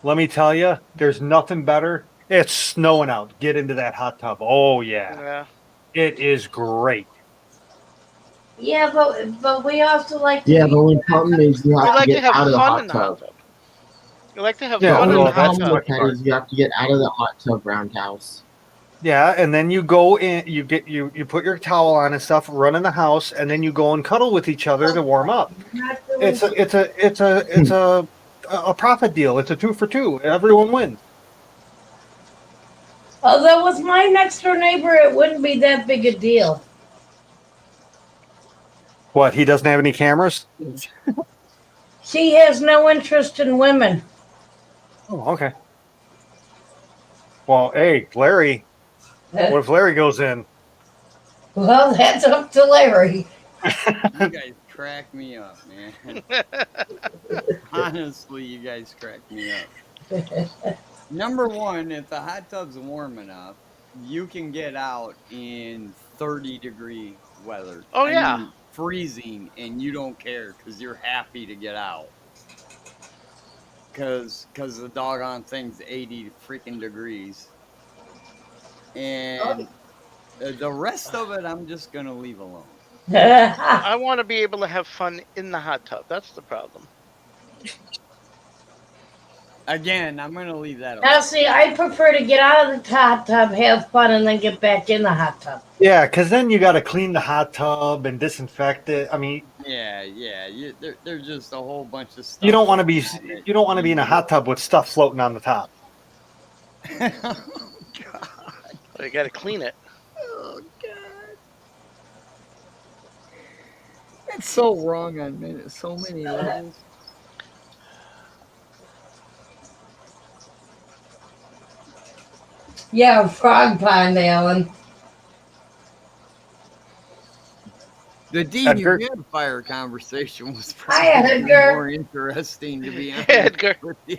Let me tell you, there's nothing better. It's snowing out. Get into that hot tub. Oh, yeah. Yeah. It is great. Yeah, but we also like to Yeah, the only problem is you We have to like to get have out of the fun hot in the hot tub. tub. We like to have Yeah, The fun in only well, the hot that's problem tub. with that is you have to get out of the hot tub roundhouse. Yeah, and then you go in, you put your towel on and stuff, run in the house, and then you go and cuddle with each other to warm up. Not doing It's a profit deal. It's a 2 for 2. Everyone wins. Although with my next door neighbor, it wouldn't be that big a deal. What? He doesn't have any cameras? She has no interest in women. Oh, okay. Well, hey, Larry. What if Larry goes in? Well, that's up to Larry. You guys crack me up, man. Honestly, you guys crack me up. Number one, if the hot tub's warm enough, you can get out in 30-degree weather. Oh, I yeah. mean, freezing, and you don't care because you're happy to get out. Because the doggone thing's 80 freaking degrees. And the rest of it, I'm just going to leave alone. I want to be able to have fun in the hot tub. That's the problem. Again, I'm going to leave that alone. Now, see, I prefer to get out of the hot tub, have fun, and then get back in the hot tub. Yeah, because then you got to clean the hot tub and disinfect it. I mean, Yeah. There's just a whole bunch of stuff. you don't want to be in a hot tub with stuff floating on the top. Oh, God. But you got to clean it. Oh, God. That's so wrong on so many levels. Yeah, frog pond, Alan. The Edgar? dehumidifier conversation was Hi, probably Edgar. more interesting, to be honest Edgar. with you.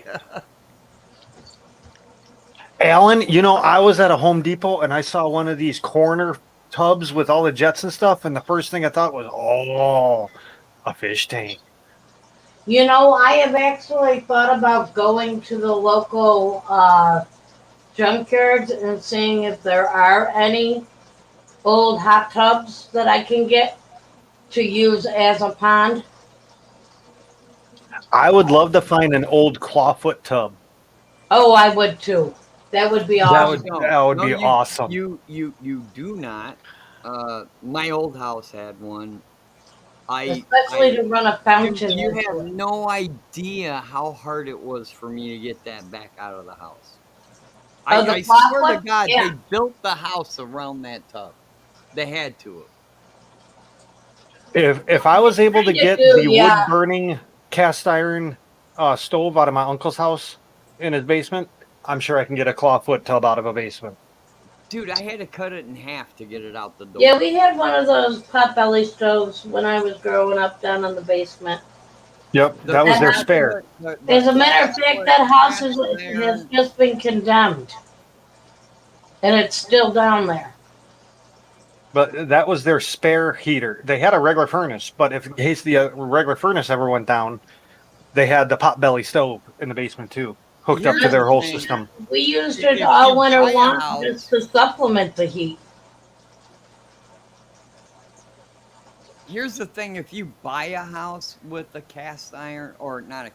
Alan, I was at a Home Depot and I saw one of these corner tubs with all the jets and stuff, and the first thing I thought was, oh, a fish tank. I have actually thought about going to the local junkyards and seeing if there are any old hot tubs that I can get to use as a pond. I would love to find an old clawfoot tub. Oh, I would too. That would be awesome. That would be awesome. You do not. My old house had one. Especially to run a fountain. You into have it. no idea how hard it was for me to get that back out of the house. Oh, the I swear clawfoot? to God, Yeah. they built the house around that tub. They had to. If I was able to get do, the yeah. wood burning cast iron stove out of my uncle's house in his basement, I'm sure I can get a clawfoot tub out of a basement. Dude, I had to cut it in half to get it out the door. Yeah, we had one of those potbelly stoves when I was growing up down in the basement. Yep, that was their spare. As a matter of fact, that house has just been condemned. And it's still down there. But that was their spare heater. They had a regular furnace, but if in case the regular furnace ever went down, they had the potbelly stove in the basement too, hooked up to their whole system. We used If it you all winter buy a long house- just to supplement the heat. Here's the thing: if you buy a house with a cast iron, or not a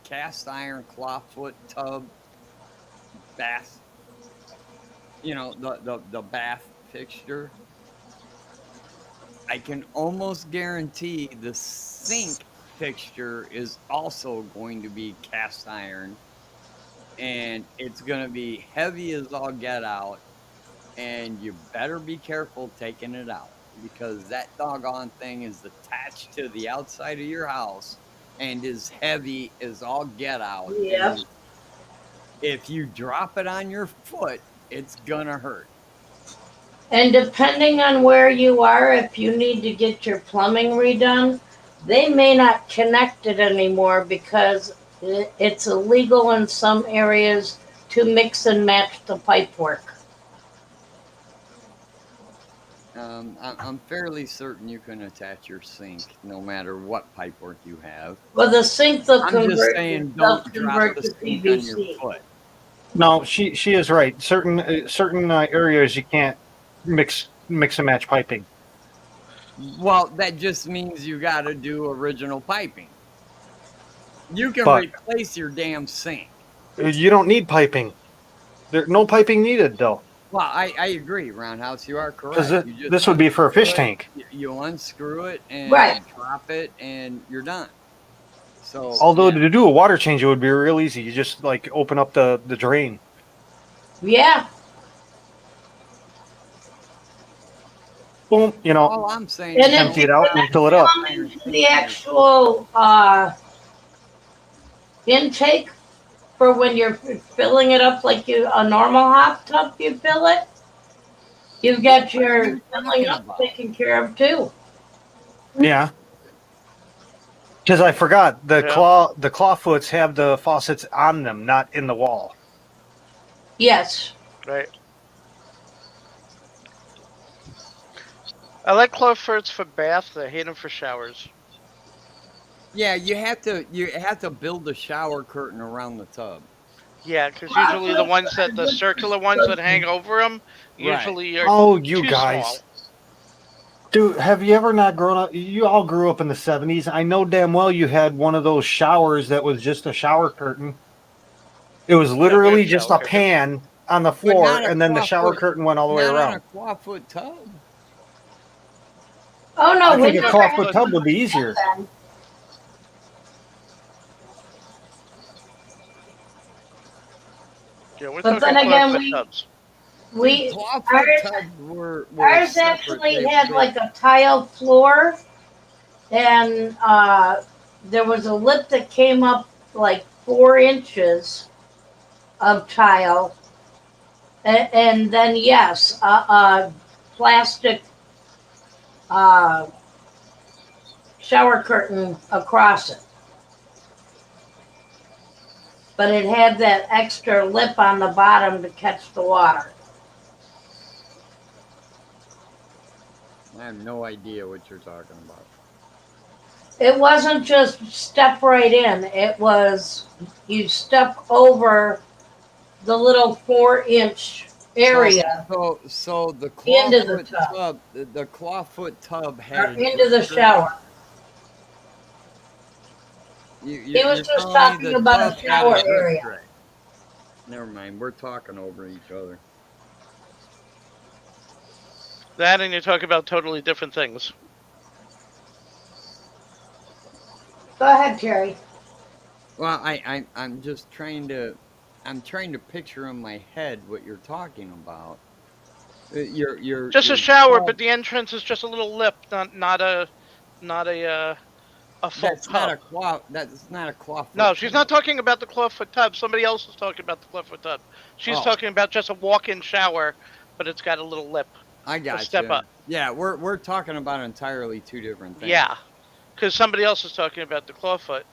cast iron clawfoot tub, bath, the bath fixture, I can almost guarantee the sink fixture is also going to be cast iron, and it's going to be heavy as all get out, and you better be careful taking it out, because that doggone thing is attached to the outside of your house and is heavy as all get out. Yep. And if you drop it on your foot, it's gonna hurt. And depending on where you are, if you need to get your plumbing redone, they may not connect it anymore because it's illegal in some areas to mix and match the pipework. I'm fairly certain you can attach your sink no matter what pipework you have. Well, the sink they'll I'm convert, just saying, they'll don't drop convert the to sink on your PVC. foot. No, she is right. Certain areas you can't mix and match piping. Well, that just means you got to do original piping. You can But- replace your damn sink. You don't need piping. No piping needed though. Well, I agree, Roundhouse. You are Because correct. You just this would be for a fish unscrew it, tank. You unscrew it and Right. drop it, and you're done. So, Although yeah. to do a water change, it would be real easy. You just like open up the drain. Yeah. Boom, you know, All I'm saying And is if empty you it out and fill it up. come into the actual intake for when you're filling it up like a normal hot tub, you fill it. You've got your filling up taken care of too. Yeah. Because I forgot the Yeah. claw foots have the faucets on them, not in the wall. Yes. Right. I like clawfoots for baths. I hate them for showers. Yeah, you have to build a shower curtain around the tub. Yeah, because usually the circular ones that hang over them, usually are Oh, you too guys. small. Dude, have you ever not grown up? You all grew up in the 70s. I know damn well you had one of those showers that was just a shower curtain. It was literally have just shower a pan on the But floor, not a and then the shower clawfoot- curtain went all the way Not on a around. clawfoot tub. Oh no, I we think a never clawfoot had tub would be easier. that. Yeah, we're But talking then again, clawfoot tubs. we Clawfoot ours, tubs were ours separate. actually had like a tile floor, and there was a lip that came up like 4 inches of tile, and then yes, a plastic shower curtain across it. But it had that extra lip on the bottom to catch the water. I have no idea what you're talking about. It wasn't just step right in. It was you step over the little 4-inch area So the into the clawfoot tub tub, the clawfoot tub or had into the shower. He was just telling me talking the about a tub had shower drip area. tray. Never mind, we're talking over each other. That and you're talking about totally different things. Go ahead, Terry. Well, I'm just trying to picture in my head what you're talking about. You're Just a shower, but the entrance is just a little lip, not a full that's tub. That's not a clawfoot. No, she's not talking about the clawfoot tub. Somebody else is talking about the clawfoot tub. She's talking about just a walk-in shower, but it's got a little lip. I got a step up. Yeah, we're talking about entirely two different things. Yeah, because somebody else is talking about the clawfoot.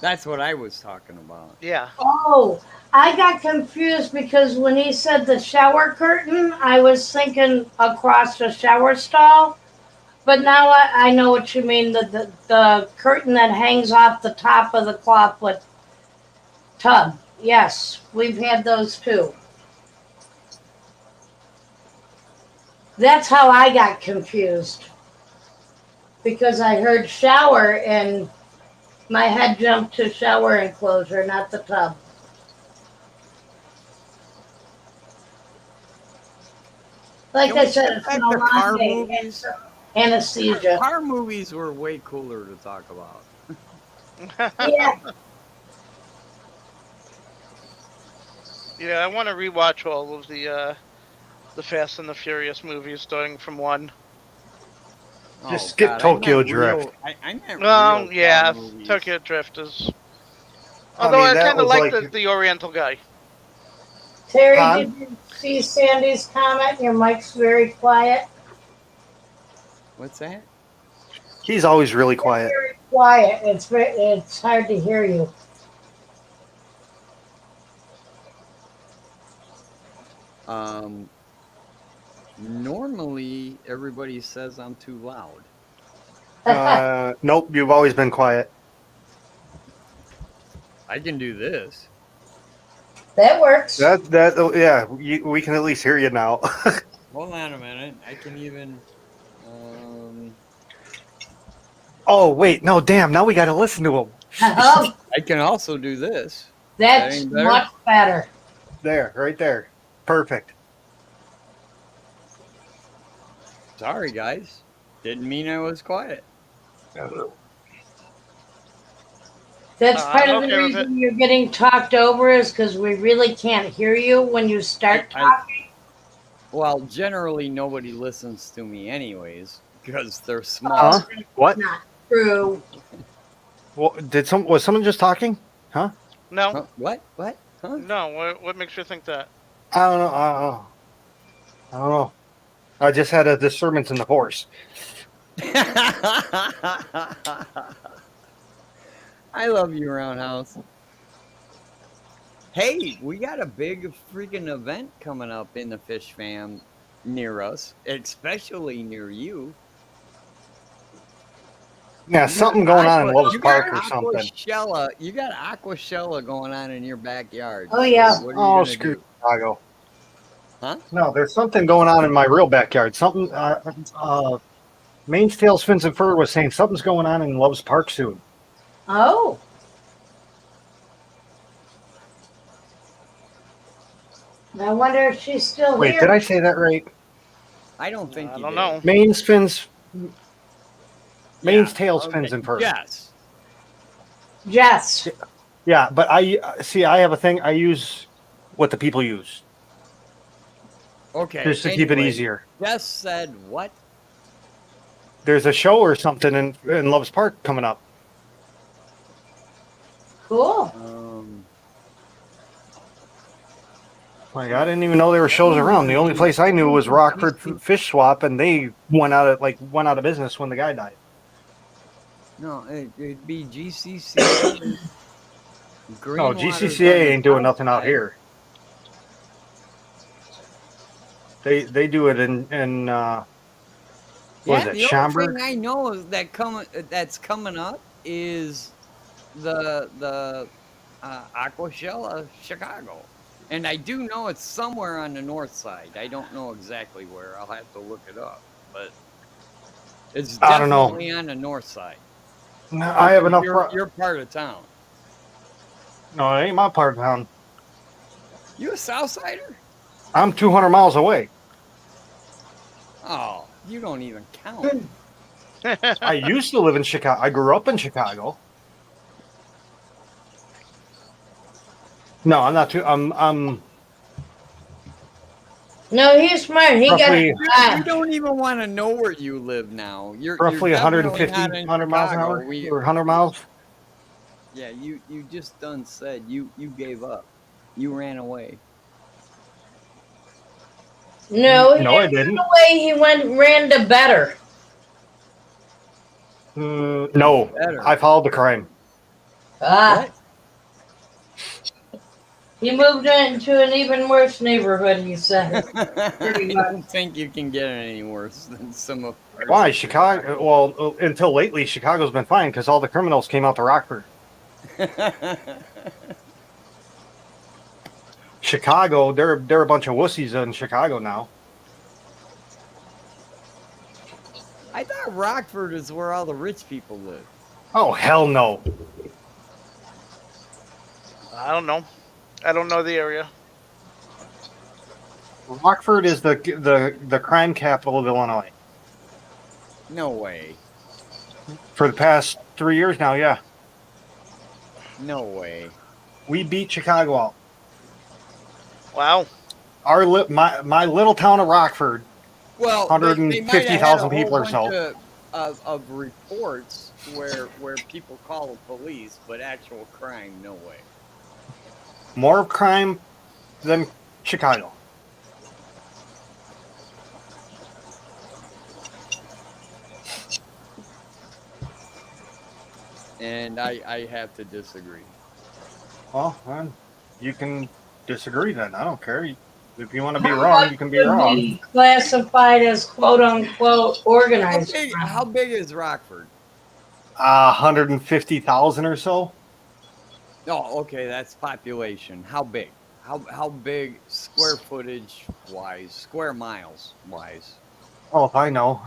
That's what I was talking about. Yeah. Oh, I got confused because when he said the shower curtain, I was thinking across the shower stall. But now I know what you mean, the curtain that hangs off the top of the clawfoot tub. Yes, we've had those too. That's how I got confused. Because I heard shower and my head jumped to shower enclosure, not the tub. Like I said, it's been a long day. Anesthesia. Car movies were way cooler to talk about. Yeah. Yeah, I want to rewatch all of the Fast and the Furious movies, starting from 1. Just skip Tokyo Drift. I meant Well, real yeah, car movies. Tokyo Drift is. Although I kind of like the Oriental guy. Terry, did you see Sandy's comment? Your mic's very quiet. What's that? He's always really quiet. Very quiet. It's hard to hear you. Normally everybody says I'm too loud. Nope, you've always been quiet. I can do this. That works. Yeah, we can at least hear you now. Hold on a minute. I can even. Oh wait, no, damn! Now we got to listen to him. Oh, I can also do this. that's That ain't better? much better. There, right there, perfect. Sorry, guys. Didn't mean I was quiet. That's part I'm of the okay with it. reason you're getting talked over is because we really can't hear you when you start talking. Well, generally nobody listens to me anyways because they're Huh? smart. What? Not true. Well, was someone just talking? Huh? No, Huh? What? What? Huh? no. What makes you think that? I don't know. I don't know. I just had a disturbance in the force. I love you, Roundhouse. Hey, we got a big freaking event coming up in the Fish Fam near us, especially near you. Yeah, something going on in Love's Park or something. You got Aquashella going on in your backyard. Oh, yeah. So what are you gonna Screw do? Chicago. Huh? No, there's something going on in my real backyard. Something. Maine's Tails Fins and Fur was saying something's going on in Love's Park soon. Oh. I wonder if she's still Wait, here. did I say that right? I don't think I you don't did. know. Maine's Yeah, Tails, okay. Fins and Fur. Yes. Jess. Yeah, but I have a thing. I use what the people use Okay. just to keep it easier. Jess said what? There's a show or something in Love's Park coming up. Cool. Like, I didn't even know there were shows around. The only place I knew was Rockford Fish Swap, and they went out of business when the guy died. No, it'd be GCCA. No, GCCA ain't doing nothing out here. They do it in what is it, The only Schaumburg? thing I know is that's coming up is the Aquashella Chicago, and I do know it's somewhere on the north side. I don't know exactly where. I'll have to look it up, but it's I don't know. definitely on the north side. No, I have enough. You're part of town. No, it ain't my part of town. You a Southsider? I'm 200 miles away. Oh, you don't even count. I used to live in Chicago. I grew up in Chicago. No, I'm not too. I'm No, he's smart. He roughly, You don't even want to know where you live now. You're roughly definitely 150, not in 100 miles an Chicago. hour, or 100 miles. Yeah, you just done said you gave up. You ran away. No, he No, I didn't didn't. run away. He ran to better. No, Better. I followed the crime. What? He moved into an even worse neighborhood, he said. I don't think you can get it any worse than some of ours. Why Chicago? Well, until lately, Chicago's been fine because all the criminals came out to Rockford. Chicago, they're a bunch of wussies in Chicago now. I thought Rockford is where all the rich people live. Oh hell no! I don't know. I don't know the area. Rockford is the crime capital of Illinois. No way. For the past 3 years now, yeah. No way. We beat Chicago out. Wow. My little town of Rockford, Well, 150,000 people or so. Of reports where people call the police, but actual crime, no way. More crime than Chicago. And I have to disagree. Well, then you can disagree then. I don't care. If you want to be wrong, you can be wrong. Classified as quote unquote organized. How big is Rockford? 150,000 or so. Oh, okay, that's population. How big? How big square footage wise, square miles wise? Oh, if I know.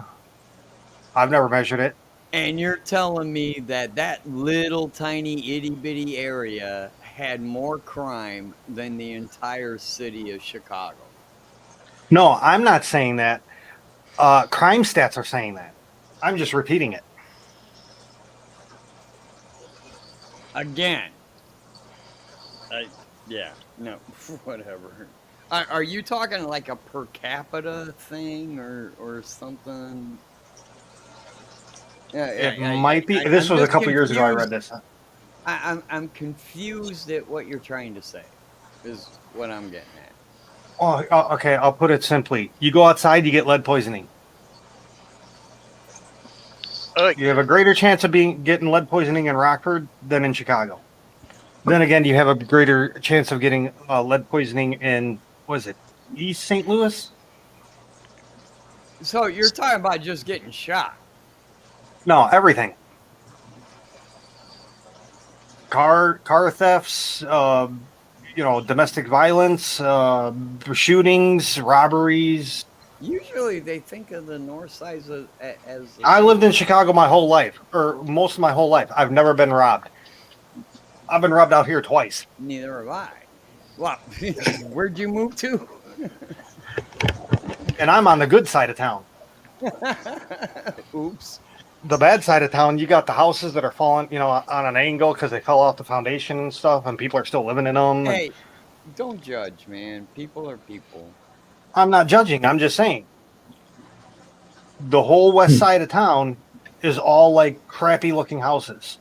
I've never measured it. And you're telling me that little tiny itty bitty area had more crime than the entire city of Chicago? No, I'm not saying that. Crime stats are saying that. I'm just repeating it. Again. Yeah, no, whatever. Are you talking like a per capita thing or something? Yeah, It might be. This I'm was a just couple years ago I read confused. this. I'm confused at what you're trying to say, is what I'm getting at. Oh, okay. I'll put it simply. You go outside, you get lead poisoning. You have a greater chance of getting lead poisoning in Rockford than in Chicago. Then again, you have a greater chance of getting lead poisoning in, was it East St. Louis? So you're talking about just getting shot? No, everything. Car thefts, domestic violence, shootings, robberies. Usually they think of the north side as I lived in Chicago my whole life, or most of my whole life. I've never been robbed. I've been robbed out here twice. Neither have I. Well, where'd you move to? And I'm on the good side of town. Oops. The bad side of town, you got the houses that are falling, on an angle because they fell off the foundation and stuff, and people are still living in them. Hey, don't judge, man. People are people. I'm not judging. I'm just saying. The whole west side of town is all like crappy looking houses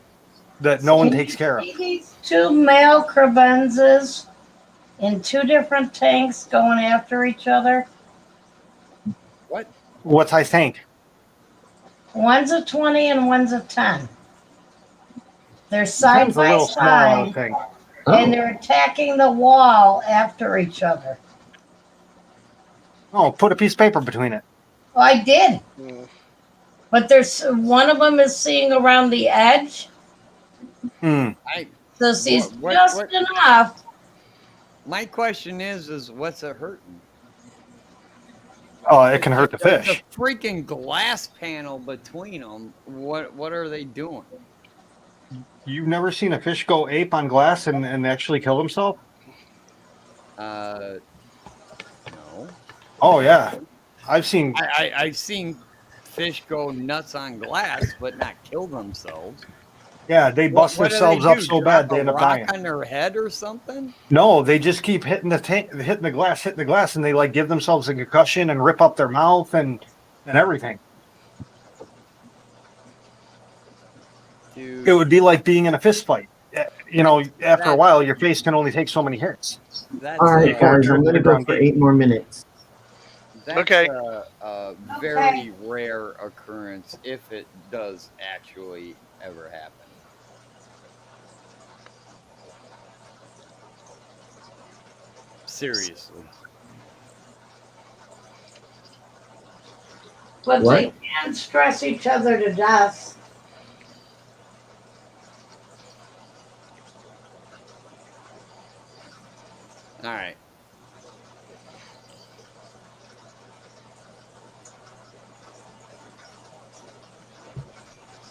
that no one takes care of. These two male crevenzes in two different tanks going after each other. What? What size tank? One's a 20 and one's a 10. They're side Ten's a by little smaller side, thing. and they're attacking the wall after each other. Oh, put a piece of paper between it. Oh, I did. But there's one of them is seeing around the edge. So she's just enough. My question is what's it hurting? Oh, it can hurt the There's fish. a freaking glass panel between them. What are they doing? You've never seen a fish go ape on glass and actually kill himself? No. Oh yeah, I've seen. I've seen fish go nuts on glass, but not kill themselves. Yeah, they bust What do themselves they up do? so Drop bad they a end up rock dying. on their head or something? No, they just keep hitting the glass, and they like give themselves a concussion and rip up their mouth and everything. Dude, It would be like being in a fist fight. After a while, your face can only take so many hits. All right, guys, I'm going to go for 8 more minutes. That's a very rare occurrence if it does actually ever happen. Seriously. But What? they can stress each other to death. All right.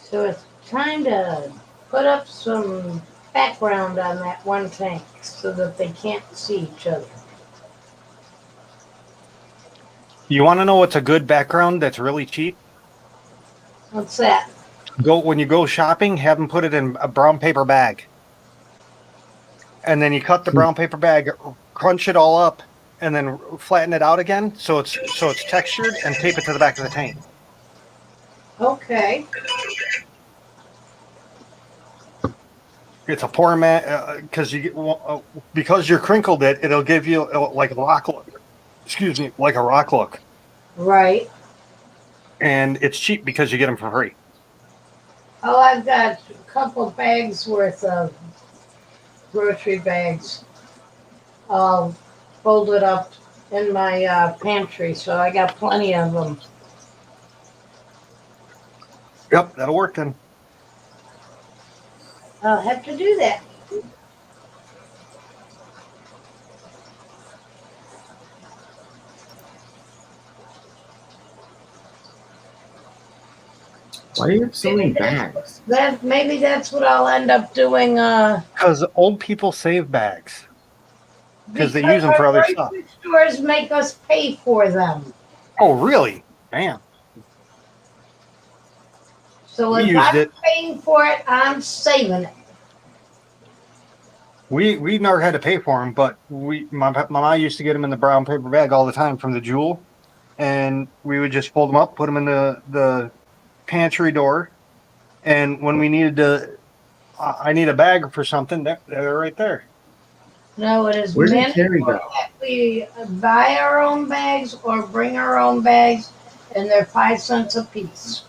So it's time to put up some background on that one tank so that they can't see each other. You want to know what's a good background that's really cheap? What's that? When you go shopping, have them put it in a brown paper bag, and then you cut the brown paper bag, crunch it all up, and then flatten it out again so it's textured, and tape it to the back of the tank. Okay. It's a poor man because because you crinkled it, it'll give you like a rock look. Excuse me, like a rock look. Right. And it's cheap because you get them for free. Oh, I've got a couple bags worth of grocery bags all folded up in my pantry, so I got plenty of them. Yep, that'll work then. I'll have to do that. Why do you have so many bags? Maybe that's what I'll end up doing. Because old people save bags. Because they use them for other stuff. Grocery stores make us pay for them. Oh, really? Damn. So We if used I'm it. paying for it, I'm saving it. We never had to pay for them, but my mom used to get them in the brown paper bag all the time from the Jewel, and we would just fold them up, put them in the pantry door, and when we needed to, I need a bag for something, they're right there. No, it is Where did meant Terry go? that we buy our own bags or bring our own bags, and they're 5 cents a piece.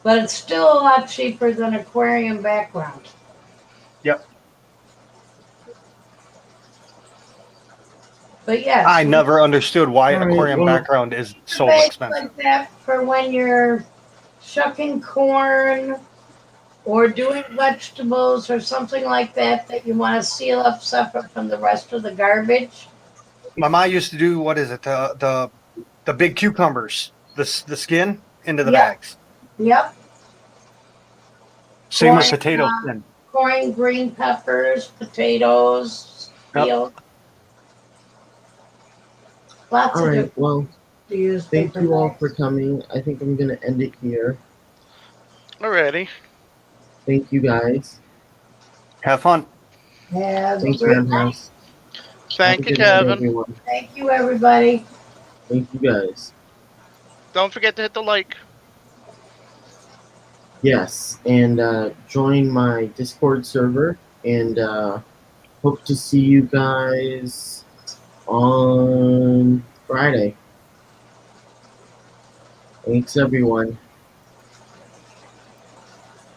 But it's still a lot cheaper than aquarium background. Yep. But yes, I never understood why All right, aquarium well- background is so bags expensive. like that for when you're shucking corn or doing vegetables or something like that you want to seal up separate from the rest of the garbage. My mom used to do, what is it, the big cucumbers, the skin into the Yep. bags. Yep. Same with Corn, potato skin. corn, green peppers, potatoes, Yep. peeled. Lots All of right, different well, to use thank paper you all bags. for coming. I think I'm going to end it here. Alrighty. Thank you guys. Have fun. Have a Thanks, great night. Roundhouse. Thank Have you, a good night, Kevin. everyone. Thank you, everybody. Thank you guys. Don't forget to hit the like. Yes, and join my Discord server, and hope to see you guys on Friday. Thanks, everyone.